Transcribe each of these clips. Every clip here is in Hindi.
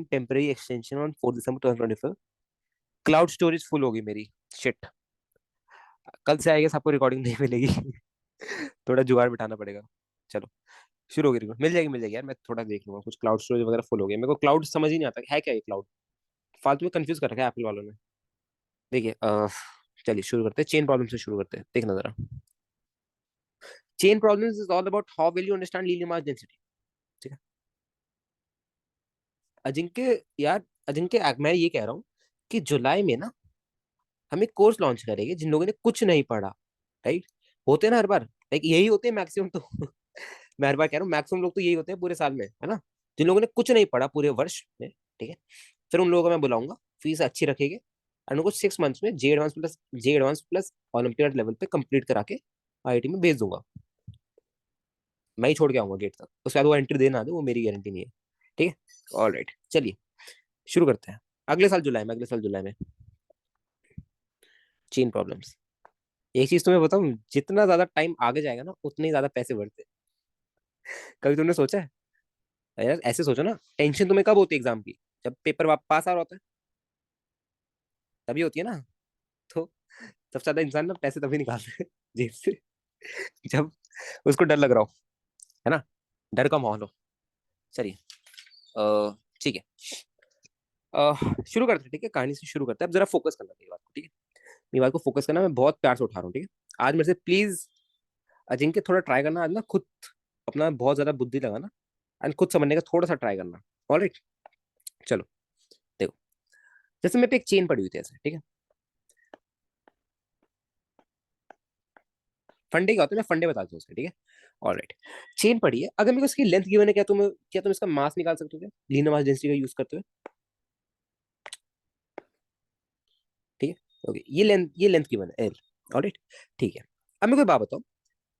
Temporary extension on 4 December 2024। Cloud storage full होगी मेरी। शिट, कल से आएगा सबको रिकॉर्डिंग नहीं मिलेगी। थोड़ा जुगाड़ बिठाना पड़ेगा। चलो शुरू होगी रिकॉर्ड। मिल जाएगी यार, मैं थोड़ा देख लूंगा। कुछ क्लाउड स्टोरेज वगैरह फुल हो गया। मेरे को क्लाउड समझ ही नहीं आता है क्या ये क्लाउड। फालतू में कंफ्यूज कर रखा है एप्पल वालों ने। देखिए चलिए शुरू करते हैं, चेन प्रॉब्लम से शुरू करते हैं। देखना जरा, chain problems is all about how well you understand linear mass density. ठीक है अजिंक्य यार, अजिंक्य मैं ये कह रहा हूँ कि जुलाई में ना हम एक कोर्स लॉन्च करेंगे जिन लोगों ने कुछ नहीं पढ़ा। राइट, होते हैं ना हर बार, लाइक यही होते हैं मैक्सिमम तो। मैं हर बार कह रहा हूँ मैक्सिमम लोग तो यही होते हैं पूरे साल में, है ना, जिन लोगों ने कुछ नहीं पढ़ा पूरे वर्ष में। ठीक है, फिर उन लोगों को मैं बुलाऊंगा, फीस अच्छी रखेंगे, और उनको 6 मंथ्स में जे एडवांस प्लस ओलंपियाड लेवल पे कंप्लीट करा के आईआईटी में भेज दूंगा। मैं ही छोड़ के आऊंगा गेट तक, उसके बाद वो एंट्री देना दे वो मेरी गारंटी नहीं है। ठीक है, ऑल राइट, चलिए शुरू करते हैं। अगले साल जुलाई में चेन प्रॉब्लम्स। एक चीज तुम्हें बताऊं, जितना ज्यादा टाइम आगे जाएगा ना उतने ही ज्यादा पैसे बढ़ते हैं। कभी तुमने सोचा है? यार ऐसे सोचो ना, टेंशन तुम्हें कब होती है एग्जाम की? जब पेपर पास आ रहा होता है तभी होती है ना। तो सबसे ज्यादा इंसान ना पैसे तभी निकालते हैं जेब से जब उसको डर लग रहा हो, है ना, डर का माहौल हो। चलिए ठीक है, शुरू करते हैं। ठीक है, कहानी से शुरू करते हैं। अब जरा फोकस करना मेरी बात को। ठीक है, मेरी बात को फोकस करना, मैं बहुत प्यार से उठा रहा हूँ। ठीक है, आज मेरे से प्लीज अजिंक्य थोड़ा ट्राई करना आज ना, खुद अपना बहुत ज्यादा बुद्धि लगाना एंड खुद समझने का थोड़ा सा ट्राई करना। ऑलराइट, चलो देखो, जैसे मेरे पे एक चेन पड़ी हुई थी ऐसे। ठीक है, फंडे का होता है, मैं फंडे बता दूं उसके। ठीक है, ऑलराइट, चेन पड़ी है। अगर मेरे को इसकी लेंथ गिवन है, क्या तुम इसका मास निकाल सकते हो क्या, लीनियर मास डेंसिटी का यूज करते हुए? ठीक है, ओके, ये लेंथ गिवन है एल। ऑलराइट, ठीक है। अब मेरे को एक बात बताओ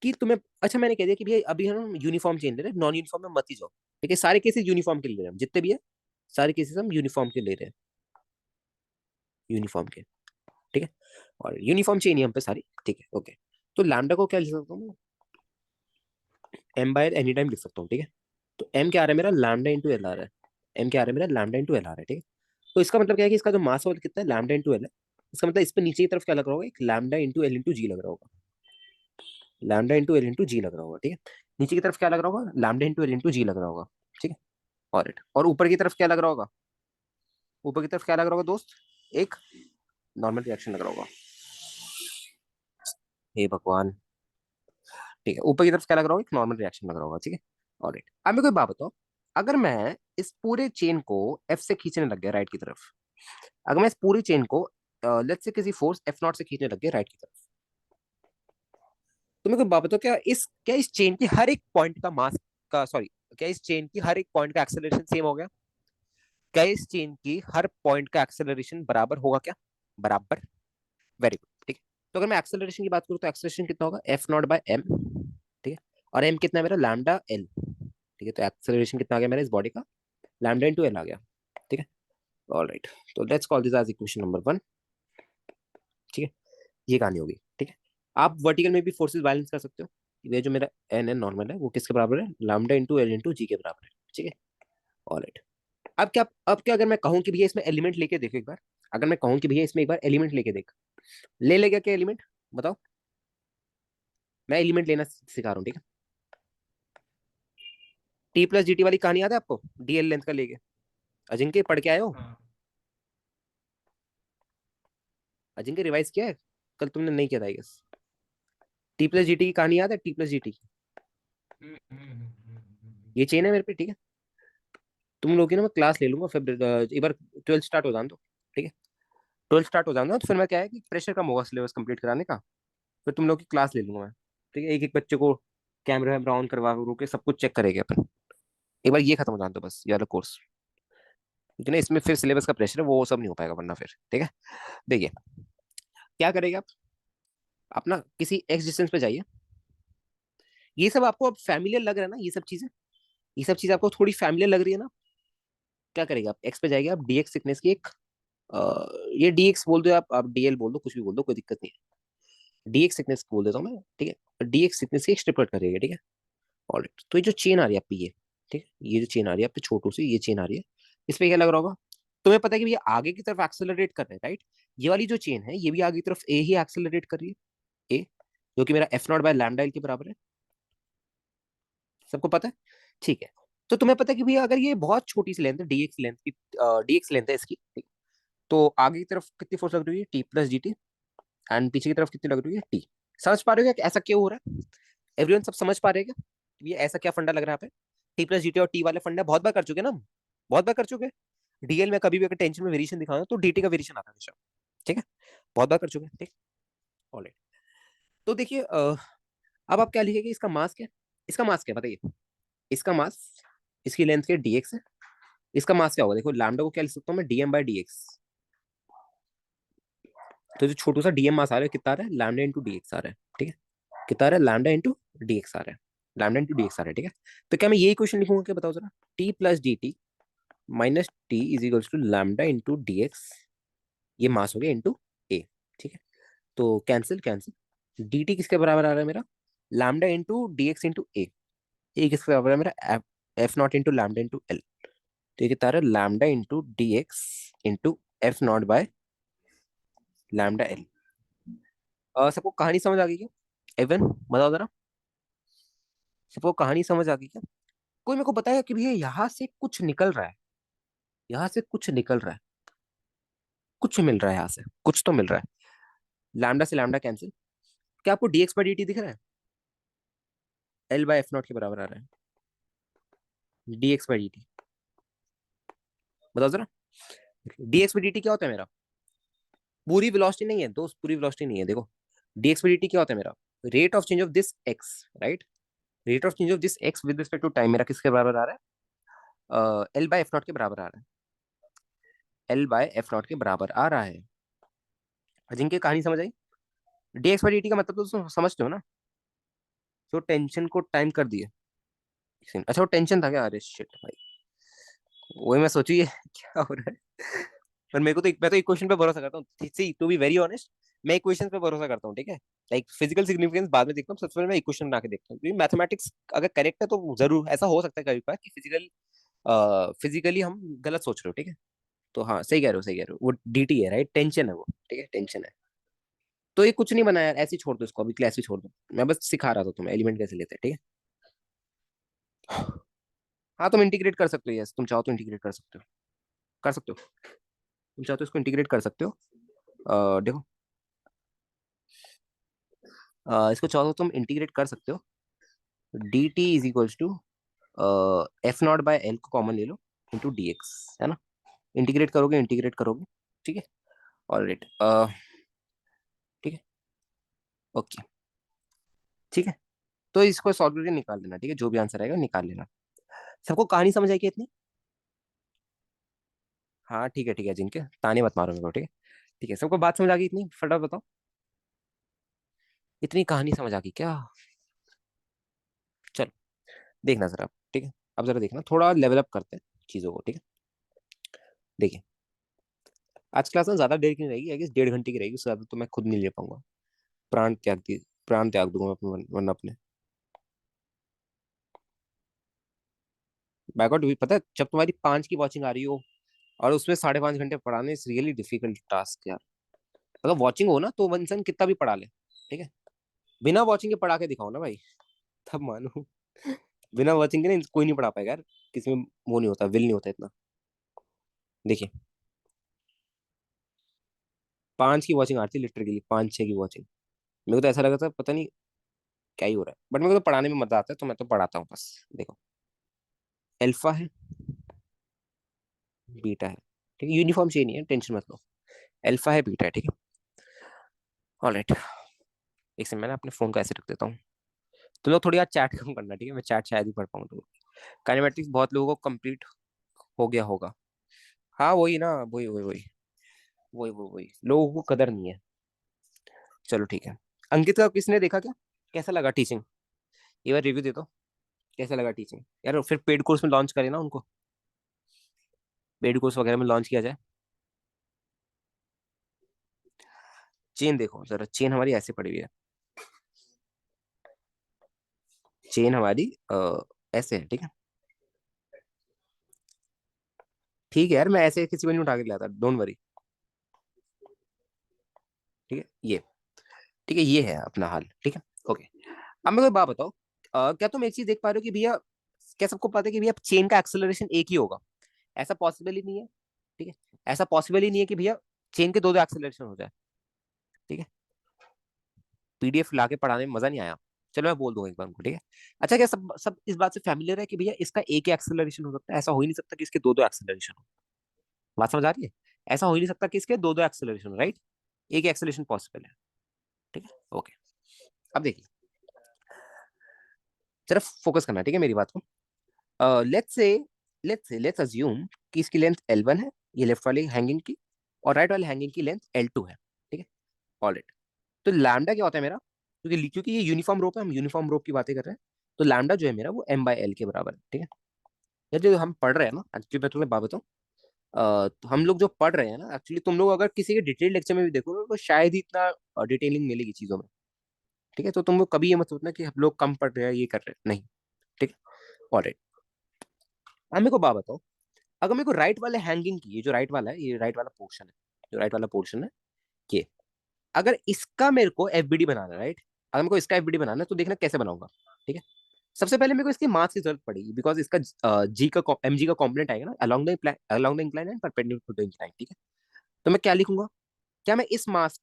कि तुम्हें, अच्छा मैंने कह दिया कि भैया अभी हम यूनिफॉर्म चेन ले रहे हैं, नॉन यूनिफॉर्म में मत ही जाओ। ठीक है, सारे केसेस यूनिफॉर्म के ले रहे हैं हम, जितने भी है सारे केसेस हम यूनिफॉर्म के ले रहे हैं, यूनिफॉर्म के। ठीक है, और यूनिफॉर्म चेन ही हम पे सारी। ठीक है, ओके। तो लैम्डा को क्या लिख सकता हूँ? एम बाय एनी टाइम लिख सकता हूँ। ठीक है, तो एम क्या आ रहा है मेरा, लैम्डा इंटू एल आ रहा है। एम क्या आ रहा है मेरा, लैम्डा इंटू एल आ रहा है। ठीक है, तो इसका मतलब क्या है कि इसका जो मास है कितना है, लैम्डा इंटू एल है। इसका मतलब इस पे नीचे की तरफ क्या लग रहा होगा, एक लैम्डा इंटू एल इंटू जी लग रहा होगा। लैम्डा इंटू एल इंटू जी लग रहा होगा। ठीक है, नीचे की तरफ क्या लग रहा होगा, लैम्डा इंटू एल इंटू जी लग रहा होगा। ठीक है, और ऊपर की तरफ क्या लग रहा होगा, ऊपर की तरफ क्या लग रहा होगा दोस्त, एक नॉर्मल रिएक्शन लग रहा होगा। हे भगवान, ठीक है, ऊपर की तरफ क्या लग रहा होगा, एक नॉर्मल रिएक्शन लग रहा होगा। ठीक है, ऑलराइट। अब मेरे को एक बात बताओ, अगर मैं इस पूरे चेन को एफ से खींचने लग गया राइट की तरफ, अगर मैं इस पूरी चेन को लेट्स से किसी फोर्स एफ नॉट से खींचने लग गया राइट की तरफ, तो मेरे को एक बात बताओ, क्या इस चेन की हर एक पॉइंट का मास का सॉरी क्या इस चेन की हर एक पॉइंट का एक्सेलरेशन सेम हो गया? क्या इस चेन की हर पॉइंट का एक्सेलरेशन बराबर होगा क्या? बराबर, वेरी गुड। ठीक है, तो अगर मैं एक्सेलरेशन की बात करूं तो एक्सेलरेशन कितना होगा, एफ नॉट बाय एम। ठीक है, और एम कितना है मेरा, लैम्डा एल। ठीक है, तो एक्सेलरेशन कितना आ गया मेरा इस बॉडी का, लैम्डा इनटू एल आ गया। ठीक है, ऑलराइट, तो let's call this as equation number 1। ठीक है, ये कहानी होगी। ठीक है, आप वर्टिकल में भी फोर्सेस बैलेंस कर सकते हो। ये जो मेरा एन एन नॉर्मल है वो किसके बराबर है, लैम्डा इंटू एल इंटू जी के बराबर है। ठीक है, ऑलराइट। अब क्या अगर मैं कहूं कि भैया इसमें एलिमेंट लेके देखो एक बार, अगर मैं कहूं कि भैया इसमें एक बार एलिमेंट लेके देख, ले लेगा क्या एलिमेंट, बताओ। मैं एलिमेंट लेना सिखा रहा हूँ। ठीक है, टी प्लस जी टी वाली कहानी याद है आपको, डीएल लेंथ का लेके? अजिंक्य पढ़ के आए हो? हाँ। अजिंक्य रिवाइज किया है? कल तुमने नहीं किया था I guess. T plus ji T की कहानी याद है, टी प्लस जी टी? ये चेन है मेरे पे। ठीक है, तुम लोग की ना मैं क्लास ले लूंगा फिर, एक बार 12 स्टार्ट हो जान दो। ठीक है, 12 स्टार्ट हो जाना तो फिर मैं क्या है कि प्रेशर कम होगा सिलेबस कंप्लीट कराने का, फिर तुम लोग की क्लास ले लूंगा मैं। ठीक है, एक एक बच्चे को कैमरा वैमरा ऑन करवा के सब कुछ चेक करेंगे अपन। एक बार ये खत्म हो जान दो बस, ये वाला कोर्स, क्योंकि ना इसमें फिर सिलेबस का प्रेशर है, वो सब नहीं हो पाएगा वरना फिर। ठीक है, देखिए क्या करेंगे आप, अपना किसी एक्स डिस्टेंस पे जाइए। ये सब आपको अब फैमिलियर लग रहा है ना, ये सब चीज आपको थोड़ी फैमिलियर लग रही है ना? क्या करेगा आप, एक्स पे जाएगा, आप डीएक्स थिकनेस की एक ये डीएक्स बोल दो, आप डीएल बोल दो, कुछ भी बोल दो, कोई दिक्कत नहीं है। डीएक्स थिकनेस बोल देता हूँ मैं। ठीक है, डीएक्स थिकनेस की एक स्ट्रिप कट करेगा। ठीक है, ऑलराइट, तो ये जो चेन आ रही है आपकी, ये ठीक है, ये जो चेन आ रही है आपकी छोटू सी, ये चेन आ रही है, इस पे क्या लग रहा होगा? तुम्हें पता है कि ये आगे की तरफ एक्सेलरेट कर रहे हैं, राइट? ये वाली जो चेन है ये भी आगे की तरफ ए ही एक्सेलरेट कर रही है, ए, जो कि मेरा f not by lambda L के बराबर है। सबको पता है? ठीक है। तो तुम्हें पता है कि भैया अगर ये बहुत छोटी सी लेंथ है, डीएक्स लेंथ की, डीएक्स लेंथ है इसकी, ठीक? तो आगे की तरफ कितनी फोर्स लग रही है? T plus G T. And पीछे की तरफ कितनी लग रही है? टी। समझ पा रहे हो क्या ऐसा क्यों हो रहा है? एवरीवन सब समझ पा रहे हैं क्या ये ऐसा क्या फंडा लग रहा है यहाँ पे? टी प्लस जीटी और टी वाले फंडा बहुत बार कर चुके हैं ना हम, बहुत बार कर चुके हैं। डीएल में कभी भी अगर टेंशन में वेरिएशन दिखाना तो डीटी का वेरिएशन आता है हमेशा, ठीक है? बहुत बार कर चुके हैं, ठीक। ऑलराइट। तो देखिए अब आप क्या लिखेंगे? इसका मास क्या है? इसका मास क्या है बताइए? इसका मास, इसकी लेंथ क्या डीएक्स है, इसका मास क्या होगा? देखो लैम्डा को क्या लिख सकता हूँ मैं? Dm by dx. तो जो छोटू सा डीएम मास आ रहा है कितना आ रहा है? लैम्डा इंटू डीएक्स आ रहा है, ठीक है? कितना आ रहा है? लैम्डा इंटू डीएक्स आ रहा है, लैम्डा इंटू डीएक्स आ रहा है, ठीक है? तो क्या मैं यही क्वेश्चन लिखूंगा क्या? बताओ जरा। T plus D T minus T is equals to lambda into dx, ये मास हो गया इंटू ए, ठीक है? तो कैंसिल कैंसिल। डी टी किसके बराबर आ रहा है मेरा? Lambda into dx into a किसके बराबर है मेरा? F not into lambda into l. तो ये कितना आ रहा है? Lambda into dx into f not by lambda l. सबको कहानी समझ आ गई क्या? एवन बताओ जरा, सबको कहानी समझ आ गई क्या? कोई मेरे को बताया कि भैया यहाँ से कुछ निकल रहा है, यहाँ से कुछ निकल रहा है, कुछ मिल रहा है यहाँ से, कुछ तो मिल रहा है। लैम्डा से लैम्डा कैंसिल। क्या आपको डीएक्स बाई डी टी दिख रहा है? एल बाय एफ नॉट के बराबर आ रहा है डीएक्स बाई डी टी। बताओ जरा, डीएक्स बाई डी टी क्या होता है मेरा? पूरी वेलोसिटी नहीं है दोस्त, पूरी वेलोसिटी नहीं है। देखो डीएक्स बाई डी टी क्या होता है मेरा? Rate of change of this x, right? Rate of change of this x with respect to time मेरा किसके बराबर आ रहा है? एल बाय एफ नॉट के बराबर आ रहा है, एल बाय एफ नॉट के बराबर आ रहा है। अजिंक्य कहानी समझ आई? डीएक्स बाई डी टी का मतलब तो समझते हो ना? तो टेंशन को टाइम कर दिए। अच्छा वो टेंशन था क्या? अरे शिट भाई, वही मैं सोची ये क्या हो रहा है। पर मेरे को तो मैं तो एक क्वेश्चन पे भरोसा करता हूँ, सी टू बी वेरी ऑनेस्ट। मैं एक क्वेश्चन पे भरोसा करता हूँ, ठीक है? लाइक फिजिकल सिग्निफिकेंस बाद में देखता हूँ, सबसे पहले मैं इक्वेशन बना के देखता हूँ, क्योंकि मैथमेटिक्स अगर करेक्ट है तो जरूर ऐसा हो सकता है कभी कभार कि फिजिकली हम गलत सोच रहे हो, ठीक है? तो हाँ सही कह रहे हो, सही कह रहे हो, वो डीटी है, राइट? टेंशन है वो, ठीक है? टेंशन है। तो ये कुछ नहीं बना यार, ऐसे ही छोड़ दो इसको, अभी क्लास ही छोड़ दो। मैं बस सिखा रहा था तुम्हें एलिमेंट कैसे लेते हैं, ठीक है? हाँ तुम इंटीग्रेट कर सकते हो, यस तुम चाहो तो इंटीग्रेट कर सकते हो, कर सकते हो। तुम चाहो तो इसको इंटीग्रेट कर सकते हो। देखो इसको चाहो तो तुम इंटीग्रेट कर सकते हो। D T is equals to f not by l को कॉमन ले लो इंटू डी एक्स, है ना? इंटीग्रेट करोगे, इंटीग्रेट करोगे, ठीक है? ऑलराइट, ठीक है, ओके, ठीक है। तो इसको सॉल्व करके निकाल लेना, ठीक है? जो भी आंसर आएगा निकाल लेना। सबको कहानी समझ आएगी इतनी? हाँ ठीक है जिनके ताने मत मारो मेरे को, ठीक है? ठीक है, सबको बात समझ आ गई इतनी? फटाफट बताओ, इतनी कहानी समझ आ गई क्या? चलो देखना जरा, ठीक है? अब जरा देखना, थोड़ा लेवल अप करते हैं चीजों को, ठीक है? देखिए आज क्लास में ज्यादा देर की नहीं रहेगी, आई गेस 1.5 घंटे की रहेगी, उससे ज्यादा तो मैं खुद नहीं ले पाऊंगा। प्राण त्याग दी, प्राण त्याग दूंगा मैं अपने, वरना अपने। बैकआउट भी पता है, जब तुम्हारी 5 की वॉचिंग आ रही हो और उसमें 5.5 घंटे पढ़ाने, इट्स रियली डिफिकल्ट टास्क यार। अगर वॉचिंग हो ना तो वो इंसान कितना भी पढ़ा ले, ठीक है? बिना वॉचिंग के पढ़ा के दिखाओ ना भाई, तब मानो। बिना वॉचिंग के ना कोई नहीं पढ़ा पाएगा यार, किसी में वो नहीं होता, विल नहीं होता इतना। देखिए 5 की वॉचिंग आती है लिटरली, 5-6 की वॉचिंग। मेरे को तो ऐसा लगा था पता नहीं क्या ही हो रहा है, बट मेरे को तो पढ़ाने में मजा आता है तो मैं तो पढ़ाता हूँ बस। देखो अल्फा है, बीटा है, ठीक है? यूनिफॉर्म चाहिए नहीं है, टेंशन मत लो। अल्फा है, बीटा है, ठीक है? ऑलराइट, एक सेकंड मैं ना अपने फोन को ऐसे रख देता हूँ। तुम लोग थोड़ी यार चैट कम करना, ठीक है? मैं चैट शायद ही पढ़ पाऊँ तो। काइनेमेटिक्स बहुत लोगों को कंप्लीट हो गया होगा। हाँ वही ना, वही लोगों को कदर नहीं है। चलो ठीक है। अंकित का किसने देखा क्या? कैसा लगा टीचिंग? एक बार रिव्यू दे दो, कैसा लगा टीचिंग यार? फिर पेड कोर्स में लॉन्च करें ना उनको, पेड कोर्स वगैरह में लॉन्च किया जाए। चेन देखो जरा, चेन हमारी ऐसे पड़ी हुई है, चेन हमारी ऐसे है, ठीक है? ठीक है यार, मैं ऐसे किसी को नहीं उठा के लाता, डोंट वरी। ठीक है ये, ठीक है ये है अपना हाल, ठीक है। ओके, अब मेरे को एक बात बताओ, क्या तुम एक चीज देख पा रहे हो कि भैया, क्या सबको पता है कि भैया चेन का एक्सेलरेशन एक ही होगा? ऐसा पॉसिबल ही नहीं है, ठीक है। ऐसा पॉसिबल ही नहीं है कि भैया चेन के दो दो एक्सेलरेशन हो जाए, ठीक है। पीडीएफ लाके पढ़ाने में मजा नहीं आया। चलो मैं बोल दूंगा एक बार उनको, ठीक है। अच्छा, क्या सब सब इस बात से फैमिलियर है कि भैया इसका एक ही एक्सेलरेशन हो सकता है? ऐसा हो ही नहीं सकता कि इसके दो दो एक्सेलरेशन हो। बात समझ आ रही है? ऐसा हो ही नहीं सकता कि इसके दो दो एक्सेलरेशन हो, राइट? एक ही एक्सेलरेशन पॉसिबल है, ठीक है। ओके, अब देखिए, सिर्फ फोकस करना है, ठीक है, मेरी बात को। लेट्स अज्यूम कि इसकी लेंथ L1 है, ये लेफ्ट वाले हैंगिंग की, और राइट वाले हैंगिंग की लेंथ L2 है, ठीक है। ऑलराइट, तो लैम्डा क्या होता है मेरा? क्योंकि ये यूनिफॉर्म रोप है, हम यूनिफॉर्म रोप की बातें कर रहे हैं, तो लैम्डा जो है मेरा वो M/L के बराबर है, ठीक है। ये जो हम पढ़ रहे हैं ना, एक्चुअली मैं तुम्हें बात बताऊं, तो हम लोग जो पढ़ रहे हैं ना, एक्चुअली तुम लोग अगर किसी के डिटेल लेक्चर में भी देखोगे तो शायद ही इतना डिटेलिंग मिलेगी चीजों में, ठीक है। तो तुम लोग कभी ये मत सोचना कि हम लोग कम पढ़ रहे हैं, ये कर रहे हैं, नहीं, ठीक है। ऑलराइट, अब मेरे को बात बताओ, अगर मेरे को राइट वाले हैंगिंग की, ये जो राइट वाला है, ये राइट वाला पोर्शन है, जो राइट वाला पोर्शन है, ये, अगर इसका मेरे को एफबीडी बनाना है, राइट, अगर मेरे को इसका एफबीडी बनाना है तो देखना कैसे बनाऊंगा, ठीक है। सबसे पहले मेरे को इसकी मास की जरूरत पड़ेगी, बिकॉज इसका जी का mg का कॉम्पोनेंट आएगा ना along the incline and perpendicular to the incline, ठीक है। तो मैं क्या लिखूंगा? क्या मैं इस मास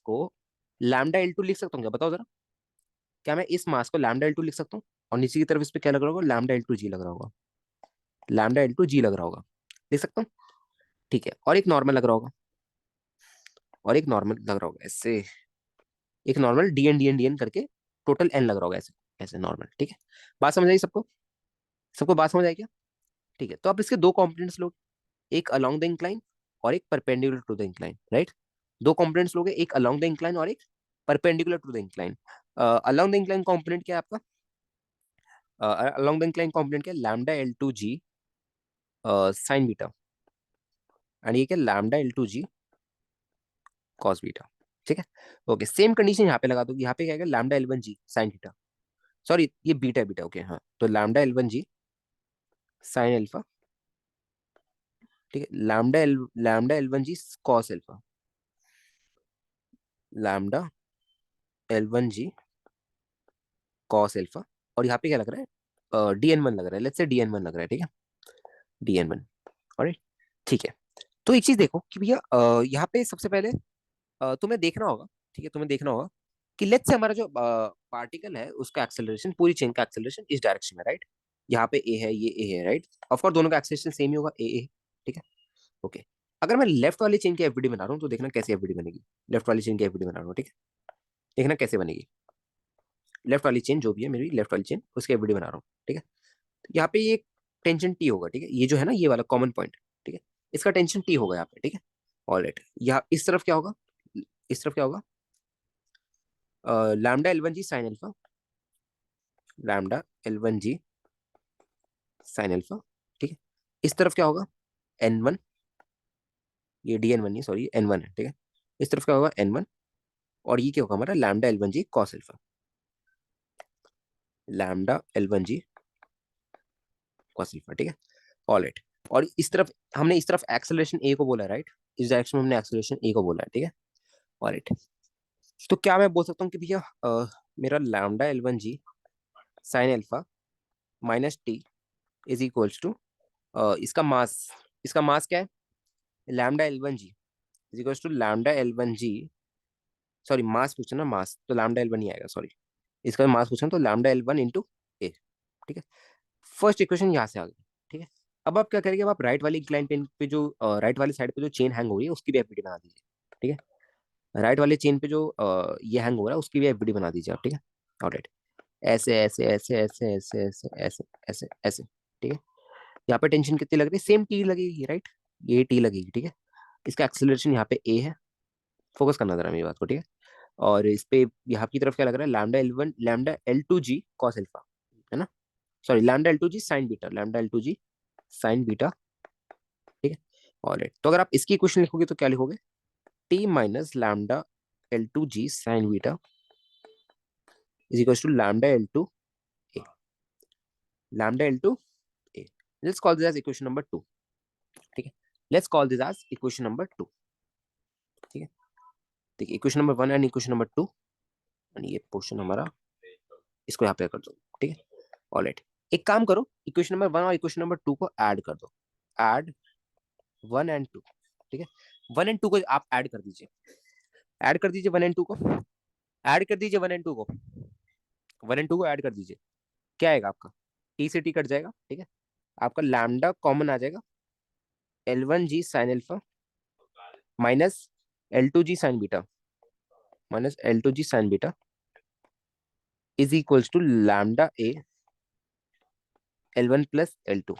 को लैम्डा L2 लिख सकता हूँ क्या? बताओ जरा, क्या मैं इस मास को लैम्डा L2 लिख सकता हूँ? और नीचे की तरफ इस पे क्या लग रहा होगा? लैम्डा L2 जी लग रहा होगा, लैम्डा L2 जी लग रहा होगा, लिख सकता हूँ, ठीक है। और एक नॉर्मल लग रहा होगा, और एक नॉर्मल लग रहा होगा ऐसे, एक नॉर्मल डी एन करके टोटल एन लग रहा होगा ऐसे, ऐसे नॉर्मल, ठीक है। बात समझ आई सबको? सबको बात समझ आई क्या? ठीक है, तो आप इसके दो कॉम्पोनेंट्स लोग, एक अलोंग द इंक्लाइन और एक perpendicular to the incline, right. दो कॉम्पोनेंट्स लोगे, एक अलोंग द इंक्लाइन और एक perpendicular to the incline. Along the incline component क्या है आपका? अलोंग द इंक्लाइन कॉम्पोनेंट क्या है? Lambda L2 g sine beta, and ये क्या? लैम्डा L2 जी कॉस बीटा, ठीक है। ओके, सेम कंडीशन यहाँ पे लगा दो, यहाँ पे क्या है? Lambda L1 g sine theta, sorry ये बीटा बीटा, ओके हाँ, तो lambda L1 g sine alpha, ठीक है। लैम्डा L1 जी कॉस अल्फा, लैम्डा L1 जी कॉस अल्फा, और यहाँ पे क्या लग रहा है? DN1 लग रहा है, लेट्स से DN1 लग रहा है, ठीक है, DN1, और ठीक है। तो एक चीज देखो कि भैया, यहाँ पे सबसे पहले तुम्हें देखना होगा, ठीक है, तुम्हें देखना होगा कि लेट्स से हमारा जो पार्टिकल है उसका एक्सेलरेशन, पूरी चेन का एक्सेलरेशन इस डायरेक्शन में, राइट। यहाँ पे ए है, ये ए है, राइट। ऑफ कोर्स दोनों का एक्सेलरेशन सेम ही होगा, ए, ठीक है। ओके, अगर मैं लेफ्ट वाली चेन की एफबीडी बना रहा हूँ तो देखना कैसे एफबीडी बनेगी। लेफ्ट वाली चेन की एफबीडी बना रहा हूँ, ठीक है, देखना कैसे बनेगी। लेफ्ट वाली चेन जो भी है मेरी, लेफ्ट वाली चेन उसकी एफबीडी बना रहा हूँ, ठीक है। तो यहाँ पे ये टेंशन टी होगा, ठीक है, ये जो है ना, ये वाला कॉमन पॉइंट, ठीक है, इसका टेंशन टी होगा यहाँ पे, ठीक है। ऑलराइट, यहाँ इस तरफ क्या होगा? इस तरफ क्या होगा? Lambda L1 g sine alpha, lambda L1 g sine alpha, ठीक है। इस तरफ क्या होगा? N1, ये DN1 नहीं, सॉरी N1 है, ठीक है। इस तरफ क्या होगा? N1, और ये क्या होगा हमारा? लैम्डा L1 जी कॉस अल्फा, लैम्डा L1 जी कॉस अल्फा, ठीक है। ऑलराइट, और इस तरफ हमने, इस तरफ एक्सेलरेशन ए को बोला, राइट। इस डायरेक्शन में हमने एक्सेलरेशन ए को बोला है, ठीक है। ऑलराइट, तो क्या मैं बोल सकता हूँ कि भैया मेरा lambda L1 g sine alpha minus T is equals to, इसका मास क्या है? Lambda L1 g is equals to lambda L1 g, sorry mass पूछना ना, मास तो लैम्डा L1 ही आएगा, सॉरी। इसका मास पूछना तो लैम्डा L1 इंटू ए, ठीक है। फर्स्ट इक्वेशन यहाँ से आ गई, ठीक है। अब आप क्या करेंगे? अब आप राइट वाली इंक्लाइन प्लेन पे जो राइट वाली साइड पे जो चेन हैंग हो रही है उसकी भी एफबीडी बना दीजिए, ठीक है। राइट वाले चेन पे जो ये हैंग हो रहा है उसकी भी एफबीडी बना दीजिए आप, ठीक है। ऑलराइट, ऐसे ऐसे ऐसे ऐसे ऐसे ऐसे ऐसे ऐसे ऐसे, ठीक है। यहाँ पे टेंशन कितनी लग रही है? सेम टी लगेगी, राइट, ये टी लगेगी, ठीक है। इसका एक्सेलरेशन यहाँ पे ए है, फोकस करना जरा मेरी बात को, ठीक है। और इस पे यहाँ की तरफ क्या लग रहा है? लैम्डा L2 जी कॉस अल्फा, है ना, sorry lambda L2 g sine beta, lambda L2 g sine beta, ठीक है। ऑलराइट, तो अगर आप इसकी इक्वेशन लिखोगे तो क्या लिखोगे? T minus lambda L2 g sine beta is equal to lambda L2 a, let's call this as equation number 2, let's call this as equation number 2। ठीक है, देखिए equation number 1 and equation number 2, and ये पोर्शन हमारा, इसको यहाँ पे कर दो। ठीक है, ऑलराइट। एक काम करो, इक्वेशन नंबर 1 और इक्वेशन नंबर 2 को ऐड कर दो। Add 1 and 2। ठीक है, 1 एंड 2 को आप ऐड कर दीजिए। ऐड कर दीजिए 1 एंड 2 को। ऐड कर दीजिए 1 एंड 2 को। 1 एंड 2 को ऐड कर दीजिए। क्या आएगा आपका? टी से टी कट जाएगा। ठीक है, आपका लैम्डा कॉमन आ जाएगा। L1G sine alpha minus L2G sine beta, minus L2G sine beta is equals to lambda a L1 plus L2।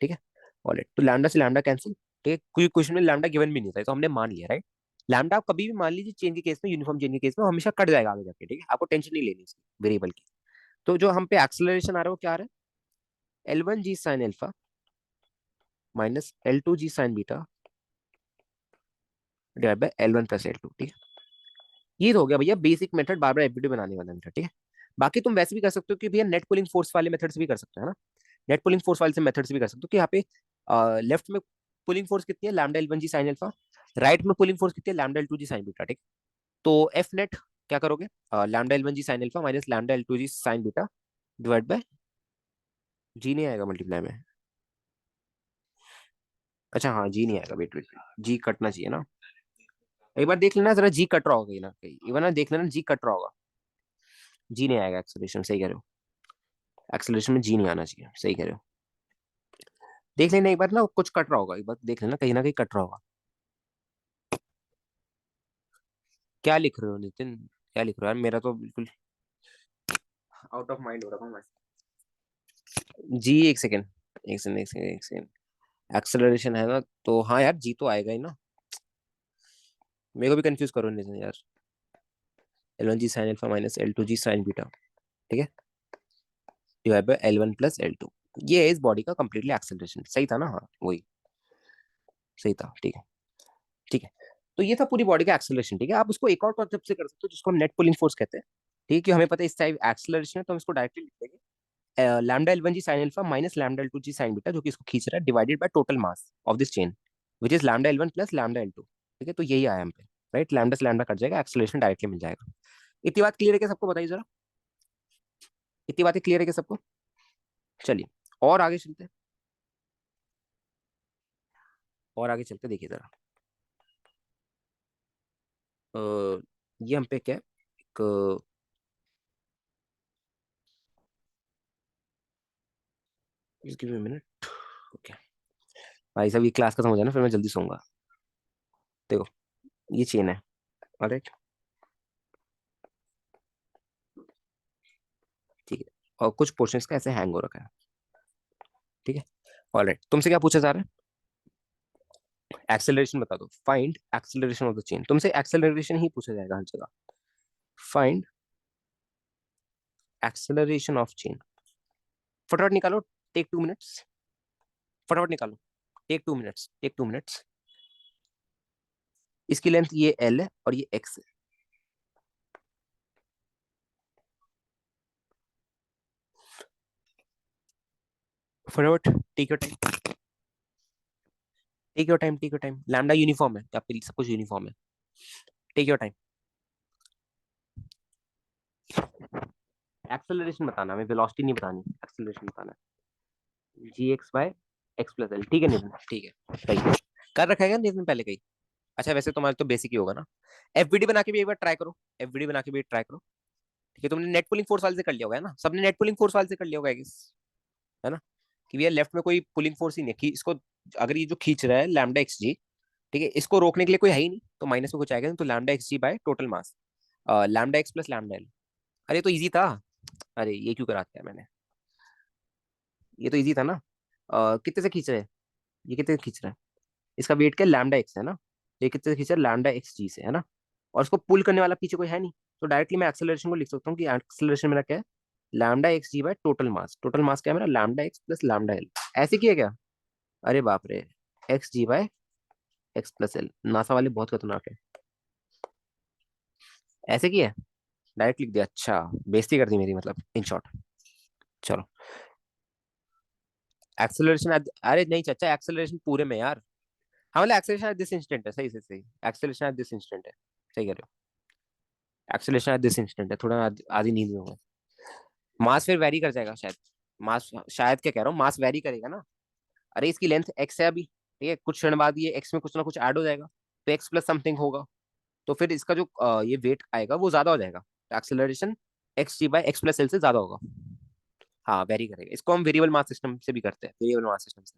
ठीक है, ऑलराइट। तो लैम्डा से लैम्डा कैंसिल। ठीक है, कोई क्वेश्चन में लैम्डा गिवन भी नहीं था, तो हमने मान लिया, राइट। लैम्डा आप कभी भी मान लीजिए चेन के केस में, यूनिफॉर्म चेन के केस में हमेशा कट जाएगा आगे जाके। ठीक है, आपको टेंशन नहीं लेनी इसकी वेरिएबल की। तो जो हम पे एक्सेलरेशन आ रहा है वो क्या आ रहा है? L1G sine alpha minus L2G sine beta divide bye L1 plus L2। ठीक है, ये तो हो गया भैया बेसिक मेथड, बार बार एफडीडी बनाने वाला मेथड। ठीक है, बाकी तुम वैसे भी कर सकते हो कि भैया नेट पुलिंग फोर्स वाले मेथड्स भी कर सकते हो, है ना। नेट पुलिंग फोर्स वाले से मेथड्स भी कर सकते हो कि यहाँ पे लेफ्ट में पुलिंग फोर्स कितनी है? Lambda L1G sine alpha. Right में पुलिंग फोर्स कितनी है? Lambda L2G sine beta. ठीक, तो एफ नेट क्या करोगे? Lambda L1G sine alpha minus lambda L2G sine beta divide by G, नहीं आएगा मल्टीप्लाई में। अच्छा हाँ, जी नहीं आएगा, वेट वेट, जी कटना चाहिए ना। एक बार देख लेना जरा, जी कट रहा होगा कहीं ना कहीं, एक बार ना देख लेना जी कट रहा होगा। जी नहीं आएगा एक्सेलरेशन, सही कह रहे हो। एक्सेलरेशन में जी नहीं आना चाहिए, सही कह रहे हो। देख लेना एक बार ना, कुछ कट रहा होगा, एक बार देख लेना कहीं ना कहीं कट रहा होगा। क्या लिख रहे हो नितिन? क्या लिख रहे हो यार, मेरा तो बिल्कुल आउट ऑफ माइंड हो रहा हूँ मैं। जी, एक सेकेंड, एक सेकेंड, एक सेकेंड, एक सेकेंड। एक्सेलरेशन है ना, तो हाँ यार जी तो आएगा ही ना। मेरे को भी कंफ्यूज करो नितिन यार। L1G sine alpha minus L2G sine beta. ठीक है, divide by L1 plus L2। ये है इस बॉडी का कंप्लीटली एक्सेलरेशन, सही था ना? हाँ वही सही था। ठीक है, ठीक है। तो ये था पूरी बॉडी का एक्सेलरेशन। ठीक है, आप उसको एक और कॉन्सेप्ट से कर सकते हो जिसको हम नेट पुलिंग फोर्स कहते हैं। ठीक है, कि हमें पता है इस टाइप एक्सेलरेशन है तो हम इसको डायरेक्टली लिख देंगे lambda L1G sine alpha minus lambda L2G sine beta, जो कि इसको खींच रहा है, divided by total mass of this chain which is lambda L1 plus lambda L2। ठीक है, तो यही आया हम पे, राइट। लैम्डा से लैम्डा कट जाएगा, एक्सेलरेशन डायरेक्टली मिल जाएगा। इतनी बात क्लियर है क्या सबको? बताइए जरा, इतनी बातें क्लियर है क्या सबको? चलिए और आगे चलते हैं, और आगे चलते देखिए जरा। ये हम पे क्या है, एक गिव मी मिनट। ओके भाई साहब, ये क्लास खत्म हो जाए ना, फिर मैं जल्दी सोऊंगा। देखो ये चेन है, ऑलराइट। ठीक है, और कुछ पोर्शंस का ऐसे हैंग हो रखा है। ठीक है, ऑलराइट। तुमसे क्या पूछा जा रहा है? एक्सेलरेशन बता दो, find acceleration of the chain. तुमसे एक्सेलरेशन ही पूछा जाएगा हर जगह। Find acceleration of chain. फटाफट निकालो, टेक 2 मिनट्स। फटाफट निकालो, टेक 2 मिनट्स, टेक 2 मिनट्स। इसकी लेंथ ये L है और ये X है। फटाफट, take your time, take your time, take your time. Lambda uniform है, आपके लिए सब कुछ यूनिफॉर्म है। Take your time. एक्सेलरेशन बताना, हमें वेलोसिटी नहीं बतानी, एक्सेलरेशन बताना है। G(x)(x+L). ठीक है नितिन, ठीक है सही है। कर रखा है नितिन पहले कहीं? अच्छा वैसे तुम्हारा तो बेसिक ही होगा ना। एफबीडी बना के भी एक बार ट्राई करो, एफबीडी बना के भी ट्राई करो। ठीक है, तुमने नेट पुलिंग फोर्स वाले से कर लिया होगा, है ना? सबने नेट पुलिंग फोर्स वाले से कर लिया होगा I guess, है ना? कि भैया लेफ्ट में कोई पुलिंग फोर्स ही नहीं है कि इसको, अगर ये जो खींच रहा है लैम्डा एक्स जी, ठीक है, इसको रोकने के लिए कोई है ही नहीं, तो माइनस में कुछ आएगा नहीं, तो lambda x g by total mass, lambda x plus lambda l. अरे तो इजी था। अरे ये क्यों करा दिया मैंने? ये तो इजी था ना। कितने से खींच रहे हैं? ये कितने से खींच रहा है? इसका वेट क्या? लैम्डा एक्स है ना। ये कितने से खींच रहा है? लैम्डा एक्स जी से, है ना। और इसको पुल करने वाला पीछे कोई है नहीं, तो डायरेक्टली मैं एक्सेलरेशन को लिख सकता हूँ कि एक्सेलरेशन मेरा क्या है? Lambda x g by total mass. Total mass क्या है मेरा? Lambda x plus lambda l. ऐसे किया क्या? अरे बाप रे, x g bye X+L। NASA वाले बहुत खतरनाक है। ऐसे किया है, डायरेक्ट लिख दिया। अच्छा, बेइज्जती कर दी मेरी, मतलब इन शॉर्ट। चलो, एक्सेलरेशन, अरे नहीं चाचा, एक्सेलरेशन पूरे में यार। हाँ मतलब एक्सेलरेशन एट दिस इंस्टेंट है, सही सही सही, एक्सेलरेशन एट दिस इंस्टेंट है, सही कह रहे हो, एक्सेलरेशन एट दिस इंस्टेंट है, थोड़ा आधी नींद में होगा। मास फिर वेरी कर जाएगा शायद, मास शायद क्या कह रहा हूँ, मास वेरी करेगा ना। अरे इसकी लेंथ एक्स है अभी, ठीक है, कुछ क्षण बाद ये एक्स में कुछ ना कुछ ऐड हो जाएगा, तो एक्स प्लस समथिंग होगा, तो फिर इसका जो ये वेट आएगा वो ज्यादा हो जाएगा, तो acceleration x g by x plus l से ज्यादा होगा। हाँ वेरी करेगा, इसको हम वेरिएबल मास सिस्टम से भी करते हैं, वेरिएबल मास सिस्टम से,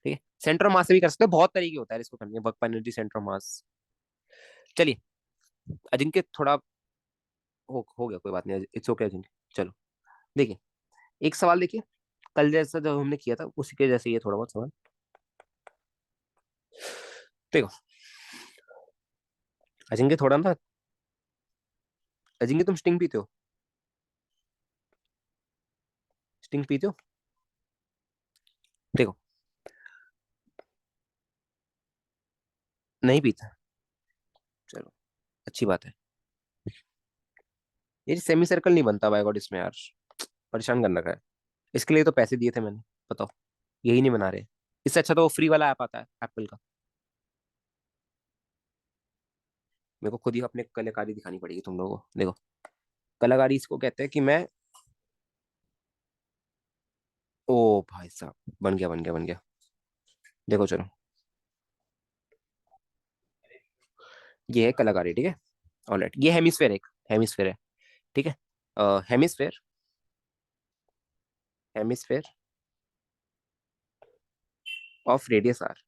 ठीक है, सेंटर ऑफ मास से भी कर सकते हैं, बहुत तरीके होता है इसको करने, वर्क पर एनर्जी, सेंटर ऑफ मास। चलिए अजिंक्य थोड़ा हो गया, कोई बात नहीं, इट्स ओके अजिंक्य। चलो देखिए, एक सवाल देखिए, कल जैसा जो हमने किया था उसी के जैसे ये थोड़ा बहुत सवाल। देखो अजिंक्य थोड़ा ना, अजिंक्य तुम स्टिंग पीते हो? स्टिंग पीते हो? देखो, नहीं पीता, चलो अच्छी बात है। ये सेमी सर्कल नहीं बनता बाय गॉड इसमें यार, परेशान करने का है, इसके लिए तो पैसे दिए थे मैंने, बताओ, यही नहीं बना रहे। इससे अच्छा तो वो फ्री वाला ऐप आता है एप्पल का। मेरे को खुद ही अपने कलाकारी दिखानी पड़ेगी तुम लोगों को, देखो, कलाकारी इसको कहते हैं कि मैं, ओ भाई साहब, बन गया बन गया बन गया, देखो चलो, ये है कलाकारी, ठीक है, ऑलराइट, ये हेमिस्फेयर, एक हेमिस्फेयर है, ठीक है, hemisphere, hemisphere of radius R,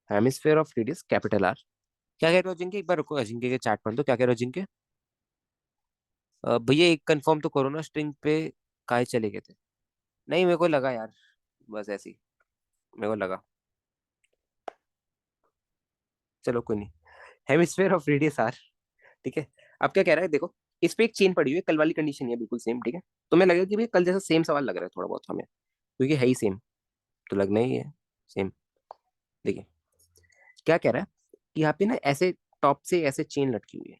hemisphere of radius capital R. क्या कह रहे हो अजिंक्य, एक बार रुको, अजिंक्य के चैट पढ़ दो, क्या कह रहे हो अजिंक्य? भैया एक कंफर्म तो करो ना, स्ट्रिंग पे काहे चले गए थे? नहीं मेरे को लगा यार, बस ऐसे ही मेरे को लगा, चलो कोई नहीं, हेमिस्फेयर ऑफ रेडियस आर, ठीक है। अब क्या कह रहा है देखो, इस पे एक चेन पड़ी हुई है, कल वाली कंडीशन है बिल्कुल सेम, ठीक है, तो मैं लगेगा कि भाई कल जैसा सेम सवाल लग रहा है थोड़ा बहुत हमें, क्योंकि है ही सेम, तो लगना ही है सेम। देखिए क्या कह रहा है कि यहाँ पे ना ऐसे टॉप से ऐसे चेन लटकी हुई है,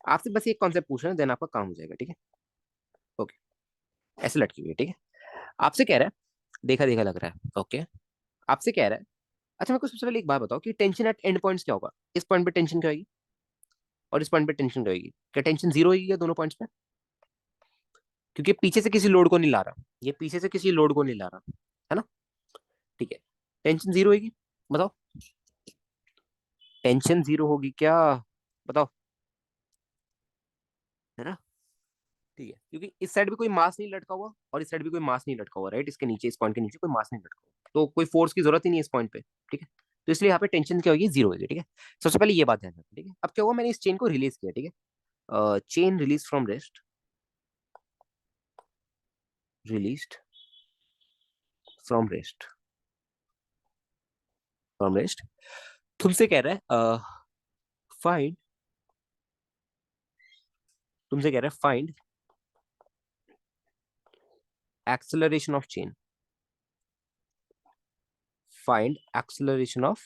आपसे बस एक कॉन्सेप्ट पूछना है, देन आपका काम हो जाएगा, ठीक है, ओके, ऐसे लटकी हुई है, ठीक है, आपसे कह रहा है, देखा देखा लग रहा है, ओके, आपसे कह रहा है, अच्छा मेरे को सबसे पहले एक बात बताओ कि टेंशन एट एंड पॉइंट्स क्या होगा, इस पॉइंट पे टेंशन क्या होगी और इस पॉइंट पे टेंशन क्या होगी, क्या टेंशन जीरो होगी क्या दोनों पॉइंट्स पे? क्योंकि ये पीछे से किसी लोड को नहीं ला रहा, ये पीछे से किसी लोड को नहीं ला रहा, है ना, ठीक है, टेंशन जीरो होगी, बताओ, टेंशन जीरो होगी क्या, बताओ, है ना, ठीक है, क्योंकि इस साइड भी कोई मास नहीं लटका हुआ और इस साइड भी कोई मास नहीं लटका हुआ, राइट, इसके नीचे, इस पॉइंट के नीचे कोई मास नहीं लटका हुआ, तो कोई फोर्स की जरूरत ही नहीं है इस पॉइंट पे, ठीक है, तो इसलिए यहाँ पे टेंशन क्या होगी, जीरो होगी, ठीक है, सबसे पहले ये बात ध्यान रखना, ठीक है, अब क्या हुआ, मैंने इस चेन को रिलीज किया, ठीक है, chain release from rest, released from rest, from rest, तुमसे कह रहा है फाइंड, तुमसे कह रहा है find acceleration of chain, find acceleration of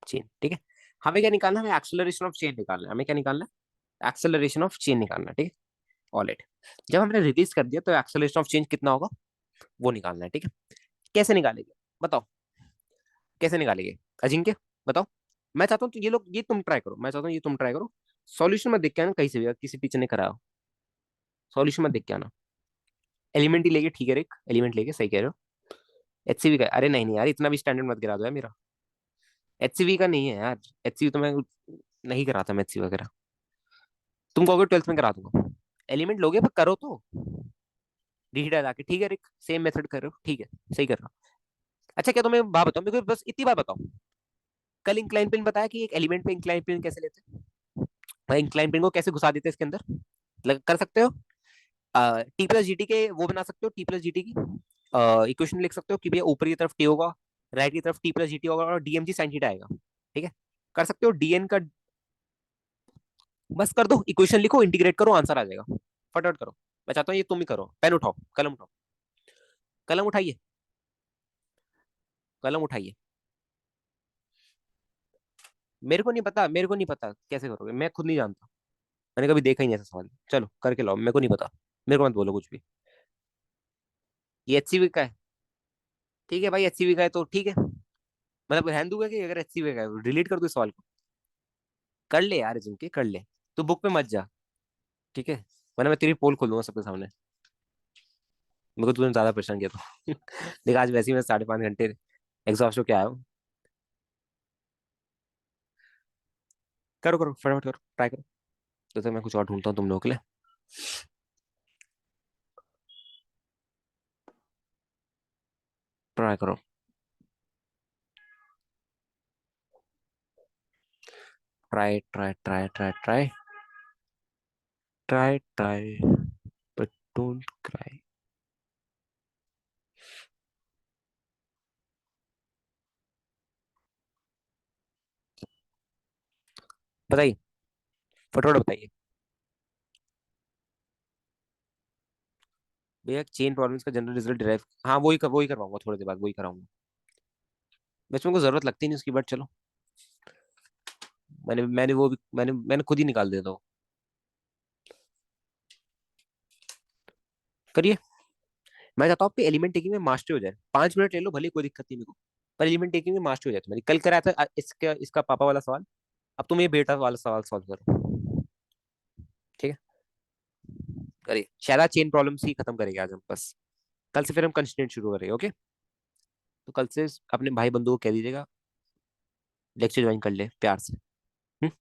chain, ठीक है, हमें क्या निकालना है, हमें एक्सेलरेशन ऑफ चेन निकालना है, हमें क्या निकालना है, एक्सेलरेशन ऑफ चेन निकालना है, ठीक है, ऑल इट, जब हमने रिलीज कर दिया तो एक्सेलरेशन ऑफ चेंज कितना होगा वो निकालना है, ठीक है, कैसे निकालेंगे, बताओ, कैसे निकालेंगे अजिंक्य, बताओ, मैं चाहता हूँ तो ये लोग, ये तुम ट्राई करो, मैं चाहता हूँ ये तुम ट्राई करो, सॉल्यूशन मत देख के आना कहीं से भी, किसी टीचर ने कराया, सॉल्यूशन मत देख के आना, एलिमेंट ही लेके, ठीक है, एक एलिमेंट लेके, सही कह रहे हो, एचसीवी का, अरे नहीं नहीं यार, इतना भी स्टैंडर्ड मत गिरा दो यार मेरा, एचसीवी का नहीं है यार, एचसीवी तो मैं नहीं कराता, मैं एचसीवी वगैरह, तुम कहोगे 12th में करा दूंगा, एलिमेंट लोगे पर करो तो, डी डाल के, ठीक है रिक, सेम मेथड कर रहे हो, ठीक है, सही कर रहा हो। अच्छा क्या तुम्हें बात बताओ, मेरे को बस इतनी बात बताओ, कल इंक्लाइन पिन बताया कि एक एलिमेंट पे इंक्लाइन पिन कैसे लेते हैं, इंक्लाइन पिन को कैसे घुसा देते हैं इसके अंदर, कर सकते हो, टी प्लस जी टी के वो बना सकते हो, टी प्लस जी टी की इक्वेशन लिख सकते हो कि भैया ऊपर की तरफ टी होगा, राइट की तरफ टी प्लस जी टी होगा और डीएमजी साइन थीटा आएगा, ठीक है, कर सकते हो डीएन का, बस कर दो, इक्वेशन लिखो, इंटीग्रेट करो, आंसर आ जाएगा, फटाफट करो, मैं चाहता हूँ ये तुम ही करो, पेन उठाओ, कलम उठाओ, कलम उठाइए, कलम उठाइए, मेरे को नहीं पता, मेरे को नहीं पता कैसे करोगे, मैं खुद नहीं जानता, मैंने कभी देखा ही नहीं ऐसा सवाल, चलो करके लाओ, मेरे को नहीं पता, मेरे को मत बोलो कुछ भी, ये HCV का है। ठीक है भाई, HCV का है तो ठीक है, मतलब रहने दूंगा कि अगर HCV का है डिलीट कर दो इस सवाल को। कर ले यार जिनके कर ले, तू बुक पे मत जा, ठीक है, वरना मैं तेरी पोल खोल दूंगा सबके सामने। मेरे को तूने ज्यादा परेशान किया तो देख आज वैसे ही मैं 5.5 घंटे एग्जॉस्ट होके आया हूँ। करो करो फटाफट करो, ट्राई करो, तो मैं कुछ और ढूंढता हूँ तुम लोगों के लिए। ट्राई करो। Try try try try try try try, but don't cry. बताइए, फटाफट बताइए। भैया चेन प्रॉब्लम्स का जनरल रिजल्ट डिराइव, हाँ वही करवाऊंगा थोड़ी देर बाद, वही कराऊंगा। बच्चों को जरूरत लगती नहीं उसकी, बट चलो, मैंने वो भी मैंने खुद ही निकाल दिया था वो। करिए। मैं चाहता हूँ आपके एलिमेंट टेकिंग में मास्टर हो जाए, 5 मिनट ले लो भले, कोई दिक्कत नहीं मेरे को, पर एलिमेंट टेकिंग में मास्टर हो जाए। मैंने कल कराया था इसका पापा वाला सवाल, अब तुम ये बेटा वाला सवाल सॉल्व करो। ठीक है, करिए, शायद आज चेन प्रॉब्लम्स ही खत्म करेंगे आज हम बस। कल से फिर हम कंस्टेंट शुरू करेंगे, ओके। तो कल से अपने भाई बंधुओं को कह दीजिएगा लेक्चर ज्वाइन कर ले प्यार से। हम्म,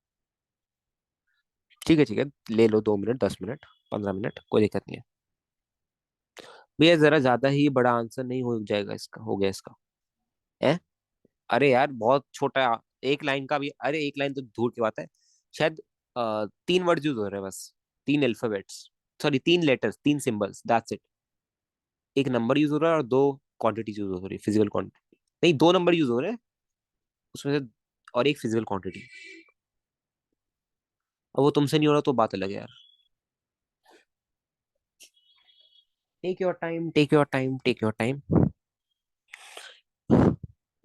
ठीक है, ले लो 2 मिनट, 10 मिनट, 15 मिनट, कोई दिक्कत नहीं है। भैया जरा ज्यादा ही बड़ा आंसर नहीं हो जाएगा इसका, हो गया इसका है। अरे यार बहुत छोटा, एक लाइन का भी, अरे एक लाइन तो दूर की बात है, शायद 3 वर्ड यूज हो रहे हैं बस, 3 alphabets, sorry 3 letters, 3 symbols, that's it. एक नंबर यूज हो रहा है और 2 क्वांटिटीज यूज हो रही है, फिजिकल क्वांटिटी। नहीं, 2 नंबर यूज हो रहे हैं उसमें से, और एक फिजिकल क्वांटिटी। अब वो तुमसे नहीं हो रहा तो बात अलग है यार। Take your time, take your time, take your time.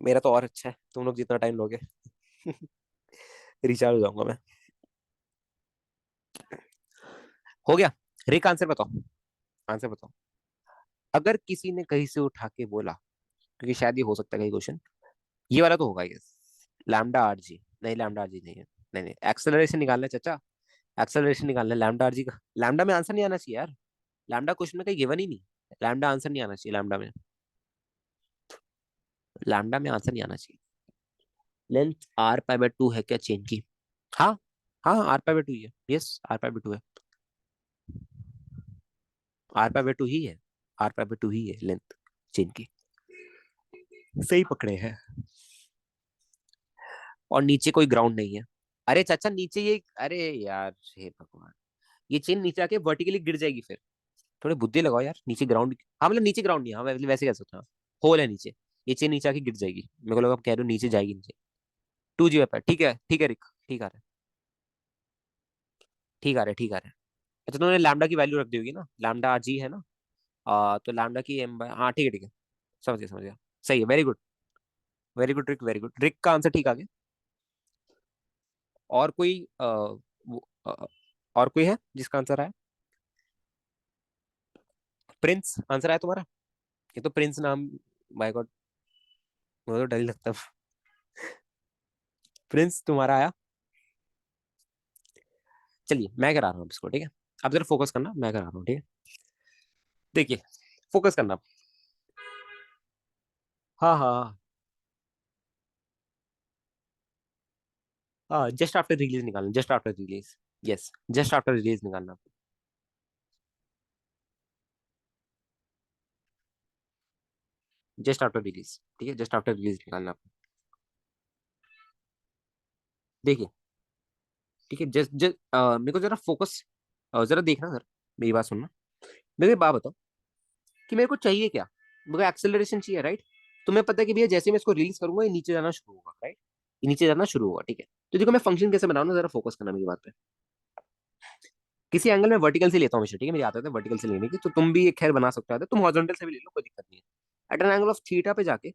मेरा तो और अच्छा है, तुम लोग जितना टाइम लोगे रिचार्ज हो जाऊंगा मैं। हो गया। रिक आंसर बताओ, आंसर बताओ। अगर किसी ने कहीं से उठा के बोला, क्योंकि शायद ये हो सकता है कहीं क्वेश्चन, ये वाला तो होगा ये, लैम्डा आरजी, नहीं लैम्डा आरजी नहीं है, नहीं नहीं, एक्सेलरेशन निकालना है चाचा, एक्सेलरेशन निकालना है, लैम्डा आरजी का, लैम्डा में आंसर नहीं आना चाहिए यार, लैम्डा क्वेश्चन में कहीं गिवन ही नहीं, लैम्डा आंसर नहीं आना चाहिए, लैम्डा में, लैम्डा में आंसर नहीं आना चाहिए। लेंथ R π/2 है क्या चेन की? हाँ, हाँ R π/2 ही है, यस R π/2 है, R π/2 ही है, R π/2 ही है लेंथ चेन की। सही पकड़े हैं। और नीचे कोई ग्राउंड नहीं है। अरे चाचा नीचे ये, अरे यार हे भगवान, ये चेन नीचे आके वर्टिकली गिर जाएगी फिर, थोड़ी बुद्धि लगाओ यार, नीचे ग्राउंड, हाँ मतलब नीचे ग्राउंड नहीं है, हाँ वैसे कह सकते हैं, होल है नीचे, ये चेन नीचे आके गिर जाएगी, मेरे को लगा आप कह रहे हो नीचे जाएगी नीचे। 2G पे, ठीक है रिक, ठीक आ रहा है, ठीक आ रहा है, ठीक आ रहा है। अच्छा तुमने लैम्डा की वैल्यू रख दी होगी ना, लैम्डा जी है ना, तो लैम्डा की हाँ ठीक है ठीक है, समझ गया समझ गया, सही है, वेरी गुड, वेरी गुड रिक, वेरी गुड रिक का आंसर ठीक आ गया। और कोई और कोई है जिसका आंसर आया? प्रिंस आंसर आया तुम्हारा? ये तो प्रिंस नाम, माय गॉड, मुझे तो डर ही लगता है। प्रिंस तुम्हारा आया। चलिए मैं करा रहा हूँ इसको, ठीक है, अब जरा फोकस करना, मैं करा रहा हूँ, ठीक है। देखिए, फोकस करना। हाँ हाँ हाँ, जस्ट आफ्टर रिलीज निकालना, just after release, yes, just after release निकालना, जस्ट आफ्टर रिलीज, ठीक है, जस्ट आफ्टर रिलीज निकालना। देखिए, ठीक है, जस्ट जस्ट मेरे को जरा फोकस, जरा देखना सर, मेरी बात सुनना, मेरे को एक बात बताओ कि मेरे को चाहिए क्या, मेरे को एक्सेलरेशन चाहिए, राइट? तुम्हें पता है कि भैया जैसे मैं इसको रिलीज करूंगा ये नीचे जाना शुरू होगा, राइट? ये नीचे जाना शुरू होगा, ठीक है। तो देखो मैं फंक्शन कैसे बनाऊँ ना, जरा फोकस करना मेरी बात पे। किसी एंगल में वर्टिकल से लेता हूँ हमेशा, ठीक है, मेरी आदत है वर्टिकल से लेने की, तो तुम भी एक खैर बना सकते हो, तुम हॉरिजॉन्टल से भी ले लो, कोई दिक्कत नहीं है। At an angle of theta पे जाके,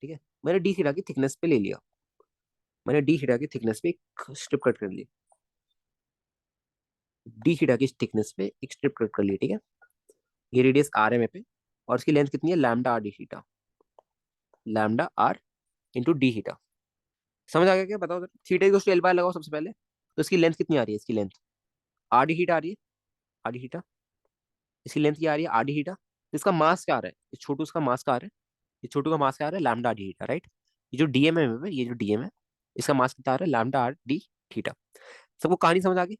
ठीक है, मैंने डी थीटा की थिकनेस पे ले लिया, मैंने डी थीटा की थिकनेस पे एक स्ट्रिप कट कर ली, डी थीटा की थिकनेस पे एक स्ट्रिप कट कर ली, ठीक है। ये रेडियस आर है मेरे पे, और इसकी लेंथ कितनी है, lambda R D theta, lambda R into d theta. समझ आ गया क्या, बताओ theta equal to l by लगाओ सबसे पहले। तो इसकी लेंथ कितनी आ रही है, इसकी लेंथ आर डी थीटा आ रही है, आर डी थीटा। इसकी लेंथ क्या आ रही है, आर डी थीटा। इसका मास क्या आ रहा है, इस छोटू इसका मास क्या आ रहा है, ये छोटू का मास क्या आ रहा है, lambda R D theta, right. ये जो डीएम है मेरे पे, ये जो डीएम है, इसका मास कितना आ रहा है, लैम्डा आर डी थीटा। सबको कहानी समझ आ गई,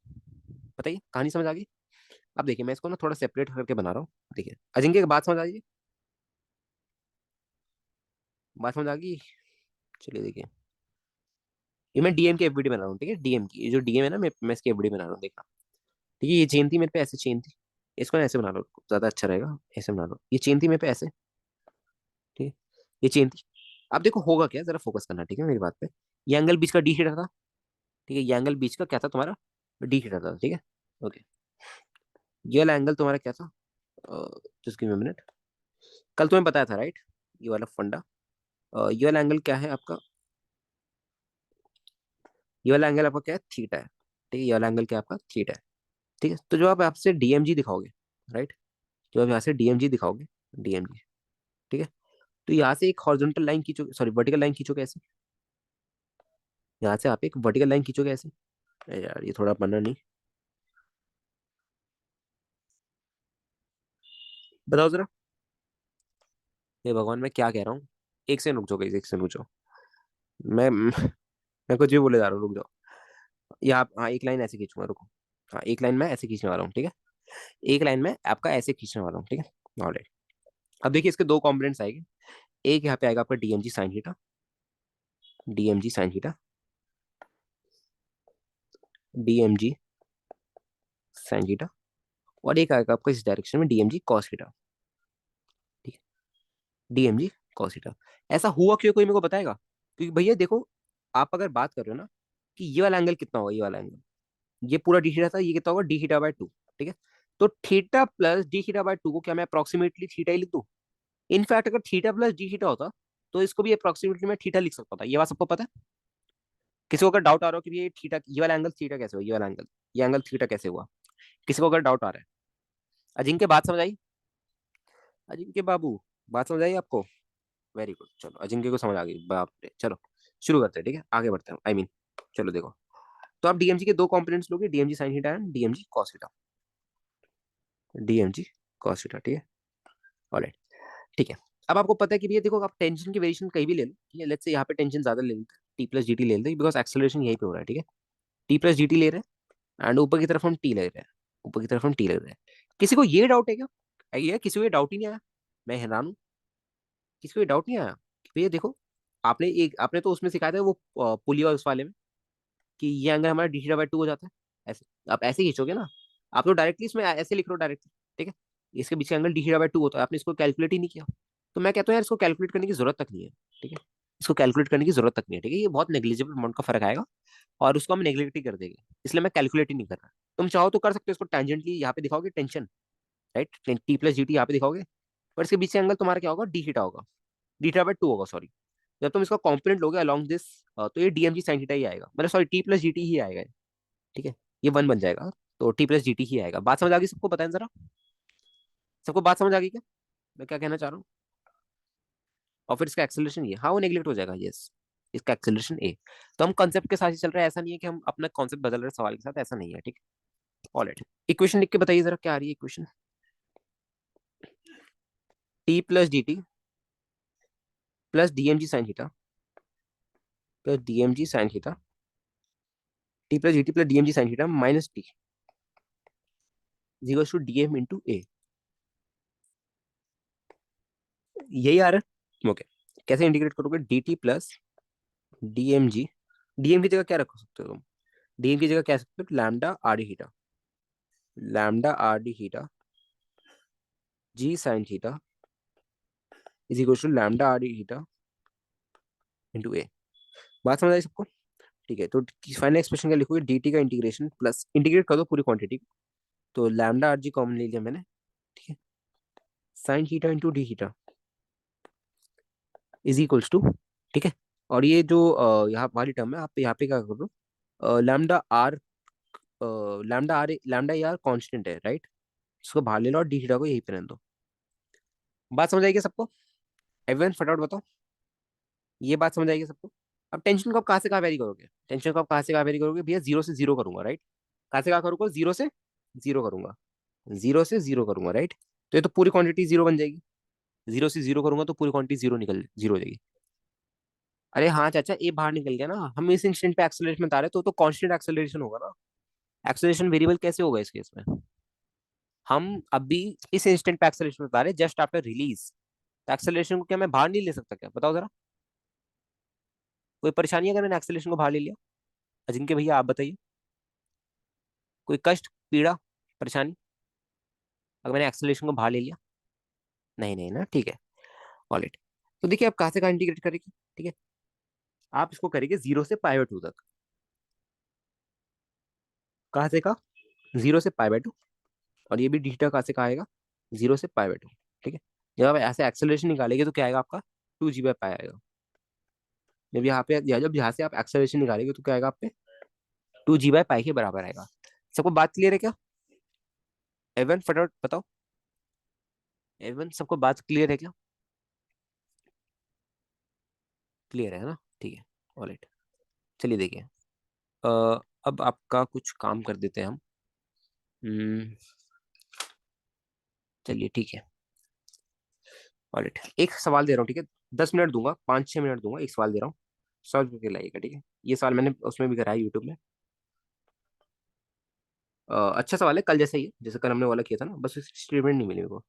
बताइए कहानी समझ आ गई। अब देखिए मैं इसको ना थोड़ा सेपरेट करके बना रहा हूँ। देखिए अजिंक्य की बात समझ आ गई, बात समझ आ गई। चलिए देखिए, ये मैं डीएम की एफबीडी बना रहा हूँ, ठीक है, डीएम की, ये जो डीएम है ना, मैं इसकी एफबीडी बना रहा हूँ, देखना। ठीक है, ये चेन थी मेरे पे, ऐसे चेन थी, इसको ना ऐसे बना लो, ज्यादा अच्छा रहेगा, ऐसे बना लो। ये चेन थी मेरे पे ऐसे, ठीक है, ये चेन थी। अब देखो होगा क्या, जरा फोकस करना, ठीक है मेरी बात पे। ये एंगल बीच का डी थीटा था, ठीक है, ये एंगल बीच का क्या था तुम्हारा, डी थीटा था, ठीक है। ओके, ये वाला एंगल तुम्हारा क्या था, जस्ट गिव मी मिनट। कल तुम्हें बताया था राइट, ये वाला फंडा। ये वाला एंगल क्या है आपका, ये वाला एंगल आपका क्या है, थीटा है, ठीक है, ये वाला एंगल क्या है आपका, थीटा है। ठीक है, तो जो आप आपसे डीएमजी दिखाओगे, राइट, जो आप यहाँ से डीएमजी दिखाओगे, डीएमजी, ठीक है, तो यहाँ से एक हॉरिजॉन्टल लाइन खींचोगे, सॉरी वर्टिकल लाइन खींचोगे ऐसे, यहाँ से आप एक वर्टिकल लाइन खींचोगे ऐसे। अरे यार ये थोड़ा बनना नहीं, बताओ जरा, ये भगवान मैं क्या कह रहा हूँ। एक से रुक जाओ guys, एक से रुक जाओ, मैं कुछ भी बोले जा रहा हूँ, रुक जाओ। यहाँ हाँ एक लाइन ऐसे खींचूंगा, रुको। हाँ एक लाइन मैं ऐसे खींचने वाला हूँ, ठीक है, एक लाइन में आपका ऐसे खींचने वाला हूँ, ठीक है, ऑलराइट। अब देखिए इसके दो कॉम्पोनेंट्स आएंगे, एक यहाँ पे आएगा आपका DMG sine theta, DMG sine theta, DMG sine theta, और एक आएगा आपका इस डायरेक्शन में डीएमजी कॉस थीटा, ठीक है, डीएमजी कॉस थीटा। ऐसा हुआ क्यों, कोई मेरे को बताएगा, क्योंकि भैया देखो, आप अगर बात कर रहे हो ना कि ये वाला एंगल कितना होगा, ये वाला एंगल, ये पूरा डी थीटा था, ये कितना होगा, डी थीटा बाय टू, ठीक है। तो theta plus D theta by two को क्या मैं अप्रोक्सीमेटली थीटा ही लिख दूं। इनफैक्ट अगर थीटा प्लस डी थीटा होता तो इसको भी अप्रोक्सीमेटली मैं थीटा लिख सकता था, ये बात सबको पता है। किसी को अगर डाउट आ रहा हो कि ये थीटा, ये वाला एंगल थीटा कैसे हुआ, ये वाला एंगल, ये एंगल थीटा कैसे हुआ, किसी को अगर डाउट आ रहा है। अजिंक्य बात समझ आई, अजिंक्य बाबू बात समझ आई आपको, वेरी गुड, चलो अजिंक्य को समझ आ गई, बाप रे, चलो शुरू करते हैं, ठीक है, आगे बढ़ते हैं, आई मीन चलो देखो। तो आप डीएमजी के दो कंपोनेंट्स लोगे, DMG sine theta and DMG cos theta, DMG cos theta, ठीक है, ऑलराइट, ठीक है। अब आपको पता है कि भैया देखो, आप टेंशन की वेरिएशन कहीं भी ले लो, ठीक है, लेट्स से यहाँ पे टेंशन ज्यादा ले लेते हैं, टी प्लस जी टी ले लेते हैं, बिकॉज एक्सेलरेशन यहीं पे हो रहा है, ठीक है, टी प्लस जी टी ले रहे हैं, एंड ऊपर की तरफ हम टी ले रहे हैं, ऊपर की तरफ हम टी ले रहे हैं। किसी को ये डाउट है क्या, ये किसी को ये डाउट ही नहीं आया, मैं हैरान हूँ, किसी को ये डाउट नहीं आया कि भैया देखो, आपने एक, आपने तो उसमें सिखाया था वो पुली और उस वाले में, कि ये एंगल हमारा डी थीटा बाय टू हो जाता है, ऐसे आप ऐसे ही खींचोगे ना, आप तो डायरेक्टली इसमें ऐसे लिख रहे हो डायरेक्टली, ठीक है, इसके बीच का angle D theta by two होता है, आपने इसको कैलकुलेट ही नहीं किया। तो मैं कहता हूँ यार इसको कैलकुलेट करने की जरूरत तक नहीं है, ठीक है, इसको कैलकुलेट करने की जरूरत तक नहीं है, ठीक है, ये बहुत नेग्लिजिबल अमाउंट का फर्क आएगा, और उसको हम नेग्लेक्ट ही कर देंगे, इसलिए मैं कैलकुलेट ही नहीं कर रहा। तुम चाहो तो कर सकते हो इसको टेंजेंटली, यहाँ पे दिखाओगे टेंशन, राइट, टी प्लस जी टी यहाँ पे दिखाओगे, पर इसके बीच से एंगल तुम्हारा क्या होगा, डी थीटा होगा, डी थीटा बाय टू होगा, सॉरी। जब तुम इसका कॉम्पोनेंट लोगे अलॉन्ग दिस, तो ये डीएमजी साइन थीटा ही आएगा, मतलब सॉरी टी प्लस जी टी ही आएगा, ठीक है, ये वन बन जाएगा, तो टी प्लस जी टी ही आएगा। बात समझ आ गई सबको, बताएं जरा, सबको बात समझ आ गई क्या, मैं क्या कहना चाह रहा हूँ। और फिर इसका एक्सेलरेशन ये, हाँ वो नेग्लेक्ट हो जाएगा, यस, इसका एक्सेलरेशन ए। तो हम कॉन्सेप्ट के साथ ही चल रहे हैं, ऐसा नहीं है कि हम अपना कॉन्सेप्ट बदल रहे हैं सवाल के साथ, ऐसा नहीं है, ठीक है, ऑलराइट। इक्वेशन लिख के बताइए जरा, क्या आ रही है equation, T plus D T plus DMG sine theta, plus DMG sine theta, T plus ji T plus DMG sine theta minus T equals to DM into A, यही आ रहा है, ओके। कैसे इंटीग्रेट करोगे, D T plus DMG, DM की जगह क्या रख सकते हो तुम, डीएम की जगह क्या रख सकते हो, lambda R D theta, lambda R D theta G sine theta is equal to lambda R D theta into A. बात समझ आई सबको, ठीक है। तो फाइनल एक्सप्रेशन क्या लिखोगे, डी टी का इंटीग्रेशन प्लस इंटीग्रेट कर दो पूरी क्वांटिटी, तो लैम्डा आर जी कॉमन ले लिया मैंने, ठीक है, sine theta into d theta is equals to, ठीक है। और ये जो यहाँ वाली टर्म है, आप यहाँ पे क्या कर दो, lambda R, lambda R, lambda यार कांस्टेंट है, राइट, इसको बाहर ले लो और डी थीटा को यहीं पे रहने दो। बात समझ आएगी सबको? एवरीवन फटाफट बताओ, ये बात समझ आएगी सबको? अब टेंशन को आप कहाँ से कहाँ वेरी करोगे? टेंशन को आप कहाँ से कहाँ वेरी करोगे भैया? जीरो से जीरो करूंगा, राइट? कहाँ से कहाँ करूंगा? जीरो से जीरो करूंगा। जीरो से जीरो करूंगा, राइट? तो ये तो पूरी क्वांटिटी जीरो बन जाएगी। जीरो से जीरो करूंगा तो पूरी क्वांटिटी जीरो निकल जीरो हो जाएगी। अरे हाँ चाचा, ये बाहर निकल गया ना। हम इस इंस्टेंट पे एक्सेलरेशन बता रहे तो कांस्टेंट एक्सेलरेशन होगा ना। एक्सेलरेशन वेरिएबल कैसे होगा इस केस में? हम अभी इस इंस्टेंट पे एक्सेलरेशन बता रहे जस्ट आफ्टर रिलीज। तो एक्सेलरेशन को क्या मैं बाहर नहीं ले सकता क्या? बताओ जरा। कोई परेशानी है अगर मैंने एक्सेलरेशन को बाहर ले लिया? अजिंक्य भैया आप बताइए, कोई कष्ट, पीड़ा, परेशानी अगर मैंने एक्सेलरेशन को बाहर ले लिया? नहीं नहीं ना, ठीक है। ऑलराइट। तो देखिए आप कहाँ से कहाँ इंटीग्रेट करेंगे, ठीक है? आप इसको करेंगे जीरो से पाई बाय टू तक। कहाँ से कहाँ? जीरो से पाई बाय टू। और ये भी डीटा कहाँ से कहाँ आएगा? जीरो से पाई बाय टू। ठीक है। जब आप ऐसे एक्सेलरेशन निकालेंगे तो क्या आएगा आपका? टू जी बाय पाई आएगा। जब यहाँ पे या जब यहाँ से आप एक्सेलरेशन निकालेंगे तो क्या आएगा आप पे? टू जी बाय पाई के बराबर आएगा। सबको बात क्लियर है क्या? एवन फटाफट बताओ। एवन सबको बात क्लियर है क्या? क्लियर है ना? ठीक है। ऑलराइट। चलिए देखिए, अब आपका कुछ काम कर देते हैं हम। हम्म, चलिए ठीक है। ऑलराइट, एक सवाल दे रहा हूँ, ठीक है? 10 मिनट दूंगा, 5-6 मिनट दूंगा, एक सवाल दे रहा हूँ। सॉल्व करके लाइएगा, ठीक है? ये सवाल मैंने उसमें भी कराया यूट्यूब में। अच्छा सवाल है, कल जैसा ही है, जैसे कल हमने वाला किया था ना, बस उसकी स्टेटमेंट नहीं मिली मेरे को।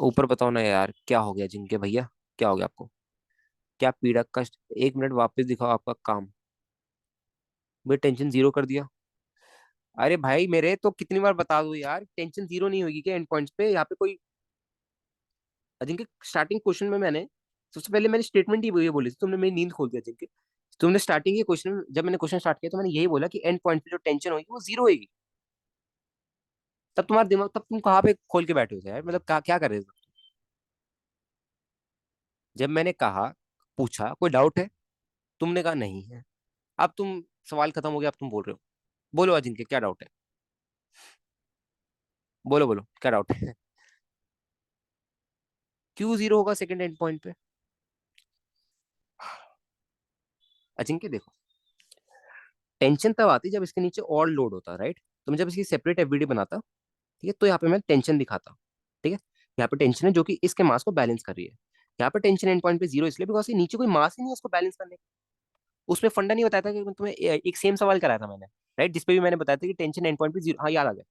ऊपर बताओ ना यार, क्या हो गया जिनके भैया? क्या हो गया आपको? क्या पीड़ा कष्ट? 1 मिनट वापस दिखाओ आपका काम। भाई टेंशन जीरो कर दिया। अरे भाई मेरे तो कितनी बार बता दो यार, टेंशन जीरो नहीं होगी क्या एंड पॉइंट्स पे? यहाँ पे कोई अजिंक्य, स्टार्टिंग क्वेश्चन में मैंने सबसे पहले मैंने स्टेटमेंट ही ये बोली थी, तुमने मेरी नींद खोल दिया अजिंक्य। तुमने स्टार्टिंग के क्वेश्चन, जब मैंने क्वेश्चन स्टार्ट किया तो मैंने यही बोला कि एंड पॉइंट पे जो टेंशन होगी वो जीरो होगी। तब तुम्हारा दिमाग, तब तुम कहाँ पे खोल के बैठे हो यार? मतलब क्या कर रहे हो? जब मैंने कहा, पूछा कोई डाउट है, तुमने कहा नहीं है। अब तुम, सवाल खत्म हो गया, अब तुम बोल रहे हो। बोलो अजिंक्य, क्या डाउट है? बोलो बोलो, क्या डाउट है? क्यों जीरो होगा सेकंड एंड पॉइंट पे? अजिंक्य देखो, टेंशन तब आती जब इसके नीचे और लोड होता, राइट? तो मैं जब इसकी सेपरेट एफवीडी बनाता, ठीक है, तो यहाँ पे मैं टेंशन दिखाता। ठीक है। यहाँ पे टेंशन है जो कि इसके मास को बैलेंस कर रही है। यहाँ पे टेंशन एंड पॉइंट पे जीरो इसलिए बिकॉज ये नीचे कोई मास ही नहीं है इसको बैलेंस करने का। उसमें फंडा नहीं बताया था कि तुम्हें एक सेम सवाल कराया था मैंने, राइट? जिसपे भी मैंने बताया था कि टेंशन एंड पॉइंट पे जीरो, हाँ याद आ गया।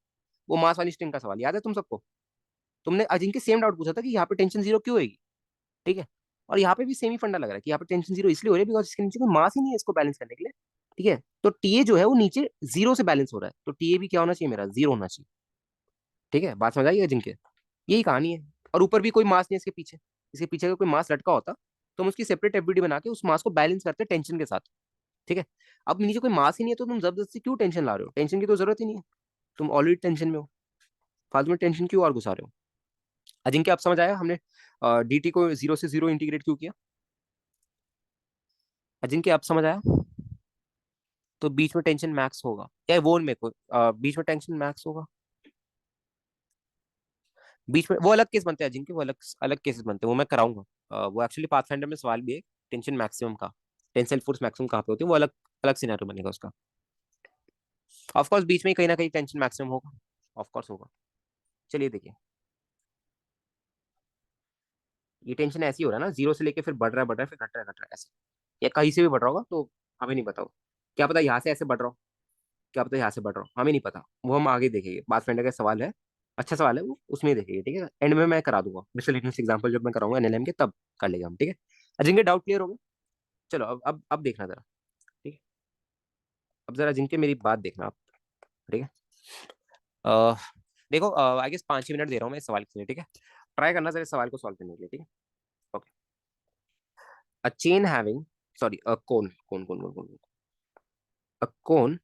वो मास वाली स्ट्रिंग का सवाल याद है तुम सबको? तुमने अजिंक्य सेम डाउट पूछा था कि यहाँ पे टेंशन जीरो क्यों होगी, ठीक है? और यहाँ पे भी सेम ही फंडा लग रहा है कि यहाँ पे टेंशन जीरो इसलिए हो रही है बिकॉज इसके नीचे कोई मास ही नहीं है इसको बैलेंस करने के लिए। ठीक है। तो टीए जो है वो नीचे जीरो से बैलेंस हो रहा है, तो टीए भी क्या होना चाहिए मेरा? जीरो होना चाहिए। ठीक है, बात समझ आई अजिंक्य? यही कहानी है। और ऊपर भी कोई मास नहीं है इसके पीछे। इसके पीछे अगर कोई मास लटका होता तो हम उसकी सेपरेट एफबीडी बना के उस मास को बैलेंस करते टेंशन के साथ। ठीक है। अब नीचे कोई मास ही नहीं है तो तुम जबरदस्ती क्यों टेंशन ला रहे हो? टेंशन की तो जरूरत ही नहीं है। तुम ऑलरेडी टेंशन में हो, फालतू में टेंशन क्यों और घुसा रहे हो? अजिंक्य आप समझ आया हमने डीटी को जीरो से जीरो इंटीग्रेट क्यों किया? अजिंक्य आप समझ आया? तो बीच में टेंशन मैक्स होगा या वो में कोई बीच में टेंशन मैक्स होगा? बीच में वो अलग केस बनते हैं जिनके, वो अलग अलग केसेस बनते हैं, वो मैं कराऊंगा। वो एक्चुअली पाथफाइंडर में सवाल भी है, टेंशन मैक्सिमम का। टेंसिल फोर्स मैक्सिमम कहाँ पे होती है, वो अलग अलग सिनेरियो बनेगा उसका। ऑफ कोर्स बीच में ही कहीं ना कहीं टेंशन मैक्सिमम होगा, ऑफ कोर्स होगा। चलिए देखिए, ये टेंशन ऐसी हो रहा है ना, जीरो से लेके फिर बढ़ रहा है फिर घट रहा है ऐसे। या कहीं से भी बढ़ रहा होगा तो हमें नहीं पता हो। क्या पता यहाँ से ऐसे बढ़ रहा हो, क्या पता यहाँ से बढ़ रहा हो, हमें नहीं पता। वो हम आगे देखेंगे, पाथफाइंडर का सवाल है, अच्छा सवाल है वो, उसमें ही देखेंगे। ठीक है, एंड में मैं करा दूंगा मिसलेनियस एग्जांपल जब मैं कराऊंगा एनएलएम के, तब कर लेंगे हम। ठीक है। अजिंक्य डाउट क्लियर हो गया? चलो अब देखना जरा। ठीक है। अब जरा जिनके मेरी बात देखना आप। ठीक है। अह, देखो आई गेस 5 ही मिनट दे रहा हूँ मैं इस सवाल के लिए, ठीक है? ट्राई करना जरा इस सवाल को सॉल्व करने के लिए, ठीक है? Okay. A chain having, sorry a cone cone cone cone cone a cone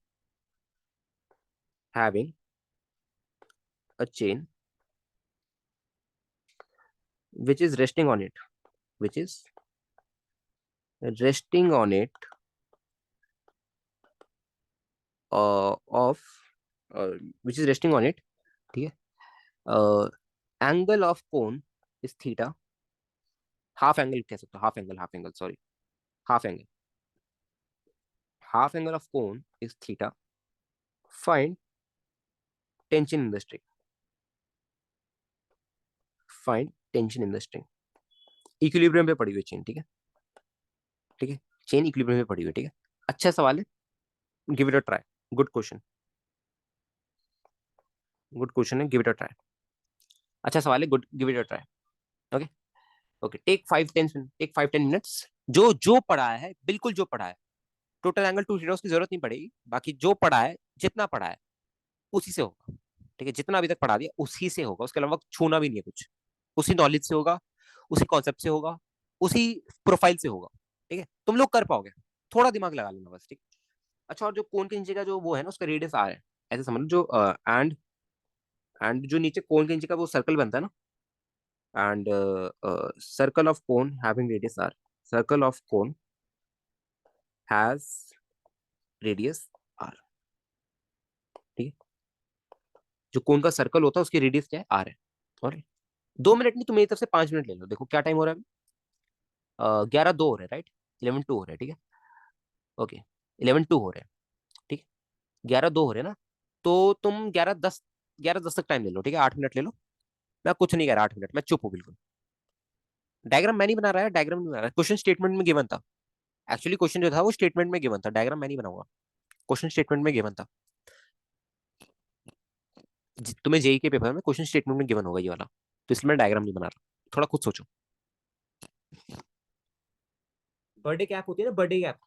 having a chain which is resting on it, which is resting on it of which is resting on it, ठीक है। Angle of cone is theta, half angle कह सकते हो, half angle sorry, half angle, half angle of cone is theta, find tension in the string, find tension in the string. Equilibrium पे पड़ी हुई चेन, ठीक है, ठीक है, चेन इक्विलिब्रियम पे पड़ी हुई है, ठीक है। अच्छा सवाल है, give it a try, good question, good question है, गिव इट अ ट्राई, अच्छा सवाल है, good, give it a try. Okay, okay, take 5-10 minutes, जो जो पढ़ा है बिल्कुल जो पढ़ा है, टोटल एंगल 2 थीटा की जरूरत नहीं पड़ेगी, बाकी जो पढ़ा है, जितना पढ़ा है उसी से होगा, ठीक है, जितना अभी तक पढ़ा दिया उसी से होगा, उसके अलावा छूना भी नहीं है कुछ, उसी नॉलेज से होगा, उसी कॉन्सेप्ट से होगा, उसी प्रोफाइल से होगा, ठीक है, तुम लोग कर पाओगे, थोड़ा दिमाग लगा लेना बस, ठीक। अच्छा, और जो कोन के नीचे का जो वो है ना, उसका रेडियस आर है, ऐसे समझ लो, जो एंड जो नीचे कोन के नीचे का वो सर्कल बनता है ना, and circle of cone having radius R, circle of cone has radius R, ठीक है, जो कोन का सर्कल होता है उसकी रेडियस क्या है, आर है। और 2 मिनट नहीं, तुम मेरी तरफ से 5 मिनट ले लो, देखो क्या टाइम हो रहा है, 11:02 हो रहे हैं, राइट, 11:02 हो रहे हैं, ठीक है, ओके, 11:02 हो रहे हैं, ठीक है, 11:02 हो रहे हैं ना, तो तुम 11:10 तक टाइम ले लो, ठीक है, 8 मिनट ले लो, मैं कुछ नहीं कह रहा, 8 मिनट मैं चुप हूँ बिल्कुल, डायग्राम मैं नहीं बना रहा है, डायग्राम नहीं बना रहा है, क्वेश्चन स्टेटमेंट में गिवन था, एक्चुअली क्वेश्चन जो था वो स्टेटमेंट में गिवन था, डायग्राम मैं नहीं बनाऊंगा, क्वेश्चन स्टेटमेंट में गिवन था, तुम्हें जेई के पेपर में क्वेश्चन स्टेटमेंट में गिवन होगा ये वाला, तो इसलिए मैं डायग्राम नहीं बना रहा, थोड़ा खुद सोचो। बर्थडे कैप होती है ना, बर्थडे कैप,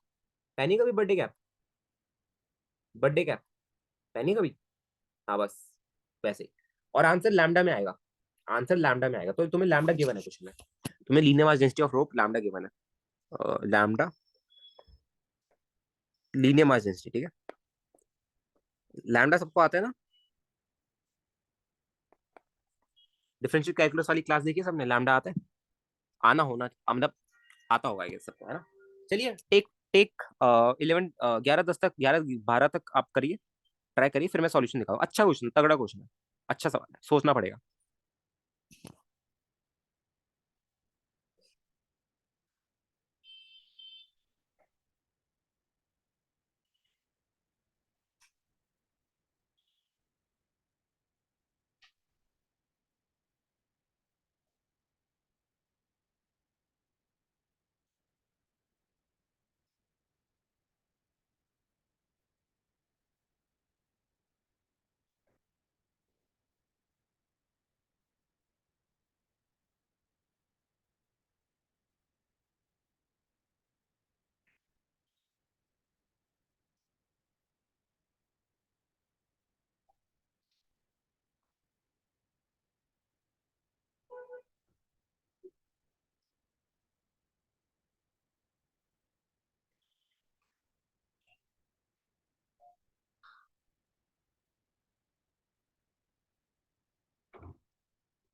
पहनी कभी बर्थडे कैप, बर्थडे कैप पहनी कभी, हाँ बस वैसे ही, और आंसर लैम्डा में आएगा, आंसर लैम्डा में आएगा, तो तुम्हें लैम्डा गिवन है क्वेश्चन में, तुम्हें linear mass density of rope lambda given है, लैम्डा लीनियर मास डेंसिटी, ठीक है, लैम्डा सबको आता है ना, डिफरेंशियल कैलकुलस वाली क्लास देखिए सबने, लैम्डा आता है, आना होना मतलब आता होगा ये सबको, है ना। चलिए, टेक टेक 11:10 तक, 11:12 तक आप करिए, ट्राई करिए, फिर मैं सॉल्यूशन दिखाऊंगा, अच्छा क्वेश्चन, तगड़ा क्वेश्चन है, अच्छा सवाल है, सोचना पड़ेगा।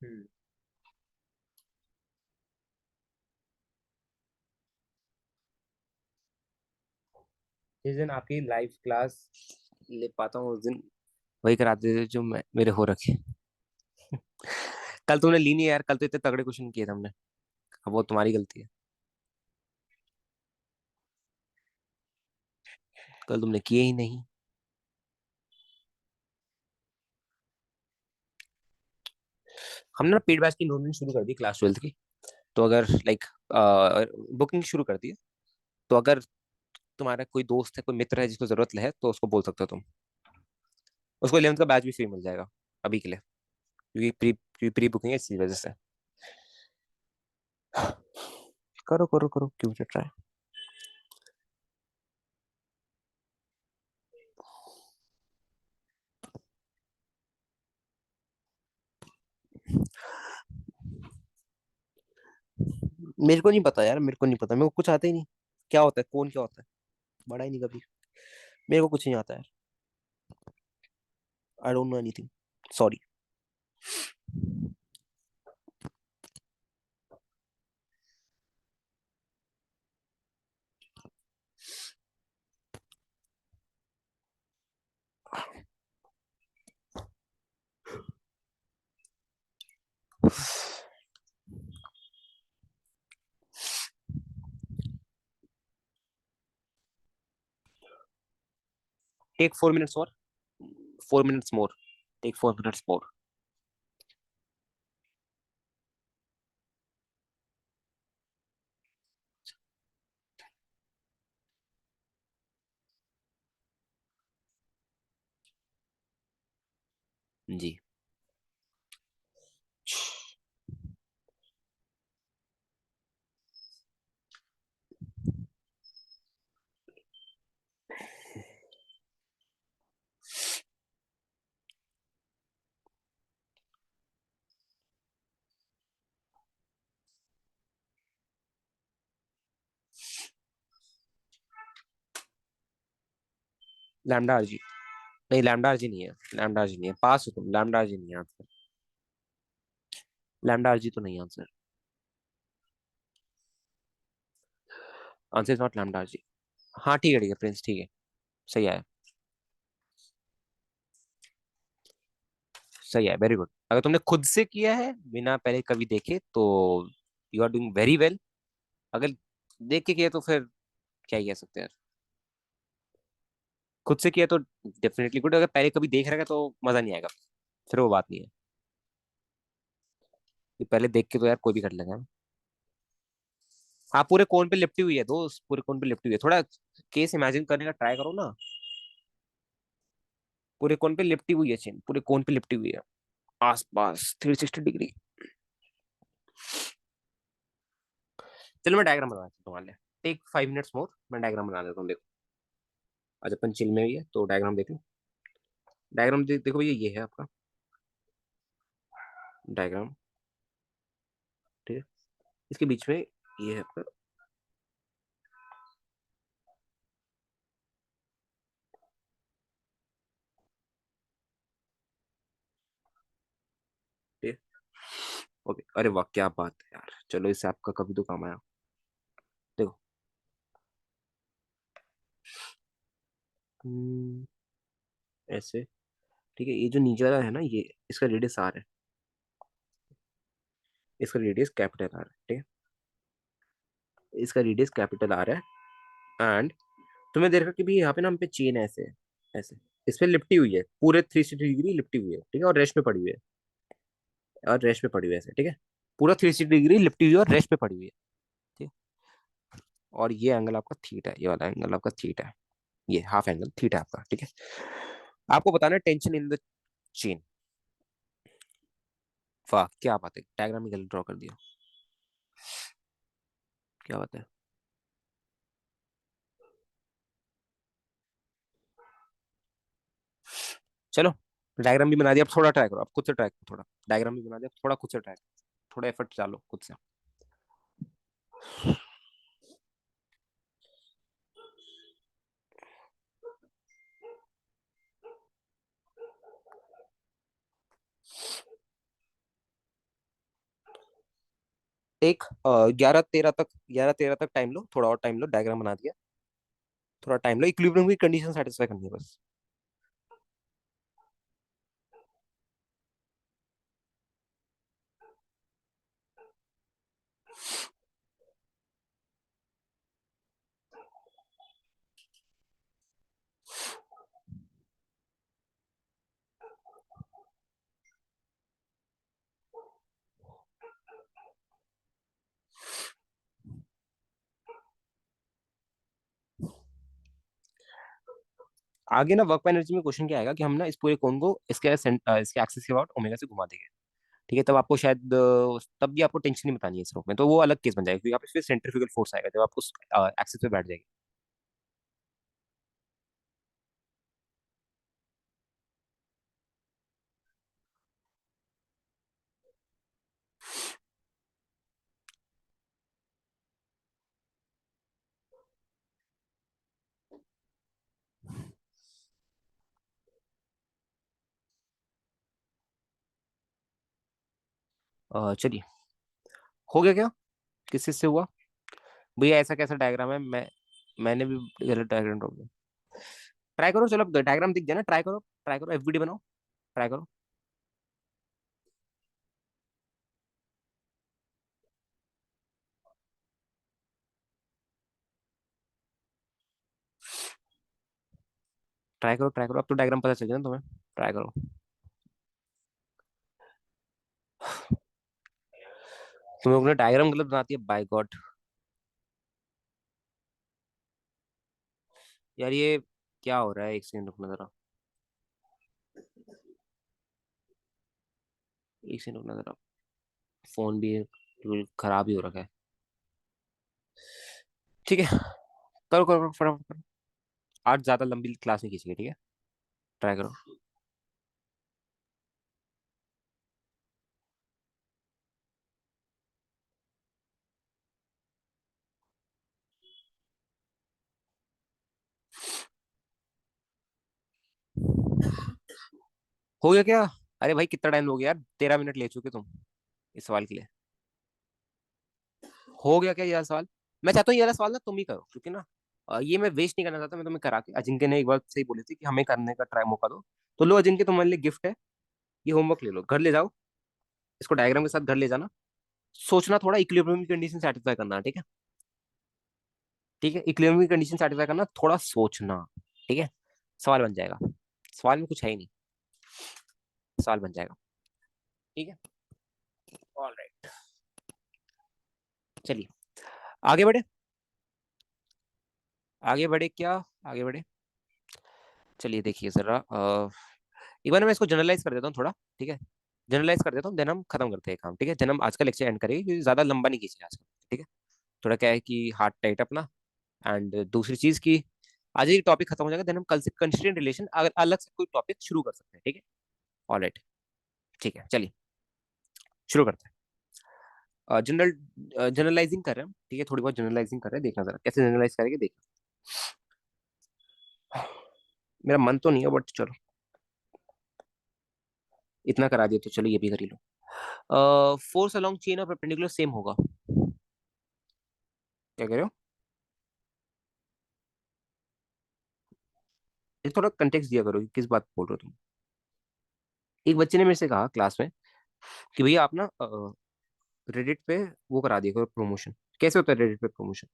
हम्म। जिस दिन आपकी लाइव क्लास ले पाता हूँ उस दिन वही कराते थे जो मैं मेरे हो रखे। कल तुमने ली नहीं यार, कल तो इतने तगड़े क्वेश्चन किए थे हमने, अब वो तुम्हारी गलती है, कल तुमने किए ही नहीं। हमने ना पेड बैच की इनरोलमेंट शुरू कर दी क्लास 12th की, तो अगर लाइक बुकिंग शुरू कर दी है, तो अगर तुम्हारा कोई दोस्त है, कोई मित्र है जिसको जरूरत है, तो उसको बोल सकते हो तुम, उसको 11th का बैच भी फ्री मिल जाएगा अभी के लिए, क्योंकि प्री बुकिंग है इसी वजह से। करो करो करो, क्यों ट्राई। मेरे को नहीं पता यार, मेरे को नहीं पता, मेरे को कुछ आता ही नहीं, क्या होता है कौन, क्या होता है, बड़ा ही नहीं कभी, मेरे को कुछ नहीं आता यार, I don't know anything, sorry. Take 4 minutes और 4 minutes more, take 4 minutes more. जी। Lambda RG. नहीं, लैम्डा आरजी नहीं है, लैम्डा आरजी नहीं है, पास हो तुम, लैम्डा आरजी नहीं है आंसर। लैम्डा आरजी तो नहीं answer. Answer is not lambda Rg. हाँ ठीक है प्रिंस, ठीक है। सही है। सही है, वेरी गुड। अगर तुमने खुद से किया है बिना पहले कभी देखे तो you are doing very well. अगर देख के किया तो फिर क्या ही कह सकते हैं। खुद से किया तो डेफिनेटली गुड, अगर पहले कभी देख रहेगा तो मजा नहीं आएगा, फिर वो बात नहीं है। ये पहले देख के तो यार कोई भी कर लेगा। हाँ, पूरे कोन पे लिपटी हुई है दोस्त, पूरे कोन पे लिपटी हुई है, थोड़ा केस इमेजिन करने का ट्राई करो ना। पूरे कोन पे लिपटी हुई है चेन, पूरे कोन पे लिपटी हुई है, आस पास 360 डिग्री। चलो मैं डायग्राम बना देता हूँ तुम्हारे लिए। टेक 5 मिनट्स मोर, मैं डायग्राम बना देता हूँ, देखो। आज अपन चिल में ही है तो डायग्राम देख लो। डायग्राम देखो भैया, ये है आपका डायग्राम। ठीक है, इसके बीच में ये है आपका। ठीक है। ओके, अरे वाह क्या बात है यार, चलो इससे आपका कभी तो काम आया। देखो। हम्म, ऐसे। ठीक है, ये जो नीचे वाला है ना, ये इसका रेडियस आर है। इसका रेडियस कैपिटल आर है, ठीक है। इसका रेडियस कैपिटल आर है। एंड तुम्हें देख रखा कि भी यहाँ पे ना हम पे चेन ऐसे है, ऐसे। इस पे लिपटी हुई है, पूरे 360 डिग्री लिपटी हुई है, ठीक है, और रेस्ट पे पड़ी हुई है। और रेस्ट पे पड़ी हुई है ऐसे, ठीक है। पूरा 360 डिग्री लिपटी हुई है और रेस्ट पे पड़ी हुई है। ठीक है। और ये एंगल आपका थीटा है, ये वाला एंगल आपका थीटा है। ये हाफ एंगल थीटा है आपका, ठीक है। आपको बताना है टेंशन इन द चेन। वाह क्या बात है, डायग्राम ही गलत ड्रॉ कर दिया। क्या बात है। चलो, डायग्राम भी बना दिया, अब थोड़ा ट्राई करो, अब खुद से ट्राई करो थोड़ा। डायग्राम भी बना दिया, थोड़ा खुद से ट्राई करो, थोड़ा एफर्ट डालो खुद से। एक 11-13 तक टाइम लो, थोड़ा और टाइम लो, डायग्राम बना दिया। थोड़ा टाइम लो, इक्विलिब्रियम की कंडीशन सेटिस्फाई करनी है बस। आगे ना वर्क एनर्जी में क्वेश्चन क्या आएगा कि हम ना इस पूरे कोन को इसके एक्सिस के अबाउट ओमेगा से घुमा देंगे। ठीक है, तब आपको शायद तब भी आपको टेंशन नहीं बतानी है इस रोक में, तो वो अलग केस बन जाएगा, क्योंकि यहाँ पे फिर सेंट्रीफ्यूगल फोर्स आएगा जब आप उस एक्सिस पे बैठ जाएंगे। चलिए, हो गया क्या, किस चीज से हुआ। भैया ऐसा कैसा डायग्राम है, मैंने भी गलत डायग्राम ड्रॉ किया। ट्राई करो, चलो डायग्राम दिख जाए ना, ट्राई करो एफबीडी बनाओ, ट्राई करो। ट्राई करो ट्राई करो, अब तो डायग्राम पता चल गया ना तुम्हें। ट्राई करो। तुम लोग ने डायग्राम गलत बनाती है, बाय गॉड। यार ये क्या हो रहा है, एक सेकंड रुकना जरा। एक सेकंड रुकना जरा। फोन भी बिल्कुल खराब ही हो रखा है। ठीक है, करो करो करो, फटाफट करो। आज ज्यादा लंबी क्लास नहीं खींचेगी, ठीक है। ट्राई करो। हो गया क्या? अरे भाई कितना टाइम हो गया यार, 13 मिनट ले चुके तुम इस सवाल के लिए। हो गया क्या ये वाला सवाल? मैं चाहता हूँ ये वाला सवाल ना तुम ही करो, क्योंकि ना ये मैं वेस्ट नहीं करना चाहता। मैं तुम्हें करा के, अजिंक्य ने एक बार सही बोली थी कि हमें करने का ट्राई मौका दो। तो लो अजिंक्य, तुम्हारे लिए गिफ्ट है। ये होमवर्क ले लो, घर ले जाओ। इसको डायग्राम के साथ घर ले जाना। सोचना थोड़ा, इक्विलिब्रियम की कंडीशन सेटिस्फाई करना, ठीक है। ठीक है, इक्विलिब्रियम की कंडीशन सेटिस्फाई करना, थोड़ा सोचना। ठीक है, सवाल बन जाएगा। सवाल में कुछ है ही नहीं, सवाल बन जाएगा। ठीक है, ऑलराइट। चलिए आगे बढ़े। आगे बढ़े क्या? आगे बढ़े। चलिए देखिए जरा, एक बार मैं इसको जनरलाइज कर देता हूँ थोड़ा। ठीक है, जनरलाइज कर देता हूँ, देन हम खत्म करते हैं काम। ठीक है, देन हम आज का लेक्चर एंड करेंगे, क्योंकि ज्यादा लंबा नहीं खींचेंगे आज का। ठीक है, थोड़ा क्या है कि हार्ट टाइट अपना। एंड दूसरी चीज की, आज ही टॉपिक खत्म हो जाएगा, देन हम कल से कंस्ट्रेंट रिलेशन अगर अलग से कोई टॉपिक शुरू कर सकते हैं। ठीक है, ऑलराइट। ठीक है, चलिए शुरू करते हैं। जनरलाइजिंग कर रहे हैं हम, ठीक है, थोड़ी बहुत जनरलाइजिंग कर रहे हैं, देखना जरा कैसे जनरलाइज करेंगे, देखना। मेरा मन तो नहीं है, बट चलो, इतना करा दिया तो चलो ये भी कर ही लो। फोर्स अलोंग चेन और परपेंडिकुलर सेम होगा। क्या कह रहे हो? ये थोड़ा कंटेक्स्ट दिया करो कि किस बात बोल रहे हो तुम। एक बच्चे ने मेरे से कहा क्लास में कि भैया आप ना रेडिट पे वो करा दिया करो प्रमोशन। कैसे होता है रेडिट पे प्रमोशन?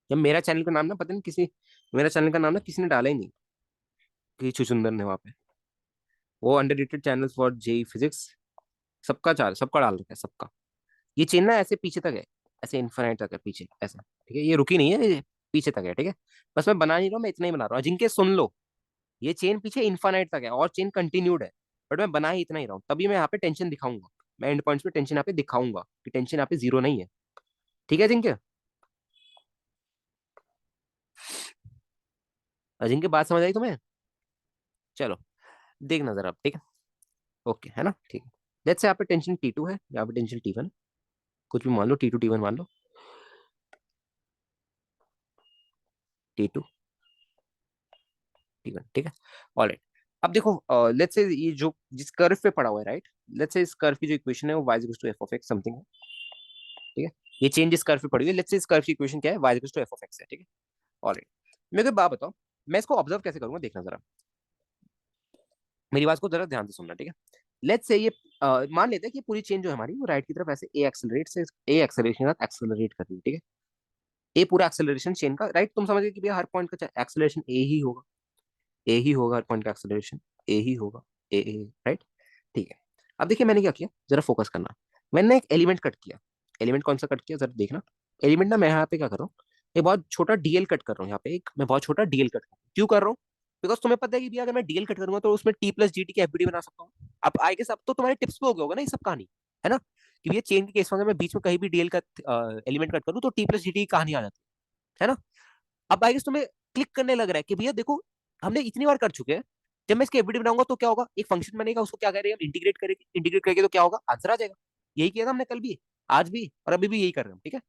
जब मेरा चैनल का नाम ना पता नहीं किसी, मेरा चैनल का नाम ना किसी ने डाला ही नहीं, कि छुचुंदर ने वहाँ पे। वो underrated channel for JEE physics, सबका चाल सबका डाल रखा है, सबका। ये चेन ना ऐसे पीछे तक है, ऐसे इन्फिनाइट तक है पीछे, ऐसा। ठीक है, ये रुकी नहीं है, ये पीछे तक है। ठीक है, बस मैं बना नहीं रहा हूँ, मैं इतना ही बना रहा हूँ, जिनके सुन लो। ये चेन पीछे इन्फानाइट तक है और चेन कंटिन्यूड है। बट मैं बना ही इतना ही रहा हूँ, तभी मैं यहाँ पे टेंशन दिखाऊंगा। मैं एंड पॉइंट्स पे टेंशन यहाँ पे दिखाऊंगा कि टेंशन यहाँ पे जीरो नहीं है। ठीक है अजिंक्य? अजिंक्य बात समझ आई तुम्हें? चलो देखना जरा अब, ठीक है। ओके है ना, ठीक है। लेट्स से यहाँ पे टेंशन T2 है, यहाँ पे टेंशन T1। कुछ भी मान लो, T2 T1 मान लो। T2 T1, ठीक है, ऑलराइट। अब देखो, लेट्स से ये जो जिस कर्व पे पड़ा हुआ है, राइट। लेट्स से इस कर्व की जो इक्वेशन है वो y equals to f of x something है। ठीक है, ये चेंज इस कर्व पे पड़ी हुई है। लेट्स से इस कर्व की इक्वेशन क्या है, y equals to f of x है। ठीक है, ऑलराइट। मेरे को एक बात बताओ, मैं इसको ऑब्जर्व कैसे करूंगा, देखना जरा। मेरी बात को जरा ध्यान से सुनना, ठीक है। लेट्स से ये मान लेते हैं कि पूरी चेन जो है हमारी, वो राइट की तरफ ऐसे ए एक्सेलरेट से ए एक्सेलरेशन के साथ एक्सेलरेट कर रही है। ठीक है, ए पूरा एक्सेलरेशन चेन का, राइट। तुम समझ गए कि भैया हर पॉइंट का एक्सेलरेशन ए ही होगा। ए ही होगा हर पॉइंट का एक्सेलरेशन, ए ही होगा। ए राइट। ठीक है, अब देखिए मैंने क्या किया, जरा फोकस करना। मैंने एक एलिमेंट कट किया। एलिमेंट कौन सा कट किया, जरा देखना। एलिमेंट ना मैं यहाँ पे क्या कर रहा हूँ, एक बहुत छोटा डीएल कट कर रहा हूँ यहाँ पे। एक मैं बहुत छोटा डीएल कट कर रहा हूँ, क्यों कर रहा हूँ? बिकॉज तुम्हें पता है कि भैया अगर मैं डीएल कट करूंगा तो उसमें टी प्लस जी टी की एफबीडी बना सकता हूँ। अब आई गेस अब तो तुम्हारे टिप्स पे हो गया होगा ना ये सब कहानी, है ना। कि भैया चेन के केस में अगर मैं बीच में कहीं भी डीएल का एलिमेंट कट करूँ तो टी प्लस जी टी की कहानी आ जाती है ना। अब आई गेस तुम्हें क्लिक करने लग रहा है कि भैया देखो, हमने इतनी बार कर चुके हैं। जब मैं इसकी एफबीडी बनाऊंगा तो क्या होगा, एक फंक्शन बनेगा, उसको क्या करेंगे हम, इंटीग्रेट करेंगे। इंटीग्रेट करेंगे तो क्या होगा, आंसर आ जाएगा। यही किया था हमने कल भी, आज भी, और अभी भी यही कर रहे हैं हम। ठीक है,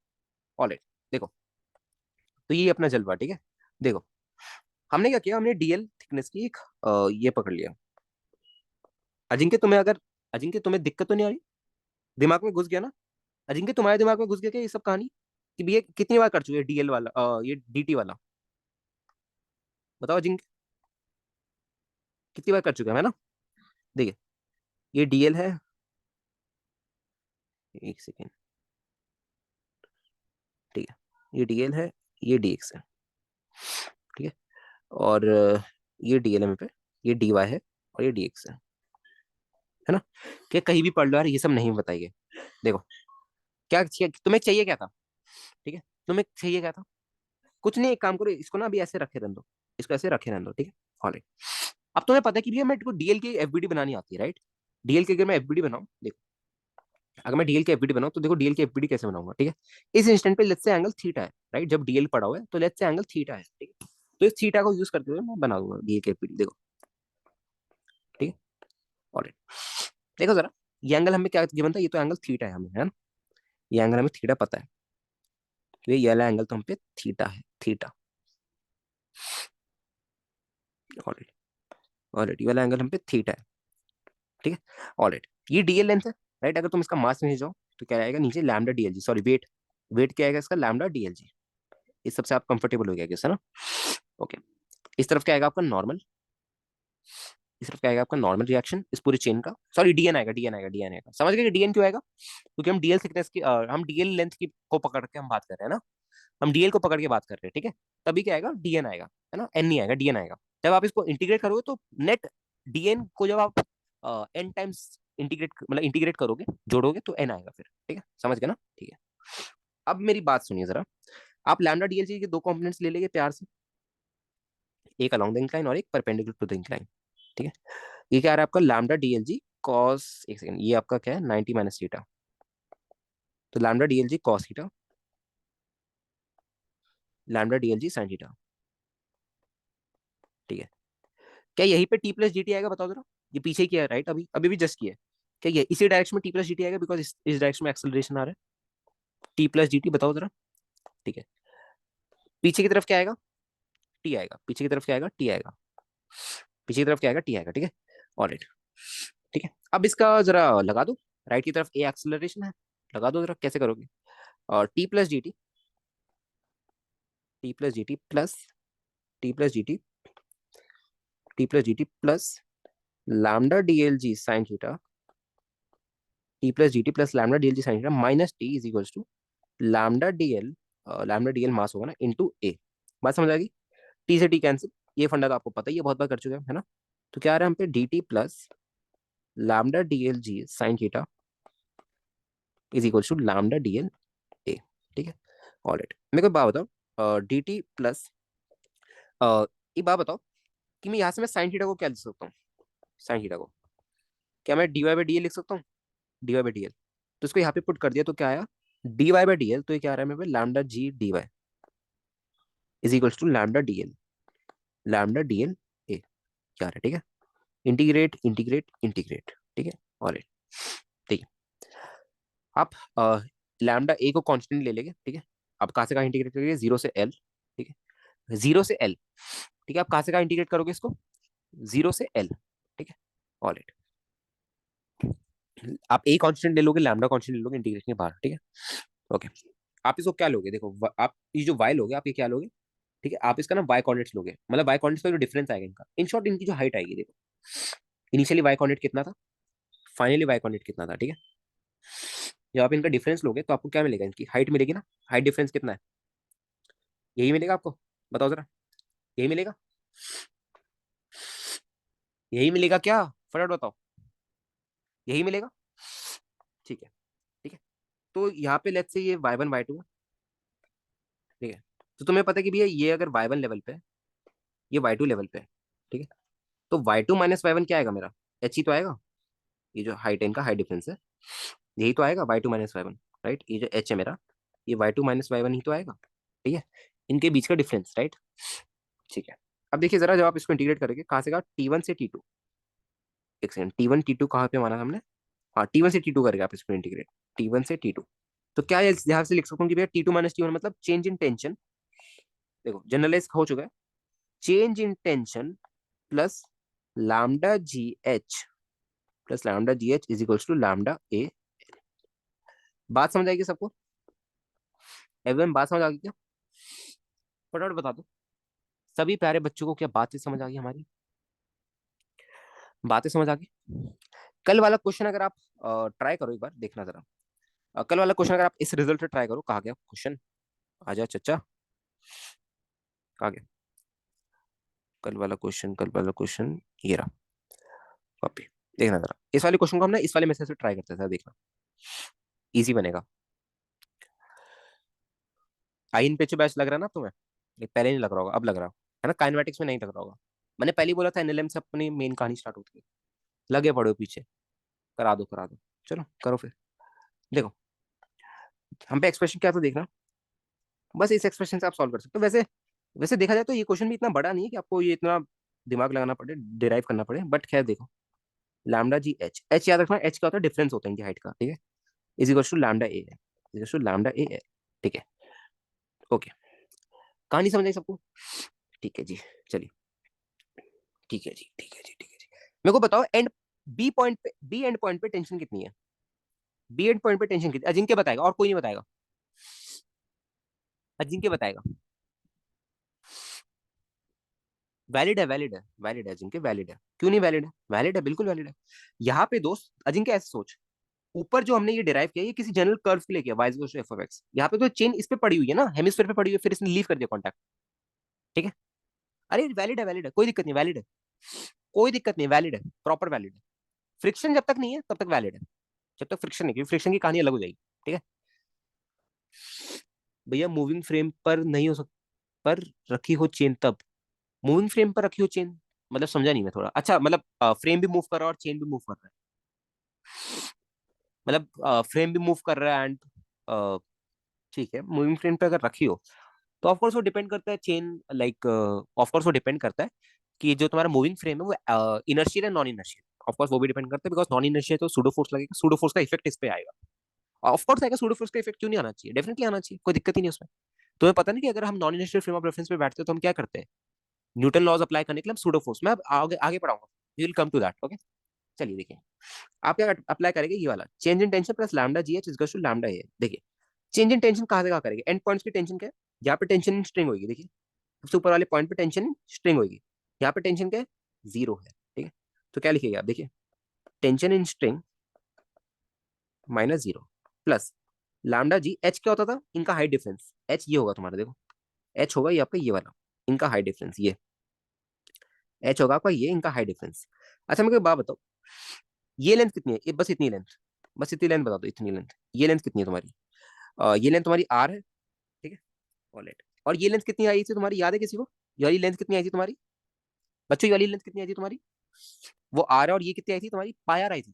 ऑलराइट। देखो, तो ये अपना जलवा, ठीक है। देखो, हमने क्या किया, हमने डीएल थिकनेस की एक ये पकड़ लिया। अजिंक्य तुम्हें अगर, अजिंक्य तुम्हें दिक्कत तो नहीं आ रही? दिमाग में घुस गया ना? अजिंक्य तुम्हारे दिमाग में घुस गया क्या ये सब कहानी, कि भैया कितनी बार कर चुके हैं डीएल वाला, ये डीटी वाला? बताओ अजिंक्य, कितनी बार कर चुके हैं, है ना। देखिए, ये डीएल है, एक सेकेंड, ठीक है, ये डीएल है, ये डीएक्स है, ठीक है, और ये डीएल है मेरे पे, ये डीवाई है, और ये डीएक्स है ना। क्या कहीं भी पढ़ लो यार, ये सब नहीं बताइए। देखो, तुम्हें चाहिए क्या था, ठीक है, तुम्हें चाहिए क्या था, कुछ नहीं, एक काम करो, इसको ना अभी ऐसे रखे रहने दो, इसको ऐसे रखे रहने दो, ठीक है, ऑलराइट। अब तुम्हें पता है कि भैया मेरे को डीएल की एफबीडी बनानी आती है, राइट। डीएल की अगर मैं एफबीडी बनाऊं, देखो, अगर मैं डीएल की एफबीडी बनाऊं तो देखो डीएल की एफबीडी कैसे बनाऊंगा, ठीक है। इस इंस्टेंट पे लेट्स से एंगल थीटा है, राइट, जब डीएल पड़ा हुआ है तो लेट्स से एंगल थीटा है, ठीक है। तो इस थीटा को यूज करते हुए मैं बना दूंगा डीएल की एफबीडी, देखो, ठीक है, ऑलराइट। देखो जरा, ये एंगल हमें क्या गिवन था, ये तो एंगल थीटा है हमें, है ना, ये एंगल हमें थीटा पता है, तो ये वाला एंगल तो हम पे थीटा है, थीटा, ऑलराइट, ऑलराइट, ये वाला एंगल हम पे थीटा है, ठीक है, ऑलराइट। ये डीएल लेंथ है, राइट, अगर तुम इसका मास नहीं जाओ तो क्या आएगा नीचे, lambda dlg, sorry wait, wait क्या आएगा इसका, लैम्डा डीएलजी। इस सबसे आप कंफर्टेबल हो गया कैसे ना, ओके। इस तरफ क्या आएगा आपका नॉर्मल, इस तरफ क्या आएगा आपका नॉर्मल रिएक्शन इस पूरे चेन का, सॉरी डीएन आएगा, डीएन आएगा, डीएन आएगा, समझ गए कि डीएन क्यों आएगा, क्योंकि हम डीएल थिकनेस की हम डीएल लेंथ की को पकड़ के हम बात कर रहे हैं ना, हम डीएल को पकड़ के बात कर रहे हैं, ठीक है। तभी क्या आएगा, डीएन आएगा, है ना, एन नहीं आएगा, डीएन आएगा। जब आप इसको इंटीग्रेट करोगे तो नेट डीएन को जब आप एन टाइम्स इंटीग्रेट, मतलब इंटीग्रेट करोगे, जोड़ोगे तो एन आएगा फिर, ठीक है, समझ गए ना, ठीक है। अब मेरी बात सुनिए जरा, आप लैम्डा डीएलजी के दो कंपोनेंट्स ले लेंगे प्यार से, एक अलोंग द इंक्लाइन और एक परपेंडिकुलर टू द इंक्लाइन, ठीक है। ये क्या आ रहा है आपका लैम्डा डीएलजी कॉस, एक सेकंड, ये आपका क्या है 90 माइनस थीटा, तो lambda DLG cos theta, lambda DLG sine theta, ठीक है। क्या यहीं पे टी प्लस डी टी आएगा, बताओ जरा, ये पीछे किया है राइट, अभी अभी भी जस्ट किया है, क्या ये इसी डायरेक्शन में टी प्लस डी टी आएगा, बिकॉज इस डायरेक्शन में एक्सेलरेशन आ रहा है, टी प्लस डी टी बताओ जरा, ठीक है। पीछे की तरफ क्या आएगा, टी आएगा, पीछे की तरफ क्या आएगा, टी आएगा, पीछे की तरफ क्या आएगा, टी आएगा, ठीक है, ऑलराइट, ठीक है। अब इसका जरा लगा दो, राइट की तरफ ए एक्सेलरेशन है, लगा दो जरा, कैसे करोगे, और T plus D T, T plus D T plus, T plus D T, T plus D T plus lambda D L G sine theta, T plus D T plus lambda D L G sine theta minus T is equals to lambda DL, lambda DL mass होगा ना इनटू ए। बात समझ आ गई, टी से टी कैंसिल, ये फंडा तो आपको पता ही है, बहुत बार कर चुके हैं, है ना। तो क्या आ रहा है हम पे D T plus lambda DL G sine theta is equals to lambda DL A, ठीक है, ऑलराइट। मेरे को एक बात बताओ, डी टी प्लस, एक बात बताओ कि मैं यहाँ से मैं साइन थीटा को क्या लिख सकता हूँ, साइन थीटा को क्या मैं d y by d l लिख सकता हूँ, d y by d l, तो इसको यहाँ पे पुट कर दिया तो क्या आया, d y by d l, तो ये क्या आ रहा है मेरे पे lambda g d y is equals to lambda D l, lambda D l a, क्या आ रहा है, ठीक है, इंटीग्रेट इंटीग्रेट इंटीग्रेट, ठीक है, और ठीक है। आप लैम्डा ए को कांस्टेंट ले लेंगे, ठीक है। आप कहाँ से कहाँ इंटीग्रेट करेंगे, जीरो से एल, ठीक है, जीरो से एल, ठीक है। आप कहाँ से कहाँ इंटीग्रेट करोगे इसको, जीरो से एल, ठीक है, ऑल राइट। आप ए कांस्टेंट ले लोगे, लैम्डा कांस्टेंट ले लोगे इंटीग्रेशन के बाहर, ठीक है, ओके। आप इसको क्या लोगे, देखो आप ये जो वाई लोगे, आप ये क्या लोगे, ठीक है, आप इसका ना वाई कॉर्डिनेट्स लोगे, मतलब वाई कॉर्डिनेट्स का जो डिफरेंस आएगा इनका, इन शॉर्ट इनकी जो हाइट आएगी, देखो इनिशियली वाई कॉर्डिनेट कितना था, फाइनली वाई कॉर्डिनेट कितना था, ठीक है। जब आप इनका डिफरेंस लोगे तो आपको क्या मिलेगा, इनकी हाइट मिलेगी ना, हाइट डिफरेंस कितना है, यही मिलेगा आपको, बताओ जरा, यही मिलेगा, यही मिलेगा क्या, फटाफट बताओ, यही मिलेगा, ठीक है, ठीक है। तो यहाँ पे लेट्स से ये y1 y2 है, ठीक है। तो तुम्हें पता है कि भैया ये अगर y1 लेवल पे है, ये y2 लेवल पे है, ठीक है। तो y2 माइनस y1 क्या आएगा मेरा, h ही तो आएगा, ये जो हाइट है इनका, हाइट डिफरेंस है, यही तो आएगा y2 माइनस y1, राइट, ये जो h है मेरा, ये y2 माइनस y1 ही तो आएगा, ठीक है, इनके बीच का डिफरेंस, राइट, ठीक है। अब देखिए जरा, जब आप इसको इंटीग्रेट करेंगे कहाँ से कहा, टी वन से टी टू, एक second, T one T two कहाँ पे माना था हमने, हाँ टी वन से टी टू करके आप इसको इंटीग्रेट, टी वन से टी टू, तो क्या यहाँ से लिख सकता हूँ कि भैया T two minus T one मतलब चेंज इन टेंशन, देखो जनरलाइज हो चुका है, change in tension plus lambda ji h, plus lambda ji H is equals to lambda ए। बात समझ आएगी सबको, एवं बात समझ आ गई क्या, फटाफट बता दो, सभी प्यारे बच्चों को क्या बातें समझ आ गई, हमारी बातें समझ आ गई। कल वाला क्वेश्चन अगर आप ट्राई करो, एक बार देखना जरा। कल वाला क्वेश्चन अगर आप इस रिजल्ट से ट्राई करो, कहा गया क्वेश्चन, आ जा चचा, कहा गया कल वाला क्वेश्चन, कल वाला क्वेश्चन, ये रहा कॉपी। देखना जरा इस वाले क्वेश्चन को, हमने इस वाले मैसेज से ट्राई करते थे, देखना इजी बनेगा। आइन पे बैच लग रहा है ना तुम्हें? ये पहले नहीं लग रहा होगा, अब लग रहा है ना? काइनेमेटिक्स में नहीं लग रहा होगा। मैंने पहले ही बोला था एनएलएम से अपनी मेन कहानी स्टार्ट होती है। लगे पड़े हो पीछे, करा दो करा दो। चलो करो फिर। देखो, हम पे एक्सप्रेशन क्या था देखना, बस इस एक्सप्रेशन से आप सॉल्व कर सकते हो। वैसे वैसे देखा जाए तो ये क्वेश्चन भी इतना बड़ा नहीं है कि आपको ये इतना दिमाग लगाना पड़े, डिराइव करना पड़े, बट खैर देखो। लैम्डा जी एच, एच याद रखना, एच क्या होता है? डिफरेंस होता है इनकी हाइट का, ठीक है? इज इक्वल टू लैम्डा ए है, इज इक्वल टू लैम्डा ए है, ठीक है? ओके, कहानी समझ आई सबको? ठीक है जी, चलिए। ठीक है जी, ठीक है जी, ठीक है जी। मेरे को बताओ, एंड बी पॉइंट पे, बी एंड पॉइंट पे टेंशन कितनी है? बी एंड पॉइंट पे टेंशन कितनी? अजिंक्य बताएगा, और कोई नहीं बताएगा। अजिंक्य बताएगा। वैलिड है, वैलिड है, वैलिड है अजिंक्य, वैलिड है। क्यों नहीं वैलिड है? वैलिड है, बिल्कुल वैलिड है। यहाँ पे दोस्त अजिंक्य ऐसे सोच, ऊपर जो हमने ये डिराइव किया, ये किसी जनरल कर्व के लिए किया, wise versa F of x. यहाँ पे तो चेन इस पे पड़ी हुई है ना, हेमिस्फीयर पे पड़ी हुई है, फिर इसने लीव कर दिया कॉन्टैक्ट, ठीक है? अरे वैलिड है, वैलिड है, कोई दिक्कत नहीं, वैलिड है, कोई दिक्कत नहीं, वैलिड है, प्रॉपर वैलिड है। फ्रिक्शन जब तक नहीं है तब तक वैलिड है, जब तक फ्रिक्शन नहीं, क्योंकि फ्रिक्शन की कहानी अलग हो जाएगी, ठीक है? भैया मूविंग फ्रेम पर नहीं हो सकता, पर रखी हो चेन तब। मूविंग फ्रेम पर रखी हो चेन मतलब समझा नहीं मैं थोड़ा। अच्छा, मतलब फ्रेम भी मूव कर रहा है और चेन भी मूव कर रहा है, मतलब फ्रेम भी मूव कर रहा है एंड, ठीक है, मूविंग फ्रेम पे अगर रखी हो तो ऑफकोर्स वो डिपेंड करता है चेन, लाइक ऑफकोर्स वो डिपेंड करता है कि जो तुम्हारा मूविंग फ्रेम है वो इनर्शियल है नॉन इनर्शियल। ऑफकोर्स वो भी डिपेंड करता है, बिकॉज नॉन इनर्शियल तो सूडो फोर्स लगेगा, सूडो फोर्स का इफेक्ट इस पे आएगा। ऑफकोर्स आएगा, सूडो फोर्स का इफेक्ट क्यों नहीं आना चाहिए? डेफिनेटली आना चाहिए, कोई दिक्कत ही नहीं उसमें। तुम्हें पता नहीं कि अगर हम non inertial frame of reference पे बैठते हैं तो हम क्या करते हैं? न्यूटन लॉज अप्लाई करने के लिए हम सूडो फोर्स, मैं अब आगे आगे पढ़ाऊंगा, you will come to that, okay? चलिए देखिए, आप क्या अप्लाई करेंगे, ये वाला change in tension plus lambda ji H is to lambda A. देखिए, चेंज इन टेंशन कहाँ से कहाँ करेंगे? एंड पॉइंट्स की टेंशन क्या है? यहाँ पे टेंशन इन स्ट्रिंग होगी, देखिए सबसे ऊपर वाले पॉइंट पे टेंशन इन स्ट्रिंग होगी। यहाँ पे टेंशन क्या है? जीरो है, ठीक है? तो क्या लिखिएगा आप, देखिए, tension in string minus zero plus lambda ji. H क्या होता था इनका? Height difference. एच ये होगा तुम्हारा, देखो, एच होगा ये आपका, ये वाला इनका हाइट डिफरेंस, ये एच होगा आपका, ये इनका हाइट डिफरेंस। अच्छा, मेरे को एक बात बताओ, ये लेंथ कितनी है? ये बस इतनी लेंथ, बस इतनी लेंथ बता दो, इतनी लेंथ। ये लेंथ कितनी है तुम्हारी? ये लेंथ तुम्हारी आर है, ठीक है? ऑलराइट। और ये लेंथ कितनी आई थी तुम्हारी, याद है किसी को? ये वाली लेंथ कितनी आई थी तुम्हारी बच्चों? ये वाली लेंथ कितनी आई थी तुम्हारी? वो आर है, और ये कितनी आई थी तुम्हारी? पाई आर आई थी।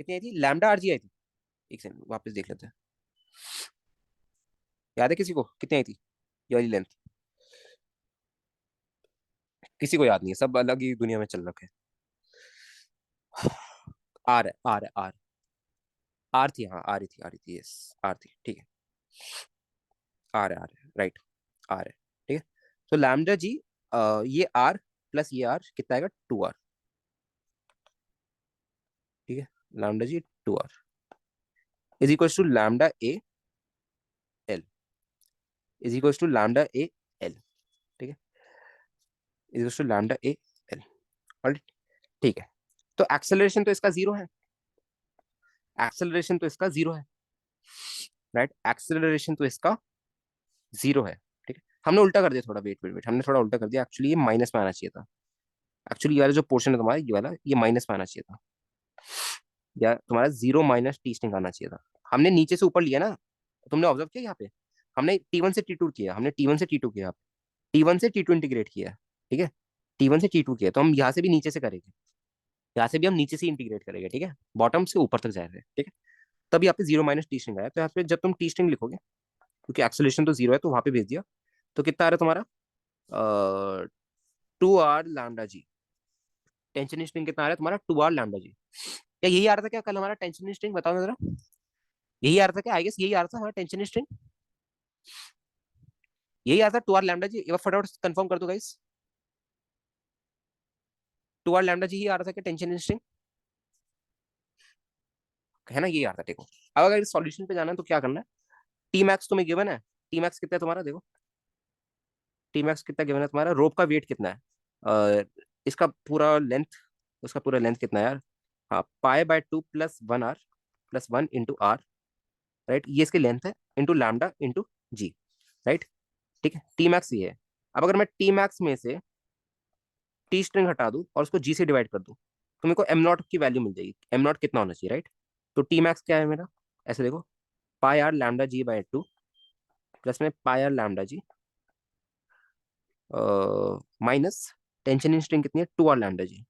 कितनी आई थी? लैम्डा आर जी आई थी। एक सेकंड वापस देख लेते हैं, याद है किसी को कितनी आई थी ये वाली लेंथ? किसी को याद नहीं है, सब अलग ही दुनिया में चल रखे हैं। आर है, आर है, आर। आर थी, हाँ, आ रही थी, आ रही थी, यस, आर थी, ठीक है। आर है, राइट, आर है, ठीक है? तो लैम्डा जी, ये आर प्लस ये आर कितना आएगा? टू आर, ठीक है? Lambda g two R is equal to lambda a l, is equal to lambda a l, ठीक है? Is equal to lambda a l, alright, ठीक है? तो एक्सेलरेशन तो इसका जीरो है, एक्सेलरेशन तो इसका जीरो है, राइट? एक्सेलरेशन तो इसका जीरो है, ठीक है? हमने उल्टा कर दिया थोड़ा, वेट वेट वेट, हमने थोड़ा उल्टा कर दिया, एक्चुअली ये माइनस में आना चाहिए था। एक्चुअली ये वाला जो पोर्शन है तुम्हारा, ये वाला, ये माइनस में आना चाहिए था, या तुम्हारा जीरो माइनस टी स्टिंग आना चाहिए था। हमने नीचे से ऊपर लिया ना, तुमने ऑब्जर्व किया यहाँ पे? हमने T1 से T2 किया, हमने T1 से T2 किया, T1 से T2 इंटीग्रेट किया, ठीक है? T1 से T2 किया, तो हम यहाँ से भी नीचे से करेंगे, यहाँ से भी हम नीचे से इंटीग्रेट करेंगे, ठीक है? बॉटम से ऊपर तक जाएंगे, ठीक है? तभी यहाँ पे जीरो माइनस टी स्ट्रिंग आया। तो यहाँ पे जब तुम टी स्ट्रिंग लिखोगे, क्योंकि एक्सेलरेशन तो जीरो है, तो वहां पे भेज दिया, तो कितना आ रहा है तुम्हारा? Two R lambda g. Tension string कितना आ रहा है तुम्हारा? Two R lambda g. क्या यही आ रहा था क्या कल हमारा टेंशन स्ट्रिंग? बताओ ना जरा, यही आ रहा था क्या? आई गेस यही आ रहा था हमारा टेंशन स्ट्रिंग, यही आ रहा था, टू आर लैम्डा जी। एक बार फटाफट कंफर्म कर दो गाइस, टू आर लैम्डा जी ही आ रहा था क्या टेंशन स्ट्रिंग? है ना, यही आ रहा था, देखो। अब अगर सॉल्यूशन पे जाना है तो क्या करना है? टी मैक्स तुम्हें गिवन है, टी मैक्स कितना है तुम्हारा, देखो, टी मैक्स कितना गिवन है तुम्हारा? रोप का वेट कितना है? इसका पूरा लेंथ, उसका पूरा लेंथ कितना है यार? हाँ, पाई बाय 2 प्लस 1 R plus 1 into R, right, ये इसकी लेंथ है, into lambda into g, right. ठीक है, टी मैक्स ये है। अब अगर मैं टी मैक्स में से टी स्ट्रिंग हटा दूं और उसको जी से डिवाइड कर दूं, तो मेरे को एम नॉट की वैल्यू मिल जाएगी। एम नॉट कितना होना चाहिए, राइट। तो टी मैक्स क्या है मेरा, ऐसे देखो, pi R lambda G by 2 plus में pi R lambda G minus tension in string कितनी है, 2 R lambda G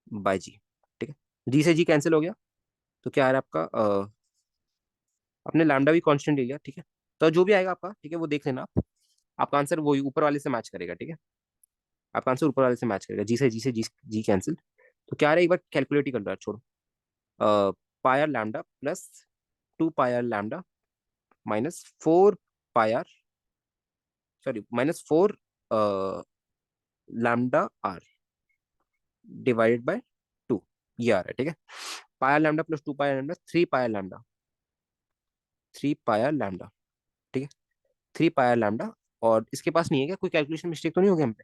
by G. ठीक है, जी से जी कैंसिल हो गया, तो क्या आ रहा है आपका, अपने लैम्डा भी कांस्टेंट ले लिया, ठीक है। तो जो भी आएगा आपका, ठीक है, वो देख लेना आप। आपका आंसर वही ऊपर वाले से मैच करेगा, ठीक है। आपका आंसर ऊपर वाले से मैच करेगा, जी जी कैंसिल। तो क्या आ रहा है, एक बार कैलकुलेट ही कर लो यार, छोड़ो। Pi R lambda plus 2 pi R lambda minus 4 pi R, sorry -4 lambda R divided by 2, ये आ रहा है, ठीक है। Pi R lambda plus 2 pi R lambda, 3 pi R lambda, 3 pi R lambda, ठीक है, 3 पायर लैम्डा। और इसके पास नहीं है क्या, कोई कैलकुलेशन मिस्टेक तो नहीं होगी हम पे।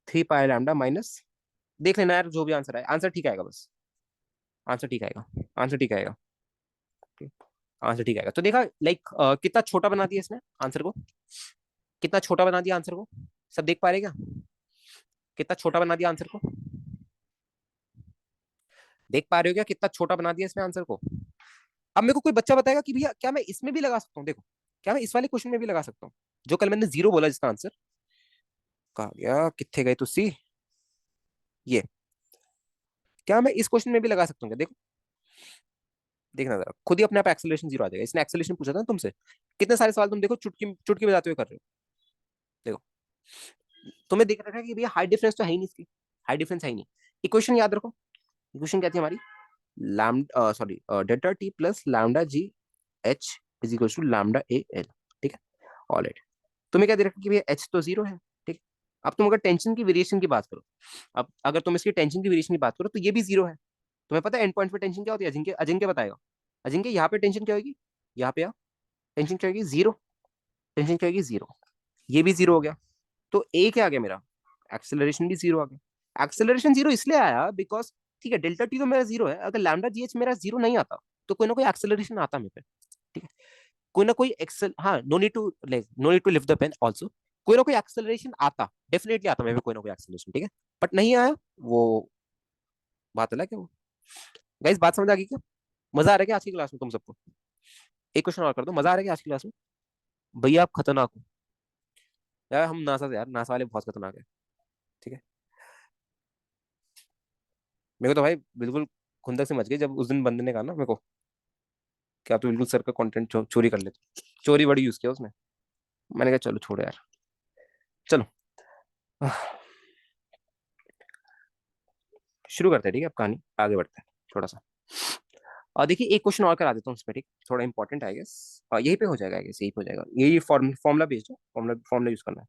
3 पायर लैम्डा माइनस, देख लेना यार, जो भी आंसर आए, आंसर ठीक आएगा बस। आंसर ठीक आएगा, आंसर ठीक आएगा, आंसर ठीक आएगा। तो देखा, लाइक कितना छोटा बना दिया इसने आंसर को, कितना छोटा बना दिया आंसर को, सब देख पा रहे क्या, कितना छोटा बना दिया आंसर को, देख पा रहे हो क्या, कितना छोटा बना दिया इसने आंसर को। अब मेरे को कोई बच्चा बताएगा कि भैया क्या मैं इसमें भी लगा सकता हूँ, देखो, क्या मैं इस वाले क्वेश्चन में भी लगा सकता हूँ, जो कल मैंने जीरो बोला जिसका आंसर, कहा गया कितने गए तुसी, ये, क्या मैं इस क्वेश्चन में भी लगा सकता हूँ क्या, देखो, देखना जरा खुद ही, अपने आप एक्सेलरेशन जीरो आ जाएगा। इसने एक्सेलरेशन पूछा था ना तुमसे, कितने सारे सवाल तुम देखो चुटकी चुटकी बजाते हुए कर रहे हो, देखो, तुम्हें दिख रहा है कि भैया हाई डिफरेंस तो है ही नहीं इसकी, हाई डिफरेंस है ही नहीं। इक्वेशन याद रखो, इक्वेशन क्या थी हमारी, lambda, sorry, delta T plus lambda ji H is equal to lambda a l, ठीक है। ऑल राइट, तुम्हें क्या दे रखा है कि भैया एच तो जीरो है, ठीक है। अब तुम अगर टेंशन की वेरिएशन की बात करो, अब अगर तुम इसकी टेंशन की वेरिएशन की बात करो, तो ये भी जीरो है। तुम्हें पता है एंड पॉइंट पे टेंशन क्या होती है, अजिंक्य अजिंक्य बताएगा। अजिंक्य यहाँ पे टेंशन क्या होगी, यहाँ पे टेंशन क्या होगी, जीरो, टेंशन क्या होगी, जीरो, ये भी जीरो हो गया। तो ए क्या आ गया मेरा, एक्सेलरेशन भी जीरो आ गया। एक्सेलरेशन जीरो इसलिए आया बिकॉज, ठीक है, डेल्टा टी तो मेरा जीरो है, अगर लैम्डा जी एच मेरा जीरो नहीं आता, तो कोई ना कोई एक्सेलरेशन आता मेरे पे, ठीक है। कोई ना कोई एक्सेल, हाँ, no need to, like no need to lift the pen also, कोई ना कोई एक्सेलरेशन आता, डेफिनेटली आता मेरे पे कोई ना कोई एक्सेलरेशन, ठीक है। बट नहीं आया, वो बात अलग है वो। गाइस, बात समझ आ गई क्या, मजा आ रहा है क्या आज की क्लास में तुम सबको। एक क्वेश्चन और कर दो, मजा आ रहा है क्या आज की क्लास में, भैया आप खतरनाक हो यार, हम नासा से, यार नासा वाले बहुत खतरनाक है, ठीक है। मेरे को तो भाई बिल्कुल खुंदक से मच गई जब उस दिन बंदे ने कहा ना मेरे को कि आप तो बिल्कुल सर का कंटेंट चोरी कर लेते, चोरी बड़ी यूज किया उसने। मैंने कहा चलो छोड़ो यार, चलो शुरू करते हैं, ठीक है, अब कहानी आगे बढ़ते हैं थोड़ा सा। और देखिए, एक क्वेश्चन और करा देता हूँ इसमें, ठीक, थोड़ा इंपॉर्टेंट है गेस, यही पे हो जाएगा, गेस यही पे हो जाएगा, यही फॉर्मूला बेस्ड है, फॉर्मूला फॉर्मूला यूज करना है,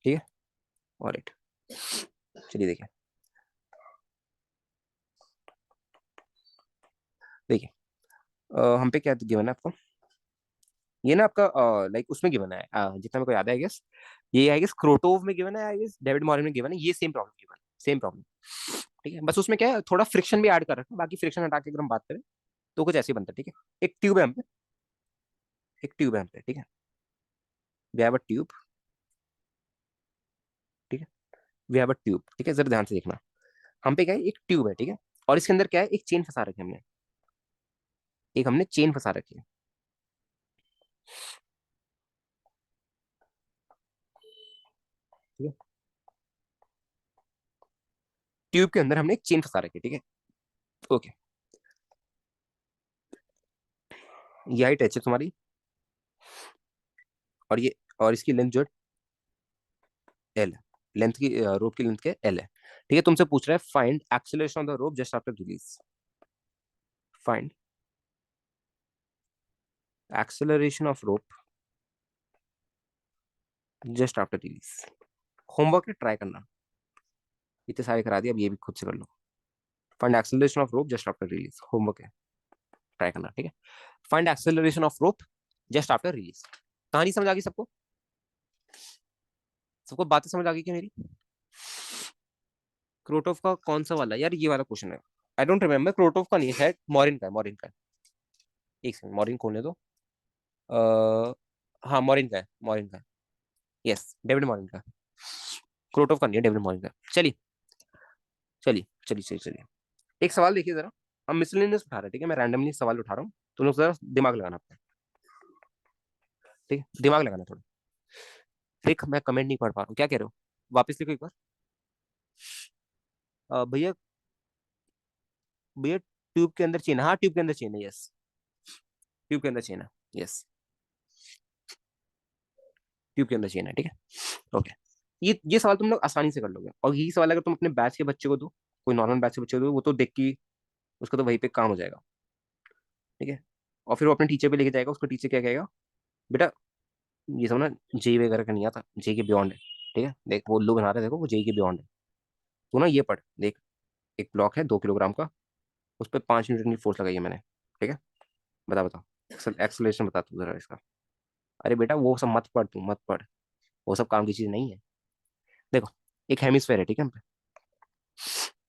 ठीक है। ऑलराइट, चलिए देखिए, देखिए, हम पे क्या गिवन है आपको, ये ना आपका, लाइक उसमें गिवन है, जितना मेरे को याद है गेस, ये आई गेस क्रोटोव में गिवन है, आई गेस डेविड मॉरिन में गिवन है, ये सेम प्रॉब्लम गिवन है, सेम प्रॉब्लम, ठीक है। बस उसमें क्या है, थोड़ा फ्रिक्शन भी ऐड कर रखा है, बाकी फ्रिक्शन हटा के अगर हम बात करें तो कुछ ऐसे ही बनता है, ठीक है। एक ट्यूब है हम पे, एक ट्यूब है हम पे, ठीक है, वी हैव अ ट्यूब, ठीक है, वी हैव अ ट्यूब, ठीक है, जरा ध्यान से देखना। हम पे क्या है, एक ट्यूब है, ठीक है, और इसके अंदर क्या है, एक चेन फंसा रखी है हमने, एक हमने चेन फंसा रखी है, ठीक है। ट्यूब के अंदर हमने एक चेन फंसा रखी है, ठीक है, ओके। ये हाइट एच है तुम्हारी, और ये, और इसकी लेंथ जो है एल है, लेंथ की, रोप की लेंथ के एल है, ठीक है। तुमसे पूछ रहा है find acceleration of the rope just after release, find acceleration of rope just after release. Homework है, ट्राई करना, इतने सारे करा दिए, अब ये भी खुद से कर लो। Find acceleration of rope just after release, homework है, ट्राई करना, ठीक है। Find acceleration of rope just after release. कहानी समझ आ गई सबको, सबको बातें समझ आ गई क्या मेरी, क्रोटोफ का कौन सा वाला यार, ये वाला क्वेश्चन है। आई डोंट रिमेम्बर, क्रोटोफ का नहीं है, मॉरिन का है, मॉरिन का है। एक सेकंड, मॉरिन खोलने दो। अ, हाँ मॉरिन का है, मॉरिन का है। यस, डेविड मॉरिन का। क्रोटोफ का नहीं है, डेविड मॉरिन का। चलिए चलिए चलिए चलिए चलिए। एक सवाल देखिए जरा। हम मिसलेनियस उठा रहे हैं, ठीक है, मैं रैंडमली सवाल उठा रहा हूँ, तो लोग जरा दिमाग लगाना अपना। ठीक है, दिमाग लगाना थोड़ा। देख मैं कमेंट नहीं पढ़ पा रहा हूँ, क्या कह रहे हो? वापस लिखो एक बार। भैया, भैया ट्यूब के अंदर चेन है, हाँ ट्यूब के अंदर चेन है, यस। ट्यूब के अंदर चेन है, यस। ट्यूब के अंदर चेन है, ठीक है। ओके। ये सवाल तुम लोग आसानी से कर लोगे, और यही सवाल अगर तुम अपने बैच के बच्चे को दो, कोई नॉर्मल बैच के बच्चे को दो, वो तो देख के उसका तो वहीं पे काम हो जाएगा। ठीक है। और फिर वो अपने टीचर पे लेके जाएगा, उसको टीचर क्या कहेगा, बेटा ये सब ना जे वगैरह का नहीं आता, जे के बियॉन्ड है। ठीक है, देख वो उल्लू बना रहे हैं, देखो वो जे के बियॉन्ड है। तो ना ये पढ़ देख, एक ब्लॉक है 2 किलोग्राम का, उस पर 5 न्यूटन की फोर्स लगाई है मैंने। ठीक है, बता बता, एक्सलेशन बता तू जरा इसका। अरे बेटा वो सब मत पढ़, तू मत पढ़, वो सब काम की चीज नहीं है। देखो, एक हेमिस्फेयर है, ठीक है, हम पे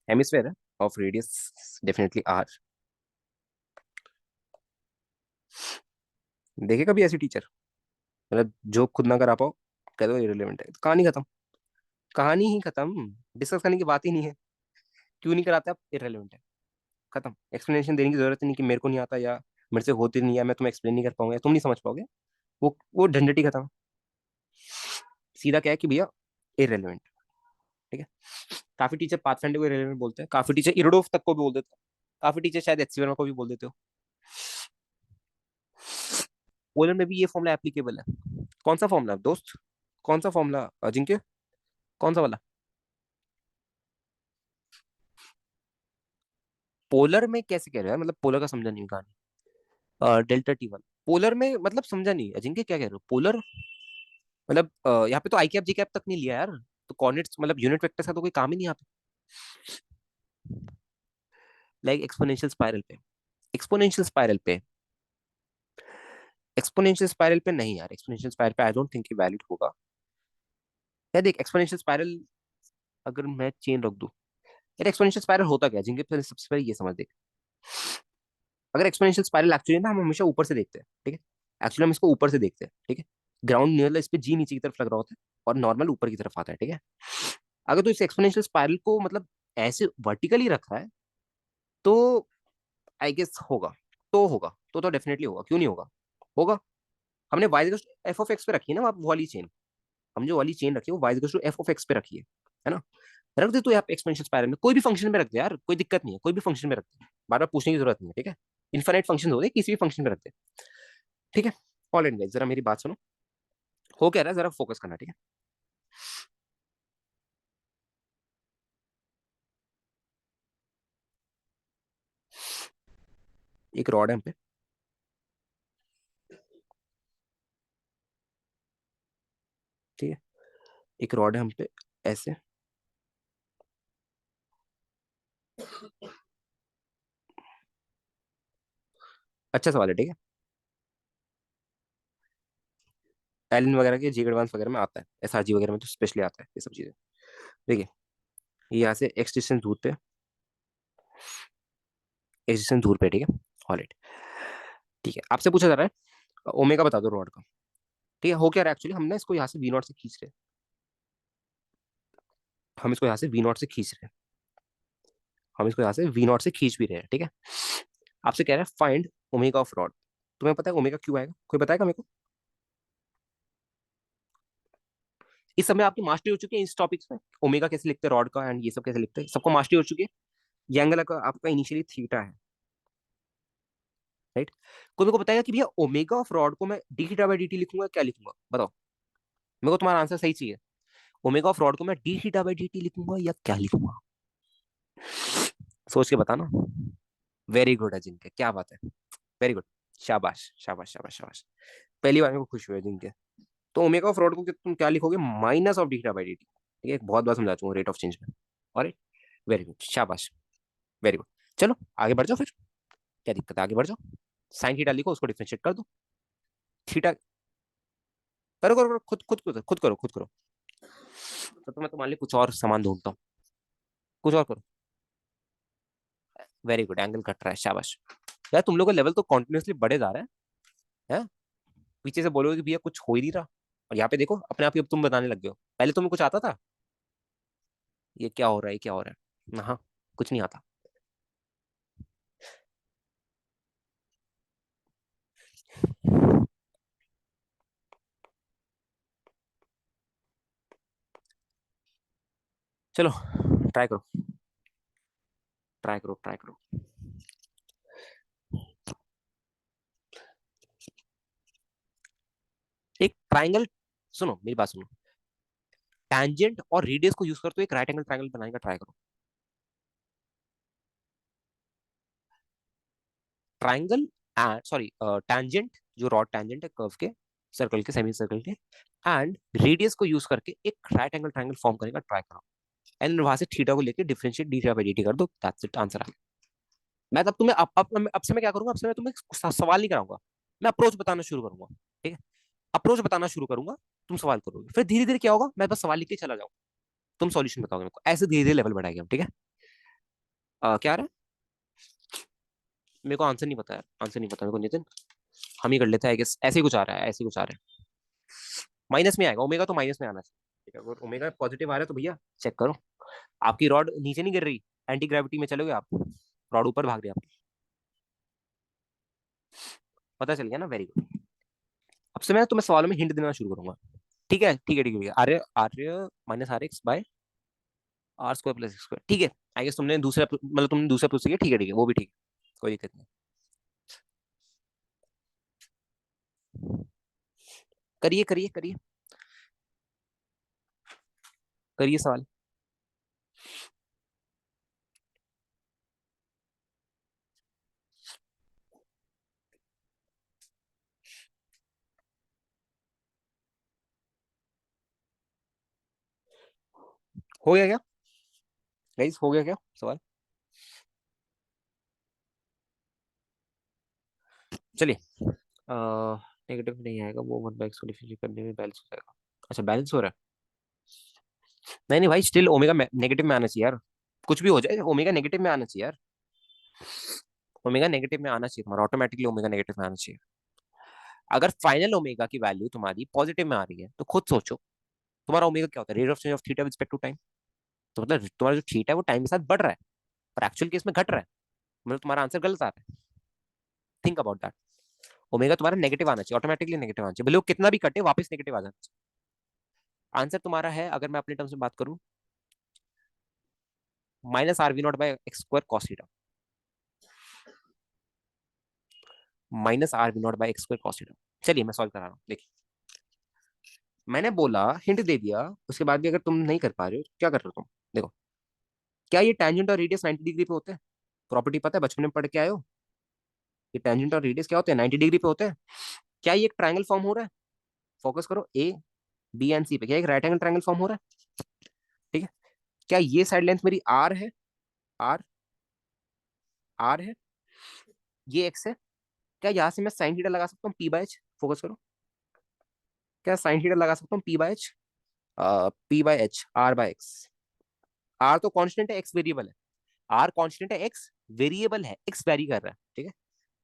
हेमिस्फेयर है, ऑफ रेडियस डेफिनेटली आर। देखे कभी ऐसी टीचर, मतलब जो खुद ना करा पाओ, कह दो इरेलीवेंट है, तो कहानी खत्म। कहानी ही खत्म, डिस्कस करने की बात ही नहीं है। क्यों नहीं कराते आप, इरेलीवेंट है, खत्म। एक्सप्लेनेशन देने की जरूरत ही नहीं कि मेरे को नहीं आता, या मेरे से होती नहीं, या मैं तुम्हें एक्सप्लेन नहीं कर पाऊंगा, या तुम नहीं समझ पाओगे। वो झंझट ही खत्म। सीधा क्या है कि भैया इरेलीवेंट। ठीक है। काफी टीचर पाथफाइंडर को इरेलीवेंट बोलते हैं, काफी टीचर इरोडोफ तक को भी बोल देते हैं, काफी टीचर शायद एचसी वर्मा को भी बोल देते हो। पोलर में भी ये फॉर्मूला एप्लीकेबल है। कौन सा फॉर्मूला दोस्त? कौन सा फॉर्मूला अजिंक्य? कौन सा वाला? पोलर में कैसे कह रहे हो यार, मतलब पोलर का समझा नहीं कहानी। डेल्टा टी 1 पोलर में, मतलब समझा नहीं अजिंक्य, क्या कह रहे हो पोलर? मतलब यहाँ पे तो आई कैप जी कैप तक नहीं लिया यार, तो कोऑर्डिनेट्स मतलब यूनिट वेक्टर्स का तो कोई काम ही नहीं यहाँ पे। लाइक एक्सपोनेंशियल स्पाइरल पे, एक्सपोनेंशियल स्पाइरल पे, एक्सपोनेंशियल स्पाइरल पे नहीं यार, एक्सपोनेंशियल स्पाइरल पे आई डोंट थिंक वैलिड होगा। यार देख, एक्सपोनेंशियल स्पाइरल अगर मैं चेन रख दूं, यार एक्सपोनेंशियल स्पाइरल होता क्या है जिनके, पहले सबसे पहले ये समझ देख। अगर एक्सपोनेंशियल स्पाइरल एक्चुअली ना हम हमेशा ऊपर से देखते हैं, ठीक है, एक्चुअली हम इसको ऊपर से देखते हैं, ठीक है। ग्राउंड नियर इस पे जी नीचे की तरफ लग रहा होता है, और नॉर्मल ऊपर की तरफ आता है, ठीक है। अगर तो इस एक्सपोनेंशियल स्पाइरल को मतलब ऐसे वर्टिकली रखा है, तो आई गेस होगा, तो होगा, तो डेफिनेटली होगा, क्यों नहीं होगा, होगा। हमने वाई एफ ऑफ एक्स पे रखी है ना, वो वाली चेन, हम जो वाली चेन रखी है वो y to f of x पे रखी है ना। रख दे तो यहाँ पे एक्सपेंशन स्पायरल में कोई भी फंक्शन में रख दे यार, कोई दिक्कत नहीं है, कोई भी फंक्शन में रख दे, बार बार पूछने की जरूरत नहीं है, ठीक है। इन्फाइनाइट फंक्शन होते हैं, किसी भी फंक्शन में रख दे, ठीक है। ऑल एंड गाइस जरा मेरी बात सुनो, हो क्या रहा है जरा फोकस करना, ठीक है। एक रॉड है हम पे, ठीक है, एक रॉड है हम पे, ऐसे। अच्छा सवाल है, ठीक है। एलिन वगैरह के जी एडवांस वगैरह में आता है, एस आर जी वगैरह में तो स्पेशली आता है ये सब चीजें। देखिए, ये यहाँ से एक्स डिस्टेंस दूर पे, एक्स डिस्टेंस दूर पे, ठीक है। ऑल राइट, ठीक है, आपसे पूछा जा रहा है ओमेगा बता दो रॉड का। ठीक है, हो क्या रहा है एक्चुअली, हम ना इसको यहाँ से वी नॉट से खींच रहे हैं, हम इसको यहाँ से वी नॉट से खींच रहे हैं, हम इसको यहाँ से वी नॉट से खींच भी रहे हैं, ठीक है। आपसे कह रहा है फाइंड ओमेगा ऑफ रॉड। तुम्हें पता है ओमेगा क्यों आएगा, कोई बताएगा मेरे को? इस समय आपकी मास्टरी हो चुकी है इस टॉपिक्स में, ओमेगा कैसे लिखते हैं रॉड का, एंड ये सब कैसे लिखते हैं, सबको मास्टरी हो चुकी है। ये एंगल का आपका इनिशियली थीटा है, राइट। कोई मेरे को बताएगा कि भैया ओमेगा ऑफ रॉड को मैं D theta by D T लिखूंगा, क्या लिखूंगा बताओ? मेरे को तुम्हारा आंसर सही चाहिए। ओमेगा ऑफ रॉड को मैं D theta by D T लिखूंगा या क्या लिखूंगा? सोच के बताना। वेरी गुड अजिंक्य, क्या बात है, वेरी गुड। शाबाश शाबाश शाबाश शाबाश, पहली बार मेरे को खुश हुए अजिंक्य। तो ओमेगा ऑफ रॉड को तुम क्या लिखोगे, minus of D theta by D T. ठीक है, बहुत बार समझा चुका हूँ रेट ऑफ चेंज में। और वेरी गुड, शाबाश, वेरी गुड। चलो आगे बढ़ जाओ फिर, क्या दिक्कत है, आगे बढ़ जाओ। साइन थीटा लिखो, उसको डिफरेंशिएट कर दो। थीटा, करो करो करो, खुद खुद खुद खुद करो, खुद करो। तो मैं तुम्हारे लिए कुछ और सामान ढूंढता हूँ। कुछ और करो। वेरी गुड, एंगल कट रहा है, शाबाश। यार तुम लोग का लेवल तो कॉन्टिन्यूसली बढ़े जा रहा है। पीछे से बोलोगे कि भैया कुछ हो ही नहीं रहा, और यहाँ पे देखो अपने आप ही अब तुम बताने लग गए हो, पहले तुम्हें कुछ आता था। ये क्या हो रहा है, ये क्या हो रहा है, हाँ, कुछ नहीं आता। चलो ट्राई करो, ट्राई करो, ट्राई करो। एक ट्राइंगल, सुनो मेरी बात सुनो, टैंजेंट और रेडियस को यूज कर तो एक राइट एंगल ट्राइंगल बनाने का ट्राई करो। ट्राइंगल, सॉरी, टैंजेंट, जो रॉड टैंजेंट है कर्व के, सर्कल के, सेमी सर्कल के, एंड रेडियस को यूज करके एक राइट एंगल ट्राइंगल फॉर्म करने का ट्राई करो। एंड वहां से थीटा को लेके differentiate D theta by dt कर दो, दैट्स इट, आंसर आ। मैं तब तुम्हें अब से मैं क्या करूंगा, अब से मैं तुम्हें सवाल नहीं कराऊंगा, मैं अप्रोच बताना शुरू करूंगा। ठीक है, अप्रोच बताना शुरू करूंगा, तुम सवाल करोगे, फिर धीरे धीरे क्या होगा, मैं बस सवाल लिख के चला जाऊंगा, तुम सॉल्यूशन बताओगे मेरे को, ऐसे धीरे धीरे लेवल बढ़ाएंगे हम, ठीक है। क्या रहा है, मेरे को आंसर नहीं पता यार, आंसर नहीं पता मेरे को नितिन, हम ही कर लेते हैं, आई गेस ऐसे ही कुछ आ रहा है, ऐसे ही कुछ आ रहा है। माइनस में आएगा, ओमेगा तो माइनस में आना चाहिए, ठीक है, अगर ओमेगा पॉजिटिव आ रहा है तो भैया चेक करो, आपकी रॉड नीचे नहीं गिर रही, एंटी ग्रेविटी में चलोगे आप, रॉड ऊपर भाग रही है आपकी, पता चल गया ना, वेरी गुड। अब से मैं तुम्हें सवालों में हिंट देना शुरू करूंगा। ठीक है, ठीक है, ठीक है, ठीक है। आर्य, आर्य minus R X by R square plus X square, ठीक है। आई गेस तुमने दूसरा, मतलब तुमने दूसरा पूछ लिया, ठीक है, ठीक है, वो भी ठीक है, कोई दिक्कत नहीं। करिए, करिए, करिए, करिए सवाल। हो गया क्या गाइस, हो गया क्या सवाल? चलिए, नेगेटिव नहीं आएगा, वो वन बाई एक्स को डिफरेंशिएट करने में बैलेंस हो जाएगा। अच्छा, बैलेंस हो रहा है। नहीं नहीं भाई, स्टिल ओमेगा नेगेटिव में आना चाहिए यार, कुछ भी हो जाए ओमेगा नेगेटिव में आना चाहिए यार, ओमेगा नेगेटिव में आना चाहिए तुम्हारा, ऑटोमेटिकली ओमेगा नेगेटिव में आना चाहिए। अगर फाइनल ओमेगा की वैल्यू तुम्हारी पॉजिटिव में आ रही है तो खुद सोचो, तुम्हारा ओमेगा क्या होता है, rate of change of theta with respect to time. तो मतलब तुम्हारा जो थीटा है वो टाइम के साथ बढ़ रहा है, पर एक्चुअल केस में घट रहा है, मतलब तुम्हारा आंसर गलत आ रहा है। Think about that. ओमेगा तुम्हारा नेगेटिव आना चाहिए, ऑटोमेटिकली नेगेटिव आना चाहिए, भले वो कितना भी कटे वापस नेगेटिव आ जाना चाहिए। आंसर तुम्हारा है, अगर मैं अपने टर्म्स में बात करूं, minus R v not by x square cos theta, minus R v not by x square cos theta. चलिए मैं सॉल्व करा रहा हूँ, देखिए, मैंने बोला, हिंट दे दिया, उसके बाद भी अगर तुम नहीं कर पा रहे हो तो क्या कर रहे हो तुम, देखो, क्या ये टेंजेंट और रेडियस 90 डिग्री पे होते हैं? प्रॉपर्टी पता है, बचपन में पढ़ के आए हो, ये टेंजेंट और रेडियस क्या होते हैं, 90 डिग्री पे होते हैं। क्या ये एक ट्रायंगल फॉर्म हो रहा है? फोकस करो, ए बी एंड सी पे, क्या एक राइट एंगल ट्रायंगल फॉर्म हो रहा है? ठीक है, क्या ये साइड लेंथ मेरी आर है, आर, आर है, ये एक्स है, क्या यहाँ से मैं साइन थीटा लगा सकता हूँ पी बाय एच, फोकस करो, क्या साइन थीटा लगा सकता हूँ p by h, p by h R by x, R तो कांस्टेंट है, एक्स वेरिएबल है, आर कांस्टेंट है, एक्स वेरिएबल है, एक्स वेरी कर रहा है, ठीक है।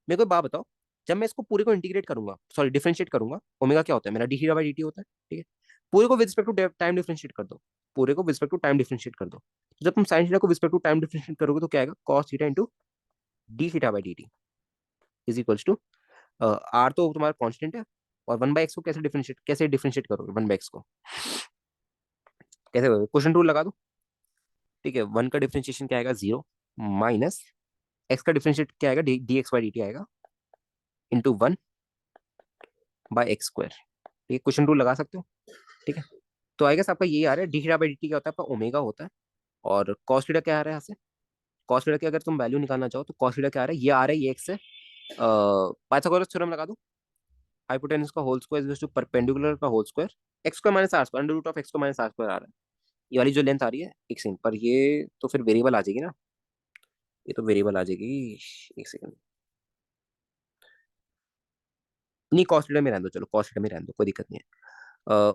मेरे को एक बात बताओ, जब मैं इसको पूरे को इंटीग्रेट करूंगा, सॉरी डिफरेंशिएट करूंगा, ओमेगा क्या होता है मेरा, d theta by D t होता है, ठीक है। पूरे को with respect to time differentiate कर दो, पूरे को with respect to time differentiate कर दो, तो जब तुम साइन थीटा को with respect to time differentiate करोगे तो क्या आएगा, cos theta into d theta by D T is equals to, R तो तुम्हारा कांस्टेंट है, और वन बाई एक्स को कैसे डिफरेंशिएट करोगे, वन बाई एक्स को कैसे करोगे, क्वेश्चन रूल लगा दो, ठीक है। वन का डिफरेंशिएशन क्या आएगा, जीरो, माइनस एक्स का डिफरेंशिएट क्या आएगा, D X by D T आएगा, into one by x square, ठीक है, क्वेश्चन रूल लगा सकते हो, ठीक है। तो आई गेस आपका ये आ रहा है, D theta by D T क्या होता है आपका, ओमेगा होता है, और कॉस थीटा क्या आ रहा है यहाँ से, कॉस थीटा की अगर तुम वैल्यू निकालना चाहो तो कॉस थीटा क्या आ रहा है, ये आ रहा है, ये एक्स है, पाइथागोरस थ्योरम लगा दो, हाइपोटेन्यूस का whole square is to perpendicular का whole square, X square minus R square, under root of X square minus R square आ रहा है, ये वाली जो लेंथ आ रही है एक सेकंड पर, ये तो फिर वेरिएबल आ जाएगी ना, ये तो वेरिएबल आ जाएगी, एक सेकंड, नहीं कॉस थीटा में रहने दो, चलो कॉस थीटा में रहने दो, कोई दिक्कत नहीं है।